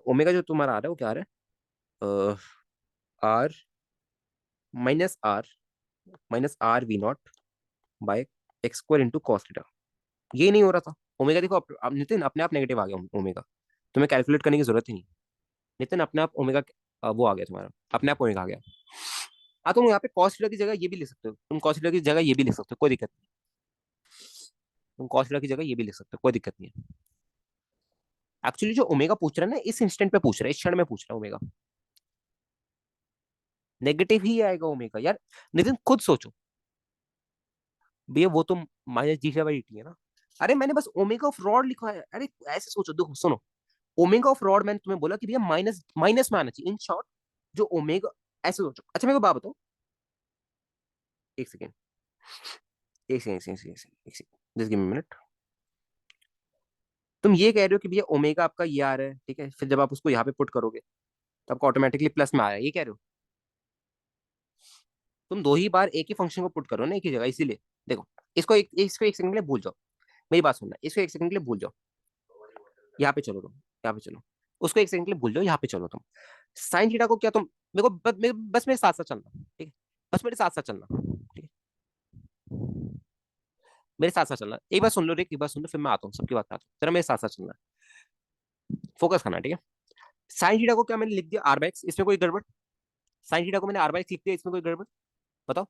ओमेगा जो तुम्हारा आ रहा है वो क्या आ रहा है, R -r by x square into cos theta. ये नहीं हो रहा था। ओमेगा देखो अब नितिन अपने आप नेगेटिव आ गया ओमेगा, तुम्हें कैलकुलेट करने की जरूरत ही नहीं। नितिन अपने आप ओमेगा वो आ गया तुम्हारा, अपने आप ओमेगा आ गया। हाँ तुम यहाँ पे कॉस थीटा की जगह ये भी लिख सकते हो, तुम कॉस थीटा की जगह ये भी लिख सकते हो, कोई दिक्कत नहीं। तुम कॉस थीटा की जगह ये भी लिख सकते हो, कोई दिक्कत नहीं है। एक्चुअली जो ओमेगा पूछ रहा है ना, इस इंस्टेंट पे पूछ रहा है, इस क्षण में पूछ रहा है ओमेगा। नेगेटिव ही आएगा ओमेगा यार। नितिन खुद सोचो भैया, वो तो -g/dt है ना। अरे मैंने बस ओमेगा ऑफ रॉड लिखा है। अरे ऐसे सोचो, देखो सुनो, ओमेगा ऑफ रॉड मैंने तुम्हें बोला कि भैया माइनस माइनस में आना चाहिए इन शॉर्ट। जो ओमेगा, ऐसे सोचो। अच्छा मेरे को बात बताओ, एक सेकेंड, एक सेकेंड, एक सेकेंड, एक सेकेंड, एक second, just give me minute. तुम ये कह रहे हो कि भैया ओमेगा आपका ये आ रहा है, ठीक है, फिर जब आप उसको यहाँ पे पुट करोगे तो आपको ऑटोमेटिकली प्लस में आ रहा है, ये कह रहे हो? तुम दो ही बार एक ही फंक्शन को पुट करो ना एक ही जगह, इसीलिए। देखो, इसको एक सेकंड के लिए भूल जाओ, मेरी बात सुनना, इसको एक सेकंड के लिए भूल जाओ। यहाँ पे चलो तुम, यहाँ पे चलो। उसको एक सेकंड के लिए भूल जाओ, यहाँ पे चलो तुम। साइन थीटा को क्या तुम, मेरे को बस मेरे साथ साथ चलना, ठीक है? बस मेरे साथ साथ चलना, ठीक है? मेरे साथ साथ चलना, एक बार सुन लो, एक बार सुन लो, फिर मैं आता हूँ, सबकी बात आता हूँ, जरा मेरे साथ साथ चलना, फोकस करना, ठीक है? साइन थीटा को क्या मैंने लिख दिया आर बाई एक्स, इसमें कोई गड़बड़? साइन थीटा को मैंने आर बाई एक्स लिख दिया, इसमें कोई गड़बड़? बताओ।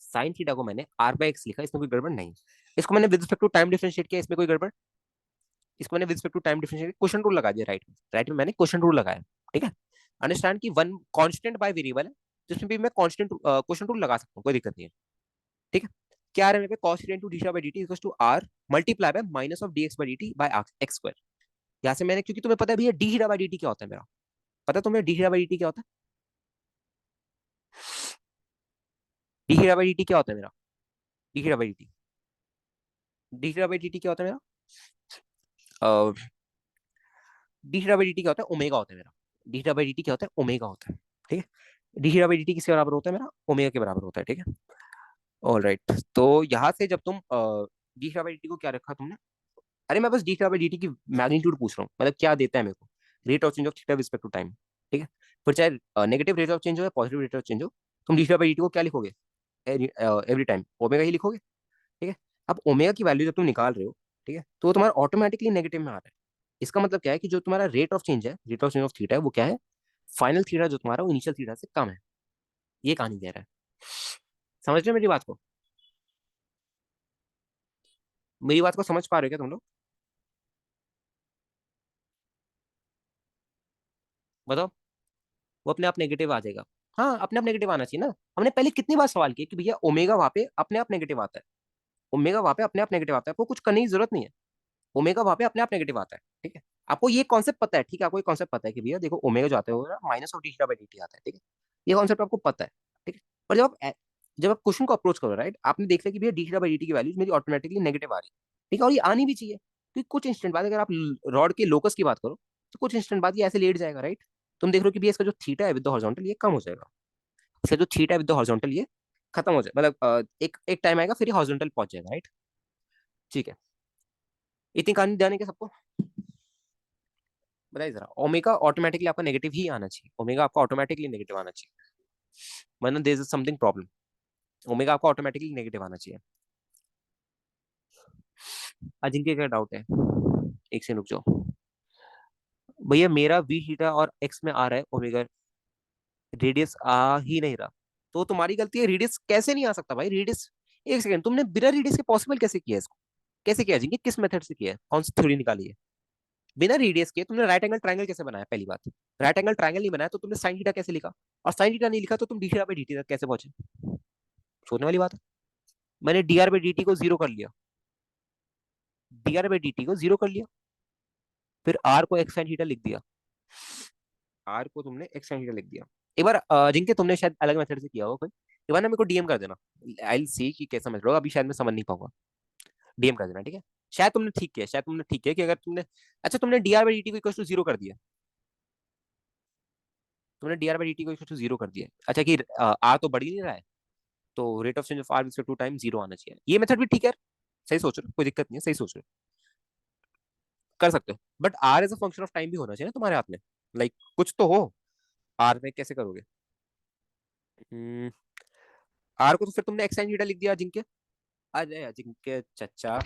साइन थीटा को मैंने आर बाई एक्स लिखा, इसमें कोई गड़बड़ नहीं। इसको मैंने with respect to time differentiate किया, इसमें कोई गड़बड़? इसको मैंने with respect to time differentiate, question rule लगा दिया, राइट में, राइट में मैंने क्वेश्चन रूल लगाया, ठीक है? अंडरस्टैंड कि वन कांस्टेंट बाय वेरिएबल है, जिसमें भी मैं कांस्टेंट क्वेश्चन रूल लगा सकता हूँ, कोई दिक्कत नहीं है, ठीक है? क्या आ रहा है मेरे पे, cos theta into d theta by dt equals to r multiply by minus of dx by dt by x square. यहाँ से मैंने, क्योंकि तुम्हें पता है भैया डी थीटा बाय dt क्या होता है मेरा, पता है तुम्हें डी थीटा बाय dt क्या होता है? डी थीटा बाय dt क्या होता है मेरा? D theta by dt, D theta by dt क्या होता है मेरा? डी थीटा बाई dt क्या होता है? ओमेगा होता है मेरा। डी थीटा बाई dt क्या होता है? ओमेगा होता है, ठीक है? डी थीटा बाई dt किसके बराबर होता है मेरा? ओमेगा के बराबर होता है, ठीक है? All right. तो यहाँ से जब तुम डी थीटा बाई dt को क्या रखा तुमने? अरे मैं बस डी थीटा बाई dt की मैग्नीट्यूड पूछ रहा हूँ, मतलब क्या देता है मेरे को, rate of change of theta respect to time, ठीक है? फिर चाहे नेगेटिव रेट ऑफ चेंज हो या पॉजिटिव रेट ऑफ चेंज हो, तुम डी थीटा बाई dt को क्या लिखोगे? एवरी टाइम ओमेगा ही लिखोगे, ठीक है? अब ओमेगा की वैल्यू जब तुम निकाल रहे हो, ठीक है, तो वो तुम्हारा ऑटोमेटिकली नेगेटिव में आ रहा है। इसका मतलब क्या है कि जो तुम्हारा रेट ऑफ चेंज है, rate of change of theta है, वो क्या है? फाइनल थीटा जो तुम्हारा वो इनिशियल थीटा से कम है। ये कहानी कह रहा है। समझ रहे हो मेरी बात को? मेरी बात को समझ पा रहे हो क्या तुम लोग? बताओ। वो अपने आप नेगेटिव आ जाएगा। हाँ अपने आप नेगेटिव आना चाहिए ना। हमने पहले कितनी बार सवाल किया कि भैया ओमेगा वहां पे अपने आप नेगेटिव आता है। ओमेगा वहां पे अपने आप नेगेटिव आता है, आपको कुछ करने की जरूरत नहीं है। ओमेगा वहां पे अपने आप नेगेटिव आता है, ठीक है? आपको ये कॉन्सेप्ट पता है, ठीक है? आपको ये कॉन्सेप्ट पता है कि भैया देखो ओमेगा जो आता है वो minus of D theta by dt आता है, ठीक है? ये कॉन्सेप्ट आपको पता है, ठीक है? पर जब आप क्वेश्चन को अप्रोच करो, राइट, आपने देख लिया कि भैया डी थीटा बाई dt की वैल्यूज मेरी ऑटोमेटिकली नेगेटिव आ रही है, ठीक है? और ये आनी भी चाहिए, क्योंकि कुछ इंस्टेंट बाद अगर आप रॉड के लोकस की बात करो तो कुछ इंस्टेंट बाद ये ऐसे लेट जाएगा, राइट? तुम देख रहे हो कि भैया इसका जो थीटा है विद द हॉरिजॉन्टल ये कम हो जाएगा, इसका जो थीटा है विद द हॉरिजॉन्टल ये खत्म हो जाए, मतलब एक एक टाइम आएगा फिर ये हॉरिजॉन्टल पहुंच जाएगा, राइट? ठीक है। इतनी कहानी ध्यान है क्या सबको? बताइए जरा। ओमेगा ऑटोमेटिकली आपका नेगेटिव ही आना चाहिए, ओमेगा आपका ऑटोमेटिकली नेगेटिव आना चाहिए, वरना there is something problem. Omega आपका ऑटोमेटिकली नेगेटिव आना चाहिए। अजिंक्य क्या डाउट है? एक से रुक जाओ भैया, मेरा वी थीटा और एक्स में आ रहा है ओमेगा, रेडियस आ ही नहीं रहा। तो तुम्हारी गलती है, रेडियस कैसे नहीं आ सकता भाई? रेडियस, एक सेकंड, तुमने बिना रेडियस के पॉसिबल कैसे किया इसको? कैसे किया अजिंक्य, किस मेथड से किया है, कौन सी थ्योरी निकाली है? बिना रेडियस के तुमने राइट एंगल ट्रायंगल कैसे बनाया? पहली बात, राइट एंगल ट्रायंगल नहीं बनाया तो तुमने साइन थीटा कैसे लिखा? और साइन थीटा नहीं लिखा तो तुम D theta by D T तक कैसे पहुंचे? सोचने वाली बात है। मैंने D R by D T को जीरो कर लिया, D R by D T को जीरो कर लिया, फिर आर को एक्स साइन थीटा लिख दिया, आर को तुमने एक्स साइन थीटा लिख दिया। एक बार जिनके तुमने शायद अलग मेथड से किया होगा कोई, एक बार ना मेरे को डीएम कर देना, आई विल सी कि कैसा मेथड होगा, अभी शायद मैं समझ नहीं पाऊंगा। डीएम कर देना, ठीक है? शायद तुमने ठीक किया, शायद तुमने ठीक किया कि अगर तुमने, अच्छा तुमने D R by D T को इक्वल टू जीरो कर दिया, तुमने D R by D T को इक्वल टू जीरो कर दिया, अच्छा कि आर तो बढ़ ही नहीं रहा है, तो rate of change of r equal to time zero आना चाहिए, ये मेथड भी ठीक है। सही सोच रहे हो, कोई दिक्कत नहीं है, सही सोच रहे हो, कर सकते हो। But r as a function of time भी होना चाहिए ना तुम्हारे हाथ में, लाइक कुछ तो हो। आर में कैसे करोगे? आर को तो फिर तुमने एक्स साइन थीटा लिख दिया अजिंक्य। अरे अजिंक्य चचा,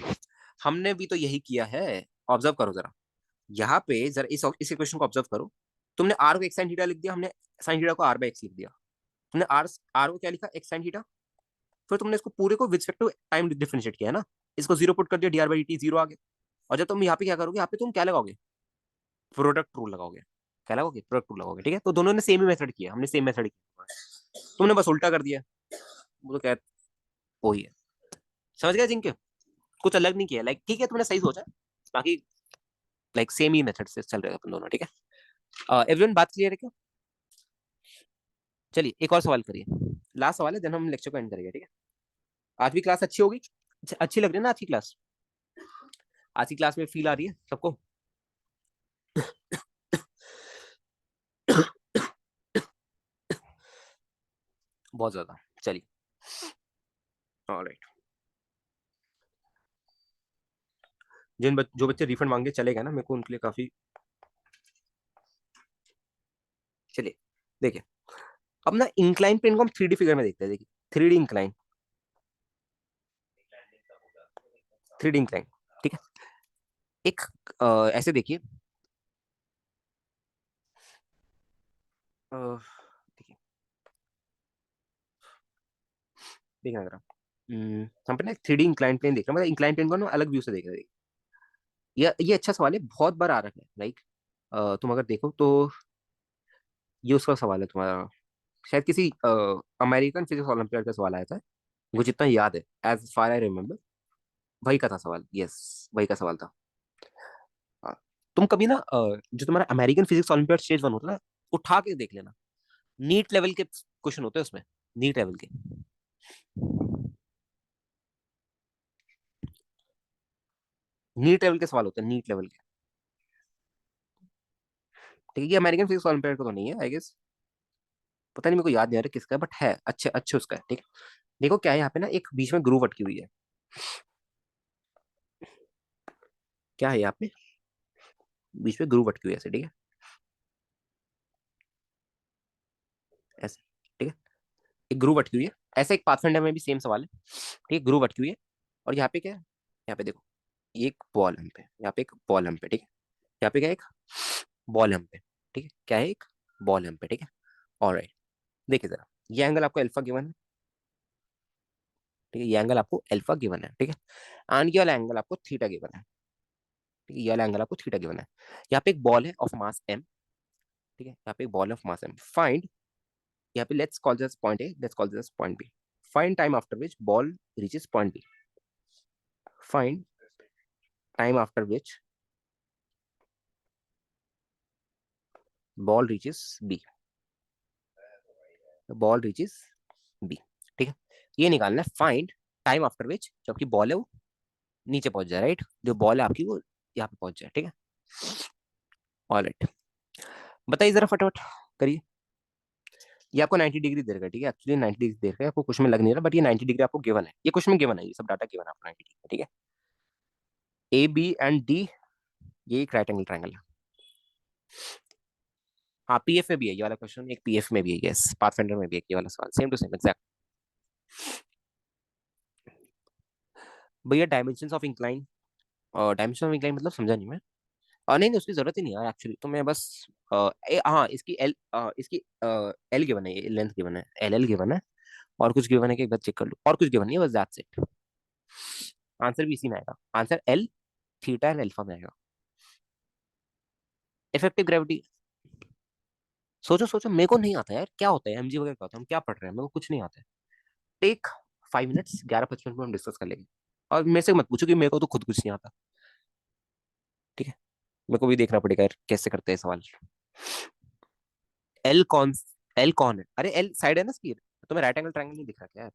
हमने भी तो यही किया है। ऑब्जर्व करो जरा, यहाँ पे जरा इस इक्वेशन को ऑब्जर्व करो। तुमने आर को एक्स साइन थीटा लिख दिया, हमने साइन थीटा को आर बाय एक्स लिख दिया। तुमने आर आर को क्या लिखा, एक्स साइन थीटा। फिर तुमने इसको पूरे को with respect to time differentiate किया है ना, इसको जीरो पुट कर दिया, DR by D T zero आ गया। और जब तुम यहाँ पे क्या करोगे, यहाँ पे तुम क्या लगाओगे, प्रोडक्ट रूल लगाओगे। क्या लगाओगे, प्रोडक्ट रूल लगाओगे। ठीक है, तो दोनों ने सेम ही मेथड किया, हमने सेम मेथड किया, तुमने बस उल्टा कर दिया। वो तो क्या, वही है। समझ गया जिनके, कुछ अलग नहीं किया। लाइक ठीक है, तुमने सही सोचा, बाकी लाइक सेम ही मेथड से चल रहे हैं अपन दोनों। ठीक है, एवरीवन बात क्लियर है क्या? चलिए एक और सवाल करिए, लास्ट सवाल है, देन हम लेक्चर को एंड करेंगे। ठीक है, आज भी क्लास अच्छी होगी, अच्छी लग रही है ना आज की क्लास? आज की क्लास में फील आ रही है सबको? बहुत ज्यादा। चलिए, ऑलराइट। जो बच्चे रिफंड मांगे चले गए ना, मेरे को उनके लिए काफी। चलिए देखिए, अब ना इंक्लाइन प्लेन को हम 3D फिगर में देखते हैं। देखिए 3D इंक्लाइन, 3D इंक्लाइन। ठीक है, एक ऐसे देखिए, देखिए, देखना जरा। हम पे ना 3D इंक्लाइन प्लेन देख रहे हैं, मतलब इंक्लाइन प्लेन को ना अलग व्यू से देख रहे हैं। ये अच्छा सवाल है, बहुत बार आ रहा है। लाइक तुम अगर देखो तो ये उसका सवाल है तुम्हारा, शायद किसी अमेरिकन फिजिक्स ओलंपियाड का सवाल आया था, मुझे जितना याद है, एज फार आई रिमेम्बर, वही का था सवाल। यस, वही का सवाल था। हाँ। तुम कभी ना जो तुम्हारा American physics olympiad stage one होता है ना, उठा के देख लेना, नीट लेवल के क्वेश्चन होते हैं उसमें, नीट लेवल के। नीट लेवल के सवाल होते हैं, नीट लेवल के। ठीक है, ये अमेरिकन फिजिक्स ओलंपियाड का तो नहीं है आई गेस, पता नहीं, मेरे को याद नहीं आ रहा किसका है, बट है अच्छे अच्छे उसका है। ठीक है, देखो क्या है यहाँ पे ना, एक बीच में ग्रुव अटकी हुई है। क्या है यहाँ पे, बीच में ग्रुव अटकी हुई है ऐसे। ठीक है, ऐसे। ठीक है, एक ग्रुव अटकी हुई है, ऐसे एक पाथफाइंडर में भी सेम सवाल है। ठीक है, ग्रुव अटकी हुई है, और यहाँ पे क्या है, यहाँ पे देखो, ये एक बॉल हम पे, यहाँ पे एक बॉल हम पे। ठीक है, यहाँ पे क्या है, एक बॉल हम पे। ठीक है, क्या है, एक बॉल हम पे। ठीक है, ऑलराइट। देखिए जरा, ये एंगल आपको अल्फा गिवन है। ठीक है, ये एंगल आपको अल्फा गिवन है। ठीक है, एंड ये वाला एंगल आपको थीटा गिवन है। ठीक है, ये वाला एंगल आपको थीटा गिवन है। यहाँ पे एक बॉल है ऑफ मास एम। ठीक है, यहाँ पे एक ball of mass m, find, यहाँ पे let's call this point A, let's call this point B. Find time after which ball reaches point B. Find time after which ball reaches B, ball reaches B. ठीक है, ये निकालना है, फाइंड टाइम आफ्टर विच, जबकि बॉल है वो नीचे पहुंच जाए, राइट, जो बॉल है आपकी वो यहाँ पे पहुंच जाए। ठीक है, ऑलराइट, बताइए जरा फटाफट करिए। ये आपको 90 डिग्री दे रखा है। ठीक है, एक्चुअली 90 डिग्री दे रखा है, आपको कुछ में लग नहीं रहा, बट ये 90 डिग्री आपको गिवन है, ये कुछ में गिवन है, ये सब डाटा गिवन है आपको 90 डिग्री। ठीक है, ए बी एंड डी, ये एक राइट एंगल ट्रायंगल है। हाँ, पीएफ में भी है ये वाला क्वेश्चन, एक पीएफ में भी है, यस, पाथफाइंडर में भी है ये वाला सवाल, सेम टू सेम एग्जैक्ट। भैया डायमेंशन ऑफ इंक्लाइन, और डायमेंशन ऑफ इंक्लाइन मतलब समझा नहीं मैं। नहीं नहीं, उसकी जरूरत ही नहीं है एक्चुअली, तो मैं बस हाँ, इसकी एल, इसकी एल गिवन है, लेंथ गिवन है, एल एल गिवन है, और कुछ गिवन है कि एक बार चेक कर लो, और कुछ गिवन नहीं है, बस दैट्स इट। आंसर भी इसी में आएगा, answer L, theta and alpha में आएगा। इफेक्टिव ग्रेविटी, सोचो सोचो, मेरे को नहीं आता यार, क्या होता है एमजी वगैरह, क्या होता है, हम क्या पढ़ रहे हैं, मेरे को कुछ नहीं आता है। टेक 5 मिनट्स, 11:55 में हम डिस्कस कर लेंगे। और मेरे से मत पूछो कि मेरे को तो खुद कुछ नहीं आता। ठीक है, मेरे को भी देखना पड़ेगा यार कैसे करते हैं सवाल। एल कौन, एल कौन है, अरे एल साइड है ना इसकी, तुम्हें राइट एंगल ट्रायंगल नहीं दिख रहा क्या यार?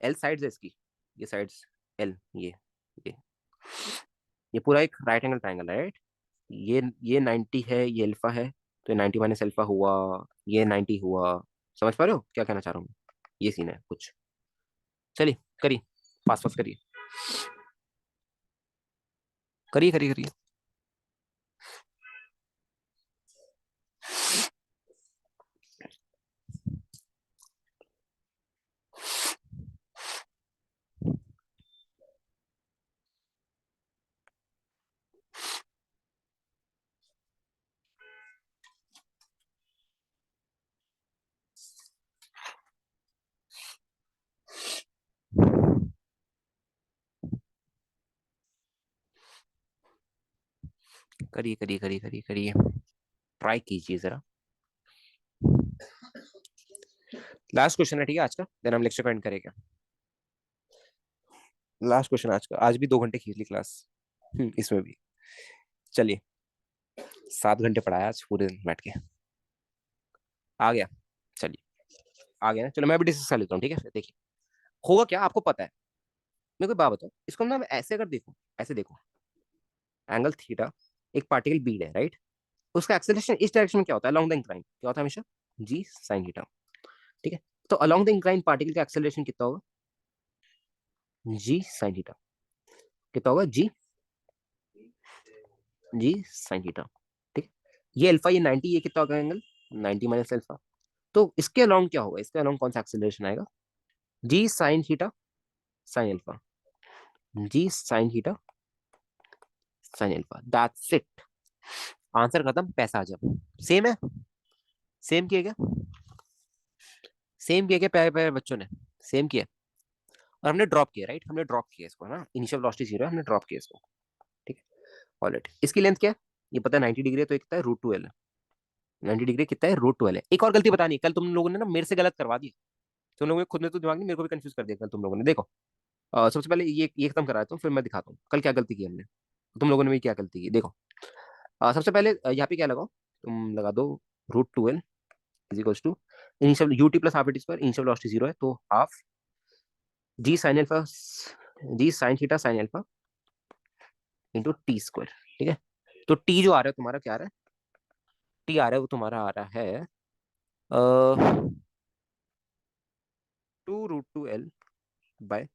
एल साइड्स है इसकी, ये साइड्स, एल, ये ये पूरा एक राइट एंगल ट्रायंगल है, राइट। ये 90 है, ये अल्फा है, तो ये 90 माइनस अल्फा हुआ, ये 90 हुआ। समझ पा रहे हो क्या कहना चाह रहा हूँ? ये सीन है कुछ। चलिए करिए, पास पास करिए, करिए करिए करिए। करिए करिए करिए करिए करिए, ट्राई कीजिए जरा। लास्ट क्वेश्चन है ठीक है आज का, देन हम लेक्चर को एंड करेंगे। लास्ट क्वेश्चन आज का, आज भी 2 घंटे खींच ली क्लास। इसमें भी। चलिए, 7 घंटे पढ़ाया आज पूरे दिन बैठ के। आ गया। चलिए, आ गया ना, चलो मैं भी डिस्कस कर लेता हूँ ठीक है। फिर देखिए होगा क्या, आपको पता है। मेरे को एक बात बताओ, इसको ना ऐसे अगर देखो, ऐसे देखो, एंगल थीटा, एक पार्टिकल बी है राइट, उसका एक्सेलरेशन इस डायरेक्शन में क्या होता है, अलोंग द इंक्लाइन क्या होता है हमेशा, जी साइन थीटा। ठीक है, तो अलोंग द इंक्लाइन पार्टिकल का एक्सेलरेशन कितना होगा, जी साइन थीटा। कितना होगा, जी, जी साइन थीटा। ठीक है, ये अल्फा, ये 90, ये कितना होगा एंगल, 90 माइनस अल्फा। तो इसके अलोंग क्या होगा, इसके अलोंग कौन सा एक्सेलरेशन आएगा, G sine theta sine alpha, ji sine theta sine alpha, that's it. Answer खत्म, पैसा आ जाओ। सेम है, सेम किया क्या, सेम किया क्या प्यारे प्यारे बच्चों ने, सेम किया। और हमने ड्रॉप किया राइट, हमने ड्रॉप किया इसको ना, इनिशियल वेलोसिटी 0 है, हमने ड्रॉप किया इसको। ठीक है, ऑलराइट। इसकी लेंथ क्या है, ये पता है 90 डिग्री है, तो एक कितना है, √2L है। 90 डिग्री कितना है, √2L है। एक और गलती बतानी, कल तुम लोगों ने ना मेरे से गलत करवा दी। तुम लोगों ने खुद ने तो दिमाग नहीं, मेरे को भी कंफ्यूज कर दिया कल तुम लोगों ने। देखो, सबसे पहले ये खत्म करा देता हूँ, फिर मैं दिखाता हूँ कल क्या गलती की हमने, तुम लोगों ने भी क्या गलती की। देखो, सबसे पहले यहाँ पे क्या लगाओ, तुम लगा दो √2L is equal to initial ut plus half a t square, initial velocity 0 है तो हाफ जी साइन अल्फा, जी sine theta sine alpha into t square. ठीक है, तो टी जो आ रहा है तुम्हारा, क्या आ रहा है, टी आ रहा है वो तुम्हारा आ रहा है 2√2L बाय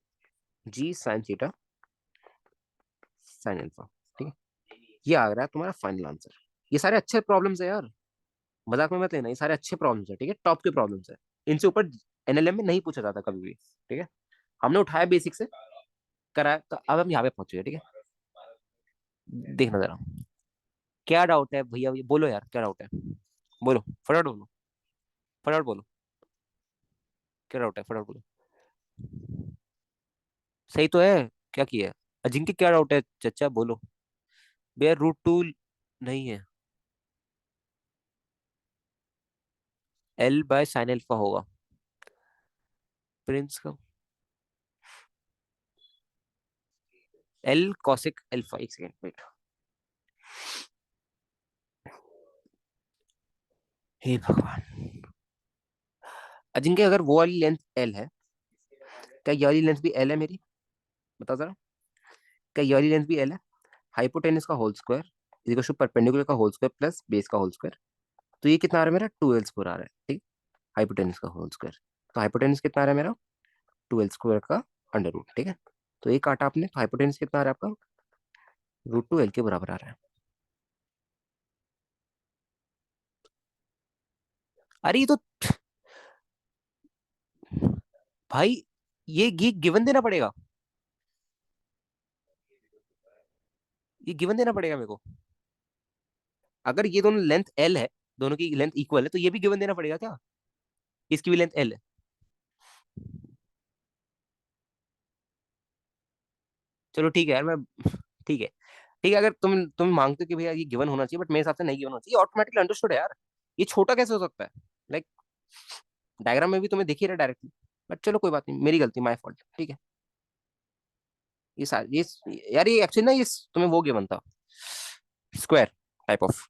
जी साइन थीटा साइन अल्फा। ठीक है, ये आ रहा है तुम्हारा फाइनल आंसर। ये सारे अच्छे प्रॉब्लम्स है यार, मजाक में मत लेना, ये सारे अच्छे प्रॉब्लम्स है ठीक है, टॉप के प्रॉब्लम्स है। इनसे ऊपर एनएलएम में नहीं पूछा जाता कभी भी। ठीक है, हमने उठाया बेसिक से, कराया, तो अब हम यहाँ पे पहुंचे हैं, ठीक है। देखना जरा, क्या डाउट है भैया, ये बोलो यार, क्या डाउट है, बोलो फटाफट बोलो, फटाफट बोलो, क्या डाउट है, फटाफट बोलो। सही तो है, क्या किया है अजिंक्य, क्या डाउट है चचा बोलो। भैया √2 नहीं है, L बाय साइन अल्फा होगा, प्रिंस का L कॉसिक अल्फा। एक सेकेंड वेट, हे भगवान। अजिंक्य अगर वो वाली लेंथ L है, क्या ये वाली लेंथ भी L है मेरी, बता जरा, क्या ये वाली लेंथ भी L है। हाइपोटेनस का whole square equal to perpendicular का होल स्क्वायर प्लस बेस का होल स्क्वायर, तो ये कितना आ रहा है मेरा, 2L² आ रहा है। ठीक, हाइपोटेनस का होल स्क्वायर, तो हाइपोटेनस कितना आ रहा है मेरा, 2L² का अंडर रूट। ठीक है, तो एक काटा आपने, तो हाइपोटेनस कितना आ रहा है आपका, √2L के बराबर आ रहा है। अरे ये तो, भाई ये गिवन देना पड़ेगा, ये गिवन देना पड़ेगा मेरे को। अगर ये दोनों लेंथ L है, दोनों की लेंथ इक्वल है, तो ये भी गिवन देना पड़ेगा क्या, इसकी भी लेंथ L है। चलो ठीक है यार, मैं, ठीक है, ठीक है, अगर तुम मांगते हो कि भैया ये गिवन होना चाहिए, बट मेरे हिसाब से नहीं गिवन होना चाहिए, ऑटोमेटिकली अंडरस्टूड है यार। ये छोटा कैसे हो सकता है, लाइक डायग्राम में भी तुम्हें दिख ही रहा है डायरेक्टली। बट चलो कोई बात नहीं, मेरी गलती, माय फॉल्ट। ठीक है, ये सारे ये, यार ये एक्चुअली ना, ये तुम्हें वो गिवन था, square type of,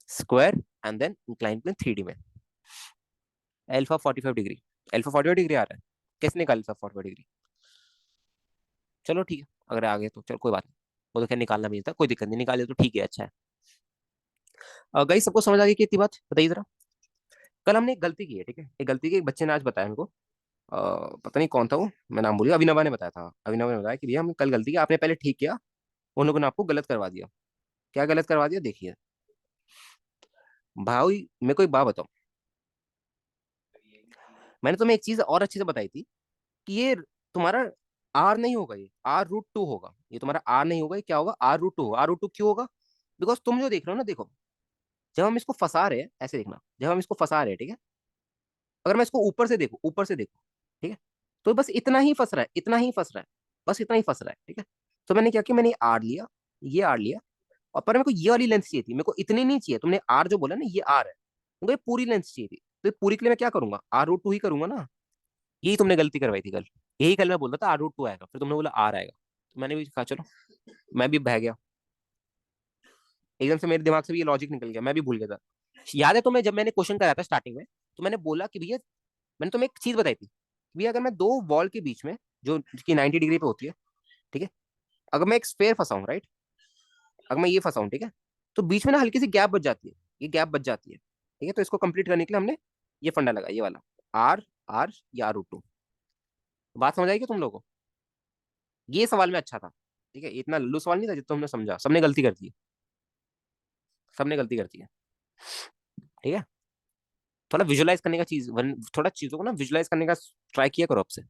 square and then incline plane 3D में, अल्फा 45 डिग्री, अल्फा 45 डिग्री आ रहा है, कैसे निकाल अल्फा 45 डिग्री। चलो ठीक है, अगर आ गए तो चलो कोई बात नहीं, वो तो खैर निकालना भी नहीं था, कोई दिक्कत नहीं, निकाले तो ठीक है, अच्छा है। गाइस सबको समझ आ गई कि इतनी बात, बताइए जरा। कल हमने एक गलती की है ठीक है, एक गलती की एक बच्चे ने आज बताया हमको, पता नहीं कौन था वो, मैं नाम भूल गया, अभिनवा ने बताया था, अभिनव ने बताया कि भैया हमने कल गलती की, आपने पहले ठीक किया, उन लोगों ने आपको गलत करवा दिया। क्या गलत करवा दिया, देखिए भाई, मेरे को एक बात बताओ, मैंने तुम्हें एक चीज और अच्छे से बताई थी कि ये तुम्हारा आर नहीं होगा, ये R√2 होगा, ये तुम्हारा आर नहीं होगा, ये क्या होगा, R√2 होगा। R√2 क्यों होगा, बिकॉज तुम जो देख रहे हो ना, देखो, जब हम इसको फंसा रहे हैं, ऐसे देखना, जब हम इसको फंसा रहे हैं ठीक है, अगर मैं इसको ऊपर से देखूं, ऊपर से देखूं, ठीक है, तो बस इतना ही फंस रहा है, इतना ही फंस रहा है, बस इतना ही फंस रहा है। ठीक है, तो मैंने क्या किया, मैंने आर लिया, ये आर लिया, और पर मेरे को ये वाली लेंथ चाहिए थी, मेरे को इतनी नहीं चाहिए। तुमने आर जो बोला ना, ये आर है, मेरे को ये पूरी लेंथ चाहिए थी। तो ये पूरी के लिए मैं क्या करूंगा, R√2 ही करूंगा ना। यही तुमने गलती करवाई थी कल। यही कल मैं बोल रहा था R√2 आएगा, फिर तुमने बोला आर आएगा, तो मैंने भी कहा चलो, मैं भी बह गया। एकदम से मेरे दिमाग से भी ये लॉजिक निकल गया, मैं भी भूल गया था। याद है तुम्हें, जब मैंने क्वेश्चन कराया था स्टार्टिंग में, तो मैंने बोला कि भैया, मैंने तुम्हें एक चीज बताई थी कि भैया, अगर मैं दो वॉल के बीच में, जो कि 90 डिग्री पे होती है, ठीक है, अगर मैं एक स्फेयर फंसाऊं, राइट, अगर मैं ये फंसाऊं, ठीक है, तो बीच में ना हल्की सी गैप बच जाती है, ये गैप बच जाती है, ठीक है। तो इसको कंप्लीट करने के लिए हमने ये फंडा लगा, ये वाला, आर आर या R√2। बात समझ आई क्या तुम लोगों को? ये सवाल में अच्छा था, ठीक है, इतना लल्लू सवाल नहीं था जितना तुमने समझा। सबने गलती कर दी है, सबने गलती कर दी है, ठीक है। थोड़ा विजुलाइज करने का चीज, थोड़ा चीजों को ना विजुलाइज करने का ट्राई किया करो आपसे,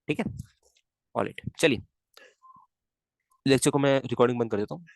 ठीक है। ऑलराइट, चलिए, लेक्चर को मैं रिकॉर्डिंग बंद कर देता हूँ।